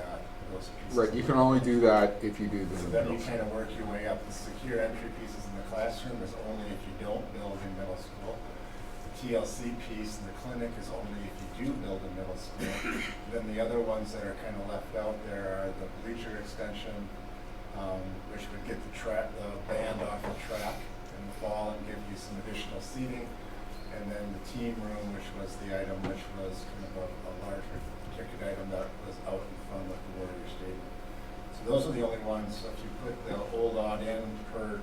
Speaker 2: those pieces.
Speaker 9: Right, you can only do that if you do the
Speaker 2: So then you kind of work your way up. The secure entry pieces in the classroom is only if you don't build in middle school. The TLC piece in the clinic is only if you do build in middle school. Then the other ones that are kind of left out there are the bleacher extension, which would get the band off the track in the fall and give you some additional seating. And then the team room, which was the item which was kind of a larger ticket item that was out in front of the Warrior Stadium. So those are the only ones. So if you put the old odd in per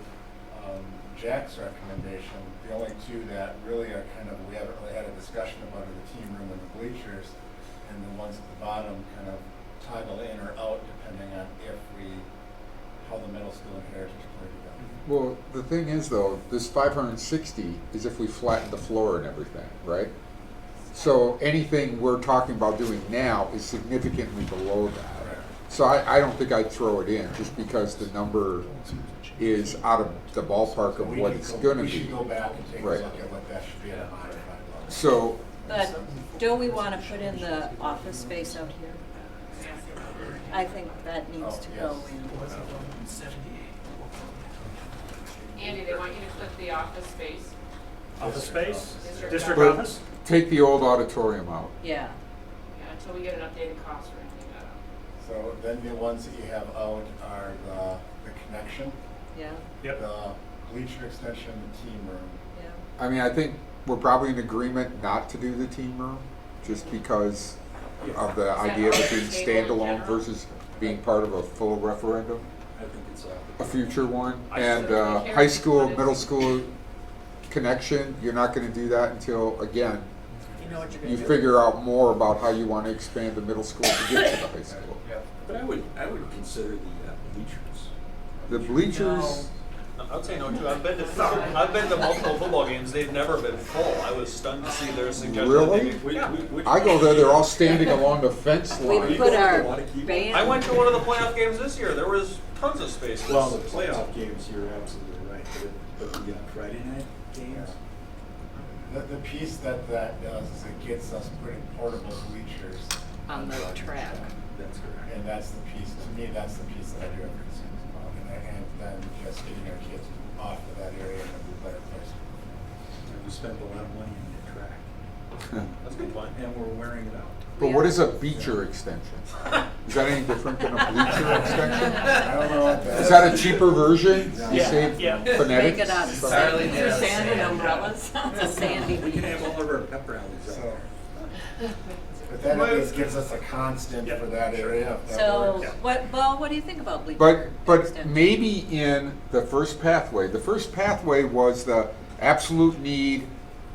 Speaker 2: Jack's recommendation, the only two that really are kind of, we haven't really had a discussion about are the team room and the bleachers, and the ones at the bottom kind of toggle in or out depending on how the middle school and heritage play together.
Speaker 9: Well, the thing is though, this 560 is if we flatten the floor and everything, right? So anything we're talking about doing now is significantly below that.
Speaker 2: Right.
Speaker 9: So I don't think I'd throw it in just because the number is out of the ballpark
Speaker 2: So
Speaker 9: of
Speaker 2: we
Speaker 9: what
Speaker 2: could
Speaker 9: it's
Speaker 2: go-
Speaker 9: gonna
Speaker 2: We
Speaker 9: be.
Speaker 2: should go back and take a
Speaker 9: Right.
Speaker 2: look at what that should be at a modified level.
Speaker 9: So,
Speaker 1: But don't we want to put in the office space out here? I think that needs to go
Speaker 2: yes.
Speaker 1: in.
Speaker 13: Andy, they want you to put the office space.
Speaker 10: Office space,
Speaker 13: District
Speaker 10: district
Speaker 9: But-
Speaker 10: office?
Speaker 9: take the old auditorium out.
Speaker 1: Yeah.
Speaker 13: Yeah, until we get an updated cost for anything that up.
Speaker 2: So then the ones that you have out are the connection,
Speaker 1: Yeah.
Speaker 10: Yep.
Speaker 2: the bleacher extension, the team room.
Speaker 1: Yeah.
Speaker 9: I mean, I think we're probably in agreement not to do the team room, just because of the
Speaker 13: that
Speaker 9: idea of it
Speaker 13: off the
Speaker 9: being
Speaker 13: table in
Speaker 9: standalone
Speaker 13: general?
Speaker 9: versus being part of a full referendum,
Speaker 8: I think it's
Speaker 9: a future one.
Speaker 13: I
Speaker 9: And
Speaker 13: still think
Speaker 9: high
Speaker 13: Heritage
Speaker 9: school,
Speaker 13: wanted-
Speaker 9: middle school connection, you're not gonna do that until, again,
Speaker 3: You know what you're
Speaker 9: you
Speaker 3: gonna do?
Speaker 9: figure out more about how you wanna expand the middle school to get to the high school.
Speaker 8: But I would consider the bleachers.
Speaker 9: The bleachers,
Speaker 11: I'd say no too. I've been to multiple football games. They've never been full. I was stunned to see their suggestion.
Speaker 9: Really?
Speaker 8: Which
Speaker 9: I go there, they're all standing along the fence
Speaker 1: We
Speaker 9: line.
Speaker 1: put our
Speaker 8: Waunakee?
Speaker 1: band.
Speaker 11: I went to one of the playoff games this year. There was tons of space.
Speaker 8: Well, the playoff games, you're absolutely right, but the Friday night games?
Speaker 2: The piece that does is it gets us putting portable bleachers
Speaker 1: On the track.
Speaker 8: That's correct.
Speaker 2: And that's the piece, to me, that's the piece that I do have concerns about. And then just getting our kids off of that area and a better place.
Speaker 8: And we spent a lot of money on that track,
Speaker 11: That's a good point.
Speaker 8: and we're wearing it out.
Speaker 9: But what is a beacher extension? Is that any different than a bleacher extension?
Speaker 2: I don't know what that
Speaker 9: Is that a cheaper version? You
Speaker 2: Yeah.
Speaker 9: save
Speaker 10: Yeah.
Speaker 9: phonetics?
Speaker 1: Make it out of
Speaker 11: Entirely
Speaker 1: sand,
Speaker 11: different.
Speaker 1: sand and umbrellas. It's a sandy
Speaker 8: We can
Speaker 1: beach.
Speaker 8: have all of our pep rallies out
Speaker 2: So,
Speaker 8: there.
Speaker 2: but that at least gives us a constant
Speaker 10: Yeah.
Speaker 2: for that area. if that
Speaker 1: So,
Speaker 2: works.
Speaker 1: what do you think about bleacher
Speaker 9: But
Speaker 1: extension?
Speaker 9: maybe in the first pathway was the absolute need,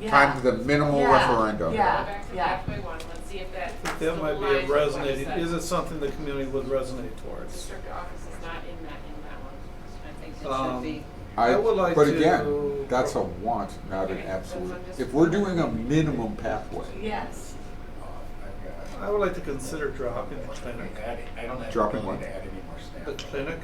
Speaker 9: times the minimal referendum.
Speaker 13: Go back to pathway one, let's see if that
Speaker 5: That
Speaker 13: still
Speaker 5: might be
Speaker 13: aligns
Speaker 5: a
Speaker 13: with what you
Speaker 5: resonating,
Speaker 13: said.
Speaker 5: is it something the community would resonate towards?
Speaker 13: District office is not in that one.
Speaker 1: I think it should be.
Speaker 5: I would like
Speaker 9: But
Speaker 5: to-
Speaker 9: again, that's a want, not an
Speaker 13: Okay,
Speaker 9: absolute.
Speaker 13: that's what I'm just-
Speaker 9: If we're doing a minimum pathway,
Speaker 3: Yes.
Speaker 2: I've got-
Speaker 5: I would like to consider dropping the
Speaker 2: I
Speaker 5: clinic.
Speaker 2: don't have the
Speaker 9: Dropping
Speaker 2: ability
Speaker 9: what?
Speaker 2: to add any more
Speaker 5: The
Speaker 2: staff.
Speaker 5: clinic,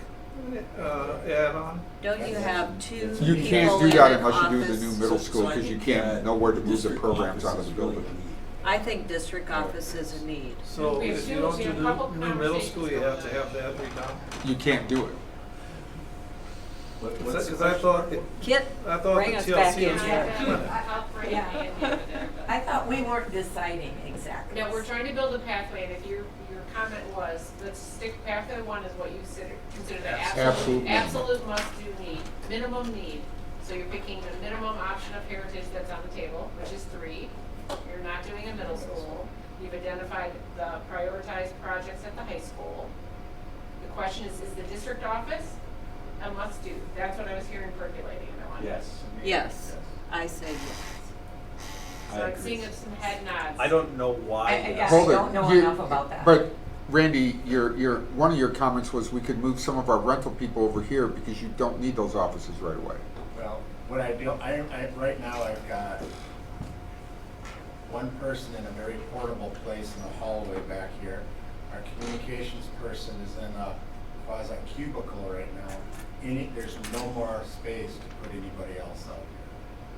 Speaker 5: add-on.
Speaker 1: Don't you have two
Speaker 9: you
Speaker 1: people
Speaker 9: can't do
Speaker 1: in
Speaker 9: that
Speaker 1: an
Speaker 9: unless you do the
Speaker 1: office?
Speaker 9: new middle school, because you can't know where to move the
Speaker 8: District
Speaker 9: programs out
Speaker 8: office
Speaker 9: of the
Speaker 8: is really
Speaker 9: building.
Speaker 8: neat.
Speaker 1: I think district office is a need.
Speaker 5: So
Speaker 13: We have
Speaker 5: if you
Speaker 13: two-
Speaker 5: don't
Speaker 13: we
Speaker 5: do
Speaker 13: have a couple
Speaker 5: the new middle
Speaker 13: conversations
Speaker 5: school, you have to
Speaker 13: going
Speaker 5: have that redone.
Speaker 9: You can't do it.
Speaker 8: What's the
Speaker 5: Because I
Speaker 8: question?
Speaker 5: thought,
Speaker 1: Kit,
Speaker 5: I thought
Speaker 1: bring
Speaker 5: the
Speaker 1: us back
Speaker 5: TLC
Speaker 1: in
Speaker 5: was
Speaker 1: here.
Speaker 5: a clinic.
Speaker 13: I'll bring
Speaker 3: Yeah.
Speaker 13: Andy into there, but-
Speaker 3: I thought we weren't deciding exactly.
Speaker 13: No, we're trying to build a pathway, and if your comment was, let's stick, pathway one is what you consider the
Speaker 9: Absolute minimum.
Speaker 13: absolute must-do need, minimum need. So you're picking the minimum option of heritage that's on the table, which is 3. You're not doing a middle school. You've identified the prioritized projects at the high school. The question is the district office a must-do? That's what I was hearing percolating, and I wanted.
Speaker 1: Yes, I say yes.
Speaker 13: So I'm seeing some head nods.
Speaker 11: I don't know why.
Speaker 3: I
Speaker 9: Hold it.
Speaker 3: don't know
Speaker 9: You-
Speaker 3: enough about that.
Speaker 9: But Randy, one of your comments was we could move some of our rental people over here because you don't need those offices right away.
Speaker 2: Well, what I do, right now I've got one person in a very portable place in the hallway back here. Our communications person is in a quasi cubicle right now. There's no more space to put anybody else out here.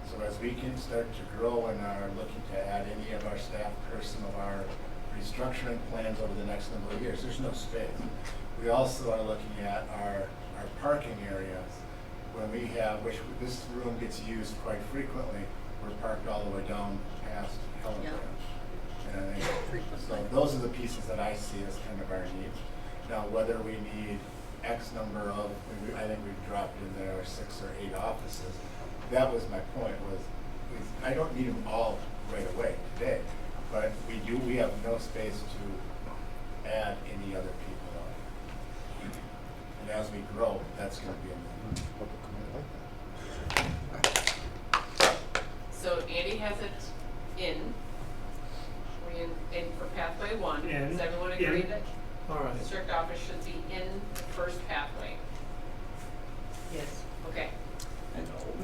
Speaker 2: So as we can start to grow and are looking to add any of our staff per some of our restructuring plans over the next number of years, there's no space. We also are looking at our parking areas. When we have, which this room gets used quite frequently, we're parked all the way down past Helen
Speaker 1: Yeah.
Speaker 2: Branch. And I think, so
Speaker 1: Frequently.
Speaker 2: those are the pieces that I see as kind of our needs. Now, whether we need X number of, I think we've dropped in there 6 or 8 offices. That was my point, was I don't need them all right away today, but we have no space to add any other people on. And as we grow, that's gonna be a
Speaker 13: So Andy has it in. We in for pathway 1.
Speaker 10: In.
Speaker 13: Does everyone agree
Speaker 10: In.
Speaker 13: that
Speaker 5: All right.
Speaker 13: district office should be in the first pathway?
Speaker 12: Yes.
Speaker 13: Okay.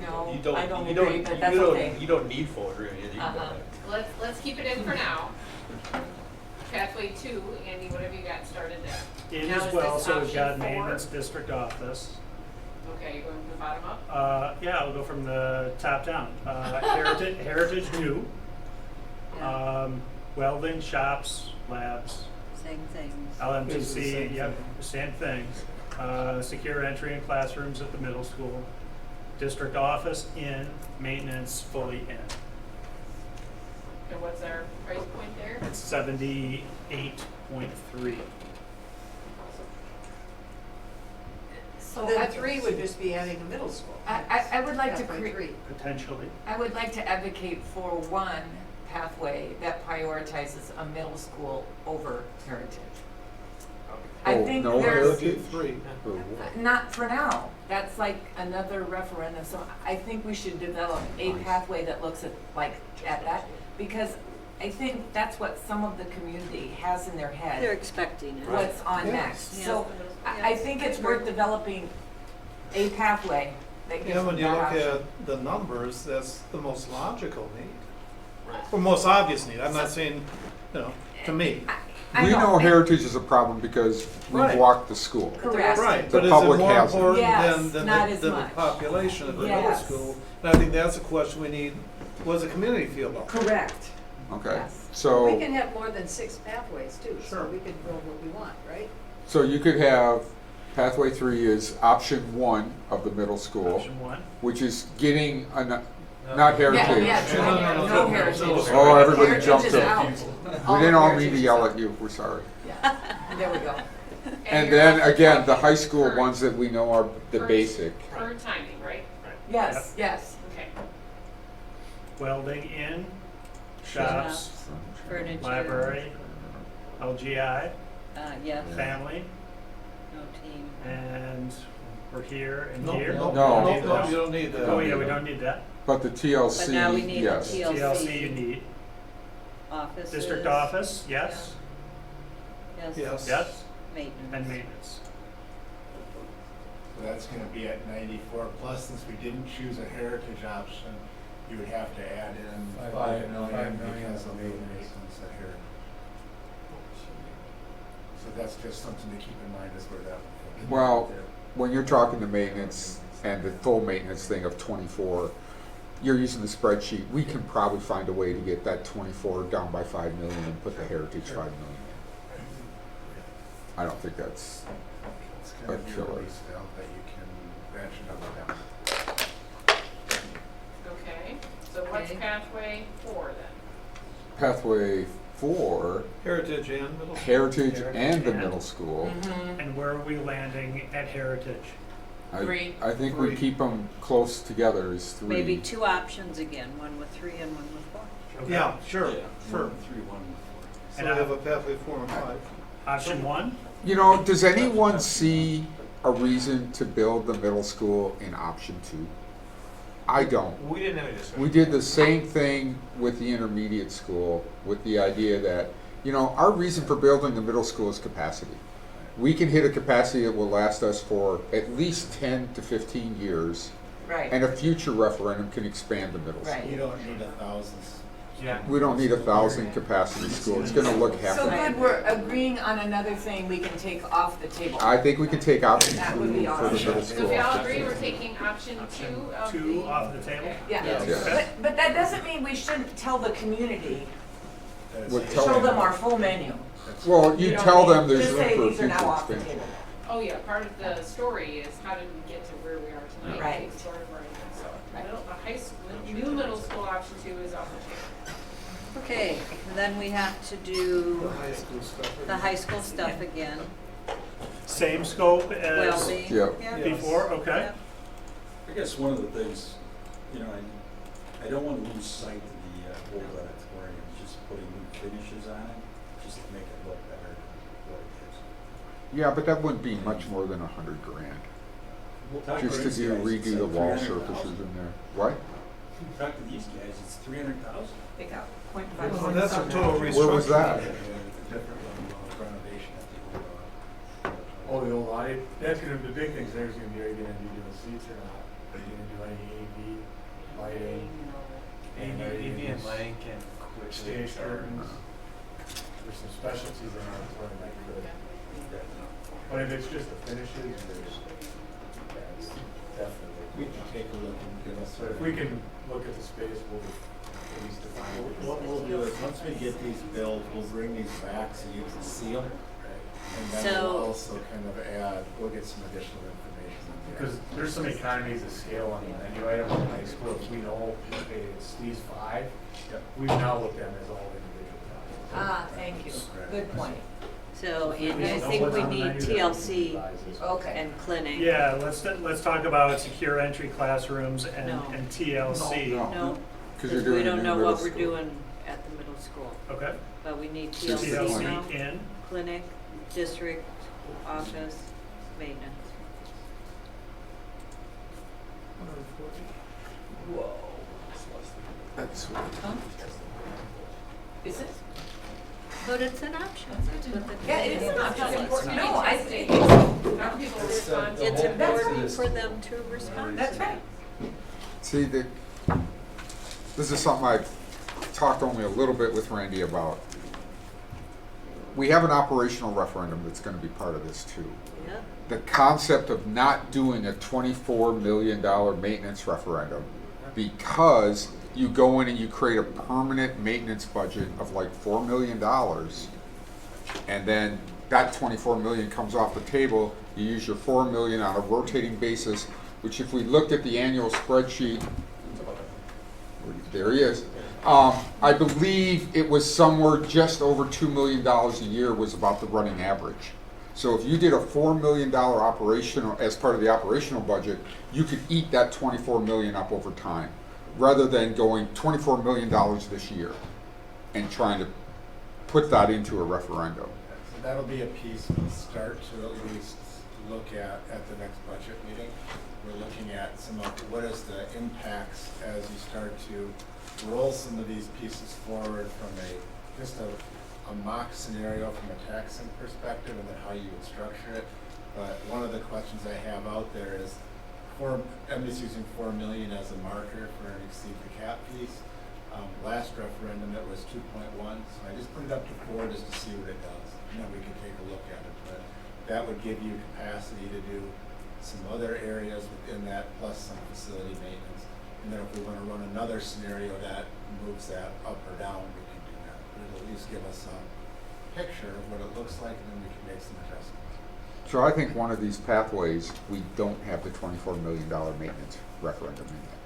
Speaker 1: No,
Speaker 11: You don't,
Speaker 1: I don't
Speaker 11: you don't,
Speaker 1: agree, but
Speaker 11: you
Speaker 1: that's
Speaker 11: don't,
Speaker 1: okay.
Speaker 11: you don't need full agreement. You can go
Speaker 1: Uh-huh.
Speaker 11: ahead.
Speaker 13: Let's keep it in for now. Pathway 2, Andy, what have you got started there?
Speaker 10: In
Speaker 13: Now,
Speaker 10: as
Speaker 13: is
Speaker 10: well,
Speaker 13: this
Speaker 10: so we've
Speaker 13: option
Speaker 10: got
Speaker 13: 4?
Speaker 10: maintenance district office.
Speaker 13: Okay, you're going from the bottom up?
Speaker 10: Yeah, I'll go from the top down. Heritage new,
Speaker 1: Yeah,
Speaker 10: welding, shops, labs,
Speaker 1: same things.
Speaker 5: It's the
Speaker 10: LMTC,
Speaker 5: same
Speaker 10: yep,
Speaker 5: thing.
Speaker 10: same things. Secure entry in classrooms at the middle school. District office in, maintenance fully in.
Speaker 13: And what's our price point there?
Speaker 10: It's 78.3.
Speaker 12: So then 3 would just be adding a middle school.
Speaker 14: I would like to
Speaker 12: Pathway
Speaker 14: create,
Speaker 12: 3.
Speaker 10: Potentially.
Speaker 14: I would like to advocate for one pathway that prioritizes a middle school over Heritage. I
Speaker 9: Oh,
Speaker 14: think
Speaker 9: no,
Speaker 14: there's,
Speaker 5: Do 3.
Speaker 14: not for now, that's like another referendum, so I think we should develop a pathway that looks at that, because I think that's what some of the community has in their
Speaker 1: They're
Speaker 14: head,
Speaker 1: expecting it.
Speaker 14: what's on
Speaker 5: Yes.
Speaker 14: next.
Speaker 1: Yeah.
Speaker 14: So I think it's worth developing a pathway that gives
Speaker 5: Yeah, when
Speaker 14: them
Speaker 5: you
Speaker 14: that
Speaker 5: look
Speaker 14: option.
Speaker 5: at the numbers, that's the most logical need,
Speaker 11: Right.
Speaker 5: or most obvious need. I'm not saying, to me.
Speaker 14: I
Speaker 9: We know
Speaker 14: and-
Speaker 9: heritage is a problem because we've
Speaker 5: Right.
Speaker 9: walked the school.
Speaker 14: Correct.
Speaker 5: Right,
Speaker 9: The
Speaker 5: but is it
Speaker 9: public
Speaker 5: more
Speaker 9: has it.
Speaker 5: important
Speaker 14: Yes,
Speaker 5: than
Speaker 14: not as
Speaker 5: the
Speaker 14: much.
Speaker 5: population of the middle
Speaker 14: Yes.
Speaker 5: school? And I think that's a question we need, what does the community feel about?
Speaker 14: Correct.
Speaker 9: Okay,
Speaker 14: Yes.
Speaker 12: We
Speaker 9: so,
Speaker 12: can have more than 6 pathways too, so
Speaker 5: Sure.
Speaker 12: we can build what we want, right?
Speaker 9: so you could have, pathway 3 is option 1 of the middle school,
Speaker 10: Option 1.
Speaker 9: which is getting, not heritage.
Speaker 14: Yeah, no heritage.
Speaker 9: Oh, everybody
Speaker 14: Heritage
Speaker 9: jumped
Speaker 14: is
Speaker 9: up.
Speaker 14: out.
Speaker 9: We didn't all mean to
Speaker 14: Heritage
Speaker 9: yell
Speaker 14: is
Speaker 9: at you, we're sorry.
Speaker 14: out. There we go.
Speaker 9: And
Speaker 13: you're
Speaker 9: then
Speaker 13: also
Speaker 9: again, the
Speaker 13: talking
Speaker 9: high school
Speaker 13: current-
Speaker 9: ones that we know are the
Speaker 13: current-
Speaker 9: basic.
Speaker 13: Current timing, right?
Speaker 14: Yes, yes.
Speaker 13: Okay.
Speaker 10: Welding in, shops,
Speaker 1: Furniture.
Speaker 10: library, LGI,
Speaker 1: Yeah,
Speaker 10: family,
Speaker 1: no team.
Speaker 10: and we're here and
Speaker 5: No,
Speaker 10: here.
Speaker 5: no,
Speaker 9: No.
Speaker 5: no, no, you don't need that.
Speaker 10: Oh, yeah, we don't need that.
Speaker 9: But the
Speaker 1: But
Speaker 9: TLC,
Speaker 1: now we need a
Speaker 9: yes.
Speaker 10: TLC you need.
Speaker 1: Offices.
Speaker 10: District office, yes,
Speaker 1: Yes.
Speaker 5: Yes.
Speaker 10: yes,
Speaker 1: Maintenance.
Speaker 10: and maintenance.
Speaker 2: So that's gonna be at 94 plus, since we didn't choose a heritage option, you would have to add in 5 million because of the maintenance at heritage. So that's just something to keep in mind as where that would fit.
Speaker 9: Well, when you're talking the maintenance and the full maintenance thing of 24, you're using the spreadsheet, we can probably find a way to get that 24 down by 5 million and put the heritage 5 million in. I don't think that's,
Speaker 2: It's gonna be
Speaker 9: killer.
Speaker 2: released out that you can branch it up and down.
Speaker 13: Okay, so what's
Speaker 1: Okay.
Speaker 13: pathway 4 then?
Speaker 9: pathway 4,
Speaker 5: Heritage and middle school.
Speaker 9: heritage
Speaker 10: Heritage
Speaker 9: and the
Speaker 10: and-
Speaker 9: middle school.
Speaker 14: Mhm.
Speaker 10: And where are we landing at Heritage?
Speaker 14: Three.
Speaker 9: I think we
Speaker 5: Three.
Speaker 9: keep them close together as 3.
Speaker 1: Maybe 2 options again, one with 3 and one with 4.
Speaker 10: Okay.
Speaker 5: Yeah, sure,
Speaker 8: Yeah,
Speaker 5: sure.
Speaker 8: 1, 3, 1, 4.
Speaker 5: So we have a pathway 4 and 5.
Speaker 10: Option 1?
Speaker 9: You know, does anyone see a reason to build the middle school in option 2? I don't.
Speaker 11: We didn't have any discussion.
Speaker 9: We did the same thing with the intermediate school, with the idea that, our reason for building the middle school is capacity. We can hit a capacity that will last us for at least 10 to 15 years,
Speaker 14: Right.
Speaker 9: and a future referendum can expand the middle
Speaker 14: Right.
Speaker 9: school.
Speaker 2: You don't need 1,000
Speaker 7: Yeah.
Speaker 9: We don't need 1,000 capacity school, it's gonna look half.
Speaker 14: So good, we're agreeing on another thing we can take off the table.
Speaker 9: I think we can take option
Speaker 14: That would be
Speaker 9: 2 for the
Speaker 14: awesome.
Speaker 9: middle
Speaker 13: So
Speaker 9: school.
Speaker 13: if we all agree, we're taking option 2 of the.
Speaker 10: Two off the table?
Speaker 14: Yeah,
Speaker 9: Yeah.
Speaker 14: but that doesn't mean we shouldn't tell the community,
Speaker 9: We'll tell
Speaker 14: show
Speaker 9: them.
Speaker 14: them our full menu.
Speaker 9: Well, you
Speaker 14: know
Speaker 9: tell
Speaker 14: what I
Speaker 9: them
Speaker 14: mean?
Speaker 9: there's
Speaker 14: Just
Speaker 9: room
Speaker 14: say
Speaker 9: for
Speaker 14: these are now
Speaker 9: future
Speaker 14: off the
Speaker 9: expansion.
Speaker 14: table.
Speaker 13: Oh, yeah, part of the story is how did we get to where we are tonight?
Speaker 14: Right.
Speaker 13: The story of where we are. So, the high school, new middle school option 2 is off the table.
Speaker 1: Okay, then we have to do
Speaker 5: The high school stuff.
Speaker 1: the high school stuff again.
Speaker 10: Same scope as
Speaker 1: Well-being.
Speaker 9: Yeah.
Speaker 1: Yeah.
Speaker 10: before, okay?
Speaker 1: Yep.
Speaker 8: I guess one of the things, you know, I don't want to lose sight of the old auditorium, just putting new finishes on it, just to make it look better than what it is.
Speaker 9: Yeah, but that wouldn't be much more than $100 grand,
Speaker 8: We'll talk
Speaker 9: just
Speaker 8: to
Speaker 9: to
Speaker 8: these guys, it's
Speaker 9: redo the
Speaker 8: like
Speaker 9: wall
Speaker 8: 300,000.
Speaker 9: surfaces in there. What?
Speaker 8: Talk to these guys, it's 300,000.
Speaker 14: Take out
Speaker 5: Well,
Speaker 14: 0.5.
Speaker 5: that's a total restructuring.
Speaker 9: Where was that?
Speaker 8: Different renovation at the old.
Speaker 7: Oh, the old audit, that's gonna, the big things there's gonna be, are you gonna be doing seats or not? Are you gonna do any AV, lighting?
Speaker 4: AV and lighting can quickly
Speaker 7: Stage
Speaker 4: start.
Speaker 7: curtains? There's some specialties in our auditorium that could, but if it's just the finishes, there's, that's definitely.
Speaker 2: We can take a look and give us.
Speaker 7: So if we can look at the space, we'll at least define.
Speaker 2: What we'll do is, once we get these built, we'll bring these back so you can see them. And then
Speaker 1: So-
Speaker 2: we'll also kind of add, we'll get some additional information on there.
Speaker 7: Because there's some economies of scale on the menu item in high school, if we know, okay, it's these 5, we've now looked at them as all individual values.
Speaker 14: Ah, thank you, good point.
Speaker 1: So,
Speaker 7: We
Speaker 1: Andy, I
Speaker 7: just know
Speaker 1: think
Speaker 7: what's
Speaker 1: we
Speaker 7: on the
Speaker 1: need
Speaker 7: menu that we
Speaker 1: TLC
Speaker 7: advise.
Speaker 14: Okay.
Speaker 1: and clinic.
Speaker 10: Yeah, let's talk about secure entry classrooms
Speaker 1: No.
Speaker 10: and TLC.
Speaker 9: No.
Speaker 1: No,
Speaker 9: Because you're
Speaker 1: because
Speaker 9: doing
Speaker 1: we
Speaker 9: it in
Speaker 1: don't know
Speaker 9: middle
Speaker 1: what we're
Speaker 9: school.
Speaker 1: doing at the middle school,
Speaker 10: Okay,
Speaker 1: but we need
Speaker 9: So
Speaker 1: TLC
Speaker 10: TLC
Speaker 1: now,
Speaker 10: in,
Speaker 1: clinic, district, office, maintenance.
Speaker 5: 140.
Speaker 14: Whoa.
Speaker 9: That's
Speaker 1: Huh?
Speaker 14: Is it?
Speaker 1: But it's an option.
Speaker 14: Yeah, it is an option. No, I think,
Speaker 13: How people respond to
Speaker 1: It's
Speaker 13: that.
Speaker 1: important for them to respond.
Speaker 14: that's right.
Speaker 9: See, this is something I've talked only a little bit with Randy about. We have an operational referendum that's gonna be part of this too.
Speaker 1: Yeah,
Speaker 9: The concept of not doing a $24 million maintenance referendum because you go in and you create a permanent maintenance budget of like $4 million, and then that 24 million comes off the table, you use your 4 million on a rotating basis, which if we looked at the annual spreadsheet, there he is. I believe it was somewhere just over $2 million a year was about the running average. So if you did a $4 million operational, as part of the operational budget, you could eat that 24 million up over time, rather than going $24 million this year and trying to put that into a referendum.
Speaker 2: So that'll be a piece we'll start to at least look at the next budget meeting. We're looking at some of what is the impacts as you start to roll some of these pieces forward from just a mock scenario from a taxing perspective, and then how you would structure it. But one of the questions I have out there is, I'm just using 4 million as a marker for an exceed the cap piece. Last referendum it was 2.1, so I just put it up to 4 just to see what it does, and then we can take a look at it. But that would give you capacity to do some other areas within that, plus some facility maintenance. And then if we want to run another scenario that moves that up or down, we can do that. But it'll at least give us a picture of what it looks like, and then we can make some adjustments.
Speaker 9: So I think one of these pathways, we don't have the $24 million maintenance referendum in it.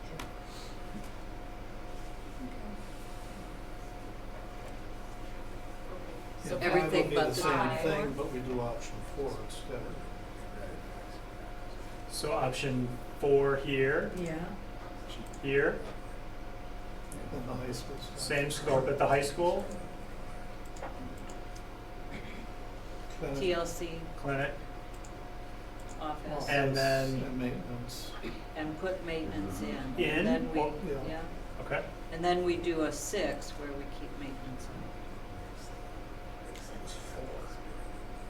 Speaker 13: So
Speaker 5: Yeah,
Speaker 1: everything
Speaker 5: five
Speaker 1: but
Speaker 5: would be
Speaker 1: the
Speaker 5: the same
Speaker 1: five.
Speaker 5: thing, but we do option 4 instead.
Speaker 10: so option 4 here,
Speaker 12: Yeah.
Speaker 10: here,
Speaker 5: In the high school stuff.
Speaker 10: same scope at the high school,
Speaker 5: Clinic
Speaker 1: TLC,
Speaker 10: clinic,
Speaker 1: office,
Speaker 10: And then-
Speaker 5: and maintenance.
Speaker 1: and put maintenance in.
Speaker 10: In?
Speaker 1: And then we,
Speaker 10: Well,
Speaker 5: yeah.
Speaker 1: yeah,
Speaker 10: okay?
Speaker 1: and then we do a 6 where we keep maintenance on.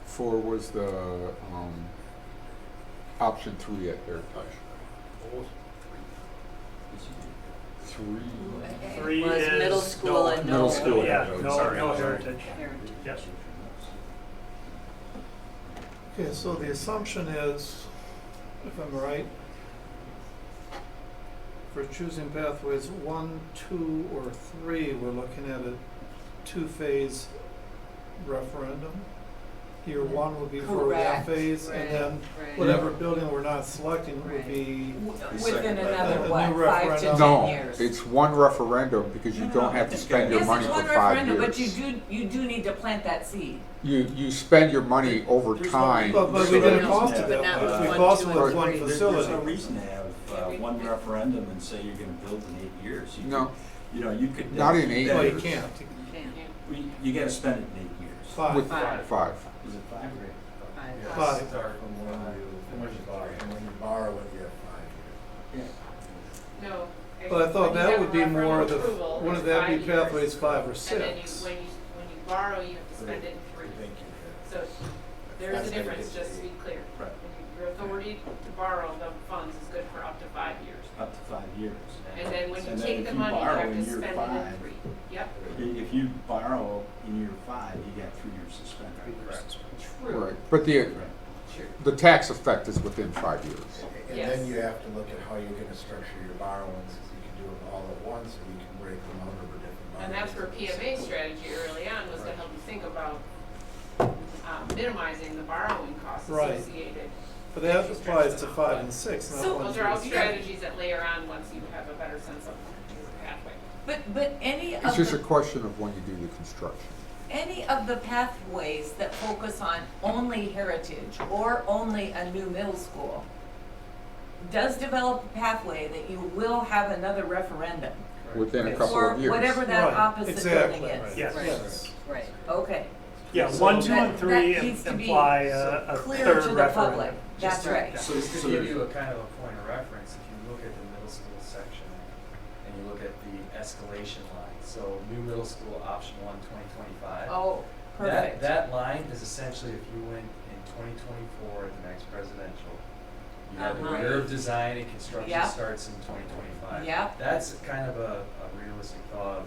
Speaker 9: 4 was the option 3 at Heritage.
Speaker 10: Three
Speaker 1: Was
Speaker 10: is
Speaker 1: middle school and
Speaker 6: Middle school.
Speaker 10: Yeah,
Speaker 6: Sorry.
Speaker 10: no heritage.
Speaker 1: Heritage.
Speaker 10: Yep.
Speaker 5: Okay, so the assumption is, if I'm right, for choosing pathways 1, 2, or 3, we're looking at a 2-phase referendum. Year 1 would be for that
Speaker 14: Correct.
Speaker 5: phase,
Speaker 1: Right,
Speaker 5: and then
Speaker 1: right.
Speaker 5: whatever building we're not selecting would
Speaker 1: Right.
Speaker 5: be,
Speaker 14: Within another,
Speaker 5: A
Speaker 14: what,
Speaker 5: new
Speaker 14: 5 to
Speaker 5: referendum.
Speaker 14: 10
Speaker 9: No,
Speaker 14: years?
Speaker 9: it's one referendum because you don't have to spend your
Speaker 14: Yes,
Speaker 9: money
Speaker 14: it's
Speaker 9: for
Speaker 14: one
Speaker 9: 5
Speaker 14: referendum,
Speaker 9: years.
Speaker 14: but you do need to plant that seed.
Speaker 9: You spend your money over time.
Speaker 5: but we didn't
Speaker 1: no,
Speaker 5: cost it
Speaker 1: but
Speaker 5: that
Speaker 1: not
Speaker 5: way. We
Speaker 1: one,
Speaker 5: cost
Speaker 1: two,
Speaker 5: it
Speaker 1: and
Speaker 5: with one
Speaker 1: three.
Speaker 8: There's no
Speaker 5: facility.
Speaker 8: reason to have one referendum and say you're gonna build in 8 years. You
Speaker 9: No.
Speaker 8: could- You know, you could.
Speaker 9: Not in 8
Speaker 5: Well, you
Speaker 9: years.
Speaker 5: can't.
Speaker 8: You gotta spend it in 8 years.
Speaker 5: Five.
Speaker 9: With
Speaker 1: Five.
Speaker 9: 5.
Speaker 8: Is it 5 or 8?
Speaker 5: Five.
Speaker 7: Start from when you borrow, and when you borrow it, you have 5 years.
Speaker 8: Yeah.
Speaker 13: No.
Speaker 5: But I thought
Speaker 13: When you
Speaker 5: that
Speaker 13: have
Speaker 5: would
Speaker 13: a
Speaker 5: be
Speaker 13: referendum
Speaker 5: more the,
Speaker 13: approval,
Speaker 5: wouldn't
Speaker 13: it's
Speaker 5: that be
Speaker 13: 5 years.
Speaker 5: pathways 5 or
Speaker 13: And then
Speaker 5: 6?
Speaker 13: when you borrow, you have to spend it in 3.
Speaker 7: Thank you.
Speaker 13: So there's
Speaker 7: That's
Speaker 13: a
Speaker 7: how you
Speaker 13: difference,
Speaker 7: get
Speaker 13: just to
Speaker 7: to
Speaker 13: be clear.
Speaker 8: Right.
Speaker 13: Your authority to borrow the funds is good for up to 5 years.
Speaker 8: Up to 5 years.
Speaker 13: And then when you
Speaker 8: And then
Speaker 13: take
Speaker 8: if
Speaker 13: the
Speaker 8: you
Speaker 13: money, you
Speaker 8: borrow
Speaker 13: have
Speaker 8: in
Speaker 13: to
Speaker 8: year
Speaker 13: spend it in
Speaker 8: 5,
Speaker 13: 3. Yep,
Speaker 8: If you borrow in year 5, you got 3 years to spend.
Speaker 7: Correct.
Speaker 13: true.
Speaker 9: Right, but
Speaker 8: Right.
Speaker 13: True.
Speaker 9: the tax effect is within 5 years.
Speaker 7: And
Speaker 13: Yes.
Speaker 7: then you have to look at how you're gonna structure your borrowings, if you can do them all at once, or you can break them out over different borrowings.
Speaker 13: And that's where PMA's strategy early on was to help you think about minimizing the borrowing costs
Speaker 5: Right.
Speaker 13: associated.
Speaker 5: But that applies to 5 and 6, not
Speaker 13: So
Speaker 5: 1,
Speaker 13: those
Speaker 5: 2,
Speaker 13: are all
Speaker 5: 3.
Speaker 13: strategies that layer on once you have a better sense of your pathway.
Speaker 14: But any
Speaker 9: It's
Speaker 14: of
Speaker 9: just a
Speaker 14: the,
Speaker 9: question of when you do the construction.
Speaker 14: any of the pathways that focus on only heritage or only a new middle school does develop a pathway that you will have another referendum.
Speaker 9: Within a couple
Speaker 14: For
Speaker 9: of years.
Speaker 14: whatever that
Speaker 5: Right,
Speaker 14: opposite
Speaker 5: exactly.
Speaker 14: building is.
Speaker 10: Yes.
Speaker 5: Yes.
Speaker 1: Right.
Speaker 14: Okay.
Speaker 10: Yeah,
Speaker 5: So
Speaker 10: 1, 2,
Speaker 14: that-
Speaker 10: and 3
Speaker 14: that needs to be
Speaker 10: imply a
Speaker 14: Clear
Speaker 10: third
Speaker 14: to the
Speaker 10: referendum.
Speaker 14: public, that's right.
Speaker 8: So,
Speaker 4: Just to
Speaker 8: so
Speaker 4: give
Speaker 8: there's-
Speaker 4: you a kind of a point of reference, if you look at the middle school section and you look at the escalation line, so new middle school option 1, 2025.
Speaker 14: Oh, perfect.
Speaker 4: That line is essentially if you went in 2024 at the next presidential, you have
Speaker 14: Uh-huh.
Speaker 4: a year of design and construction
Speaker 14: Yep.
Speaker 4: starts in 2025.
Speaker 14: Yep.
Speaker 4: That's kind of a realistic thought of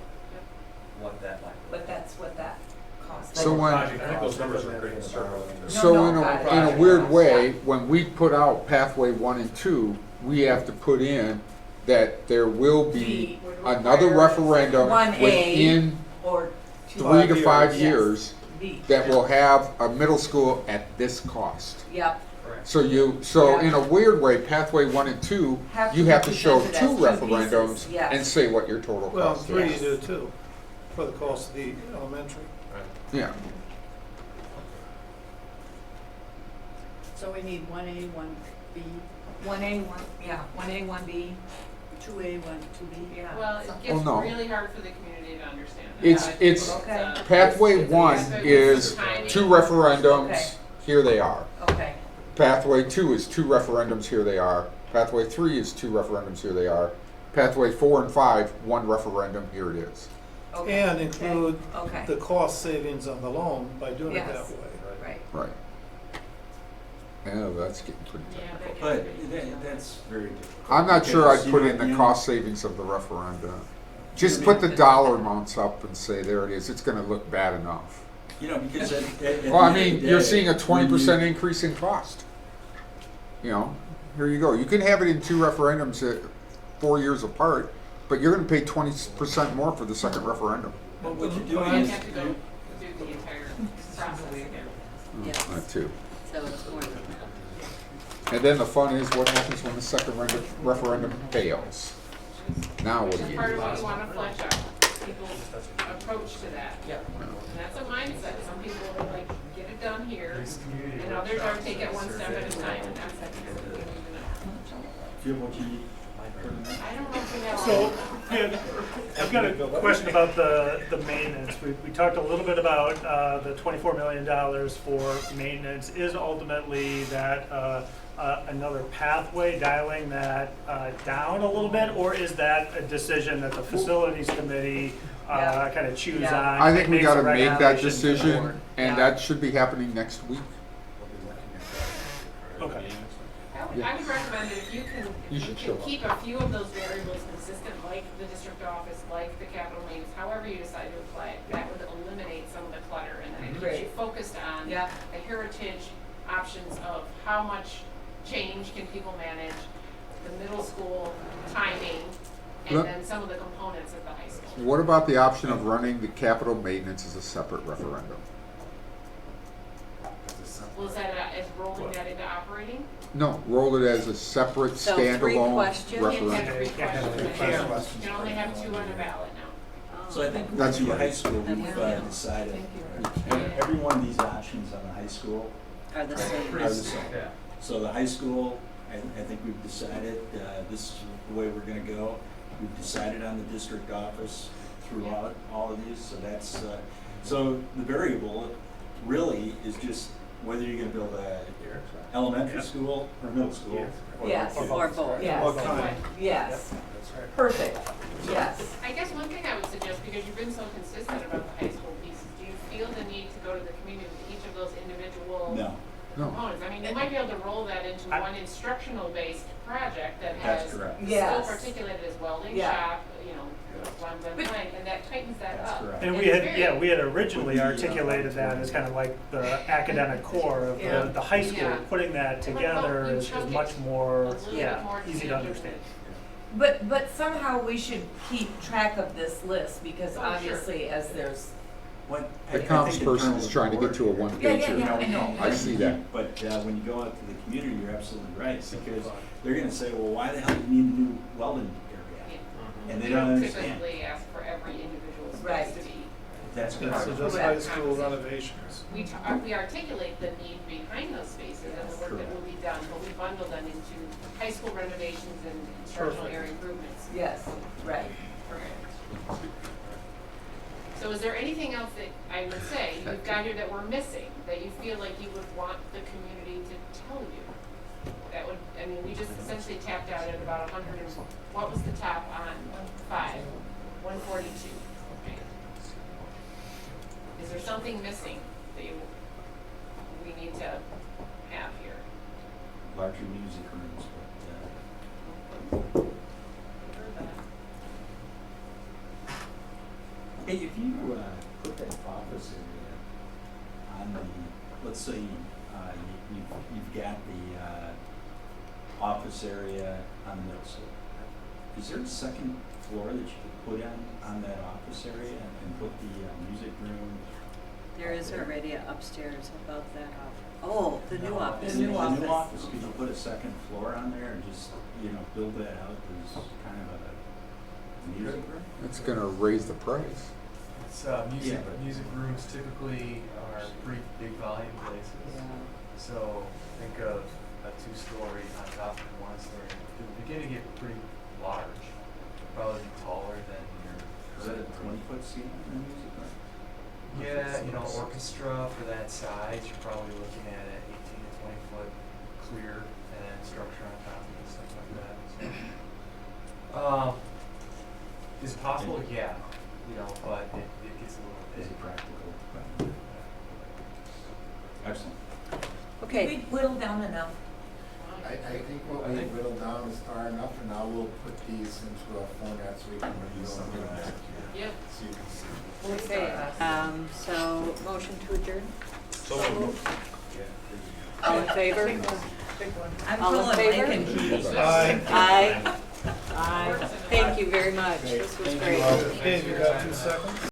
Speaker 4: what that might look
Speaker 14: But that's what that costs.
Speaker 9: So when-
Speaker 7: I think those numbers are pretty conservative.
Speaker 9: So
Speaker 14: no,
Speaker 9: in
Speaker 14: got it.
Speaker 9: a weird way, when we put out pathway 1 and 2, we have to put in that there will be another referendum
Speaker 14: 1A
Speaker 9: within
Speaker 14: Or
Speaker 9: 3 to 5
Speaker 14: Yes.
Speaker 9: years
Speaker 14: B.
Speaker 9: that will have a middle school at this cost.
Speaker 14: Yep,
Speaker 4: Correct.
Speaker 9: So in a weird way, pathway 1 and 2,
Speaker 14: Have
Speaker 9: you
Speaker 14: to
Speaker 9: have
Speaker 14: be
Speaker 9: to show
Speaker 14: presented
Speaker 9: two
Speaker 14: as two
Speaker 9: referendums
Speaker 14: pieces, yes.
Speaker 9: and say what your total
Speaker 5: Well,
Speaker 9: cost
Speaker 5: 3
Speaker 9: is.
Speaker 5: you do too, for the cost of the elementary.
Speaker 9: Yeah,
Speaker 12: So we need 1A, 1B,
Speaker 14: 1A, 1B,
Speaker 12: 2A, 2B.
Speaker 14: yeah.
Speaker 13: Well, it gets
Speaker 9: no.
Speaker 13: really hard for the community to understand.
Speaker 9: It's
Speaker 14: Okay.
Speaker 9: pathway 1 is 2 referendums,
Speaker 14: Okay.
Speaker 9: here they are.
Speaker 14: Okay,
Speaker 9: Pathway 2 is 2 referendums, here they are. Pathway 3 is 2 referendums, here they are. Pathway 4 and 5, 1 referendum, here it is.
Speaker 14: okay.
Speaker 5: And include
Speaker 14: Okay,
Speaker 5: the cost savings on the loan by doing it that
Speaker 14: Yes.
Speaker 5: way.
Speaker 14: right.
Speaker 9: Right. Yeah, that's getting pretty
Speaker 13: Yeah,
Speaker 9: technical.
Speaker 13: that gets
Speaker 8: But
Speaker 13: pretty detailed.
Speaker 8: that's very difficult.
Speaker 9: I'm not sure
Speaker 8: because,
Speaker 9: I'd
Speaker 8: you
Speaker 9: put
Speaker 8: know,
Speaker 9: in the
Speaker 8: you know,
Speaker 9: cost savings of the referendum. Just put the dollar amounts up and say, there it is, it's gonna look bad enough.
Speaker 8: You know, because at
Speaker 9: Well, I
Speaker 8: the end
Speaker 9: mean,
Speaker 8: of the
Speaker 9: you're
Speaker 8: day,
Speaker 9: seeing a
Speaker 8: when
Speaker 9: 20%
Speaker 8: you-
Speaker 9: increase in cost. You know, here you go. You can have it in 2 referendums at 4 years apart, but you're gonna pay 20% more for the second referendum.
Speaker 8: But what you're
Speaker 13: You
Speaker 8: doing is,
Speaker 13: have to go do the entire process again.
Speaker 1: Yes.
Speaker 9: That too.
Speaker 1: So it's more than that.
Speaker 9: And then the fun is what happens when the second referendum fails. Now what do
Speaker 13: That's
Speaker 9: you
Speaker 13: part
Speaker 9: do?
Speaker 13: of what you wanna flesh out, people's approach to that.
Speaker 14: Yep.
Speaker 13: And that's a mindset, some people are like, get it done here,
Speaker 4: These community
Speaker 13: and others are
Speaker 4: workshops
Speaker 13: take it
Speaker 4: and
Speaker 13: one step at a
Speaker 4: surveys
Speaker 13: time,
Speaker 4: will
Speaker 13: and that's something that we need to know.
Speaker 8: do you have what you need?
Speaker 13: I don't know if we have.
Speaker 10: So, yeah, I've got a question about the maintenance. We talked a little bit about the $24 million for maintenance. Is ultimately that another pathway dialing that down a little bit? Or is that a decision that the facilities committee
Speaker 14: Yeah.
Speaker 10: kind of chews
Speaker 14: Yeah.
Speaker 10: on?
Speaker 9: I think we
Speaker 10: makes a
Speaker 9: gotta make that
Speaker 10: recommendation to the
Speaker 9: decision,
Speaker 10: board?
Speaker 9: and
Speaker 14: Yeah.
Speaker 9: that should be happening next week.
Speaker 10: Okay.
Speaker 13: I would recommend that if you
Speaker 9: You
Speaker 13: can
Speaker 9: should show up.
Speaker 13: keep a few of those variables consistent, like the district keeps you
Speaker 14: Great.
Speaker 13: focused on
Speaker 14: Yeah.
Speaker 13: the heritage options of how much change can people manage, the middle school timing, and
Speaker 9: Look-
Speaker 13: then some of the components of the high school.
Speaker 9: What about the option of running the capital maintenance as a separate referendum?
Speaker 13: Was that, is rolling that into operating?
Speaker 9: No, roll it as a separate
Speaker 1: So 3
Speaker 9: standalone
Speaker 1: questions?
Speaker 13: Can't have
Speaker 9: referendum.
Speaker 13: 3
Speaker 10: Can't have
Speaker 13: questions.
Speaker 10: three
Speaker 13: You
Speaker 10: questions.
Speaker 13: can only have 2 on a ballot now.
Speaker 8: So I think
Speaker 9: That's
Speaker 8: with the
Speaker 9: right.
Speaker 8: high school,
Speaker 1: Then
Speaker 8: we've
Speaker 1: we will.
Speaker 8: decided,
Speaker 14: Thank you.
Speaker 8: every one of these options on the high school
Speaker 1: Are the same.
Speaker 8: are the same.
Speaker 4: Yeah.
Speaker 8: So the high school, I think we've decided, this is the way we're gonna go. We've decided on the district office throughout all of these, so that's, so the variable really is just whether you're gonna build a elementary school or middle school. or
Speaker 14: Yes.
Speaker 8: both.
Speaker 1: Or both.
Speaker 14: Yes,
Speaker 13: Okay.
Speaker 14: yes,
Speaker 10: That's right.
Speaker 14: perfect, yes.
Speaker 13: I guess one thing I would suggest, because you've been so consistent about the high school pieces, do you feel the need to go to the community with each of those individual
Speaker 8: No,
Speaker 9: No,
Speaker 13: components? I mean, you might be able to roll that into one instructional-based project that
Speaker 8: that's
Speaker 13: has
Speaker 8: correct.
Speaker 14: Yes.
Speaker 13: still articulated as welding
Speaker 14: Yeah.
Speaker 13: shop, you know, blah, blah, blah, and that tightens that
Speaker 8: That's
Speaker 13: up.
Speaker 8: correct.
Speaker 10: And
Speaker 13: It's
Speaker 10: we had,
Speaker 13: very-
Speaker 10: yeah, we had originally
Speaker 8: Would be,
Speaker 10: articulated that as kind of like the academic core of
Speaker 14: Yeah.
Speaker 10: the high school.
Speaker 13: Yeah.
Speaker 10: Putting that
Speaker 13: It might
Speaker 10: together
Speaker 13: help you
Speaker 10: is
Speaker 13: chunk it
Speaker 10: much
Speaker 13: a
Speaker 10: more,
Speaker 13: little bit
Speaker 10: yeah,
Speaker 13: more
Speaker 10: easy to
Speaker 13: tangible.
Speaker 10: understand.
Speaker 14: But somehow we should keep track of this list, because
Speaker 13: Oh, sure.
Speaker 14: obviously as there's,
Speaker 8: What,
Speaker 9: the
Speaker 8: I
Speaker 9: comms
Speaker 8: think in
Speaker 9: person
Speaker 8: terms
Speaker 9: is
Speaker 8: of
Speaker 9: trying to get to a
Speaker 8: board,
Speaker 9: one-pager.
Speaker 14: Yeah, I know.
Speaker 9: I see that.
Speaker 8: But when you go out to the community, you're absolutely right, because they're gonna say, well, why the hell do you need a new welding area?
Speaker 13: Yeah.
Speaker 8: And they
Speaker 13: We
Speaker 8: don't understand.
Speaker 13: typically ask for every individual
Speaker 14: Right.
Speaker 13: space to be.
Speaker 8: That's
Speaker 5: So
Speaker 8: correct.
Speaker 5: just
Speaker 13: Correct.
Speaker 5: high school renovations.
Speaker 13: We articulate the need behind those spaces and the work that will be done, but we bundle them into high school renovations and instructional
Speaker 5: Perfect.
Speaker 13: area improvements.
Speaker 14: yes, right.
Speaker 13: So is there anything else that I would say you've got here that we're missing, that you feel like you would want the community to tell you? That would, I mean, we just essentially tapped out at about 100 and, what was the top on 5? 142. Okay. Is there something missing that we need to have here?
Speaker 8: Larger music rooms, but, hey, if you, put that office area on the, let's say, you've got the, office area on the middle school. Is there a second floor that you could put on that office area and put the, music room?
Speaker 1: There is already upstairs above that office. Oh, the new
Speaker 8: No,
Speaker 1: office.
Speaker 14: The new
Speaker 8: The
Speaker 14: office.
Speaker 8: new office, could you put a second floor on there and just, build that out as kind of a music room?
Speaker 9: It's gonna raise the price.
Speaker 4: It's, music,
Speaker 8: Yeah.
Speaker 4: music rooms typically are pretty big volume places. So think of a 2-story on top of 1-story. It'll begin to get pretty large, probably be taller than your.
Speaker 8: Is that a 20-foot ceiling in the music room?
Speaker 4: Yeah, orchestra for that size, you're probably looking at an 18 to 20 foot clear and structure on top of it, stuff like that. So, is it possible? Yeah, but it gets a little
Speaker 8: Is
Speaker 4: big.
Speaker 8: it practical? Excellent.
Speaker 1: Okay,
Speaker 14: We whittled down enough.
Speaker 2: I think what we whittled down is far enough, and now we'll put these into a format so we can review them and get back to you.
Speaker 13: Yep.
Speaker 2: So you can see.
Speaker 1: okay, so motion to adjourn?
Speaker 11: So moved.
Speaker 1: All in favor?
Speaker 14: I'm
Speaker 1: All in
Speaker 14: pulling
Speaker 1: favor?
Speaker 14: Mike and Keith.
Speaker 1: Aye. Aye. Thank you very much. This was great.
Speaker 5: Okay, you got 2 seconds?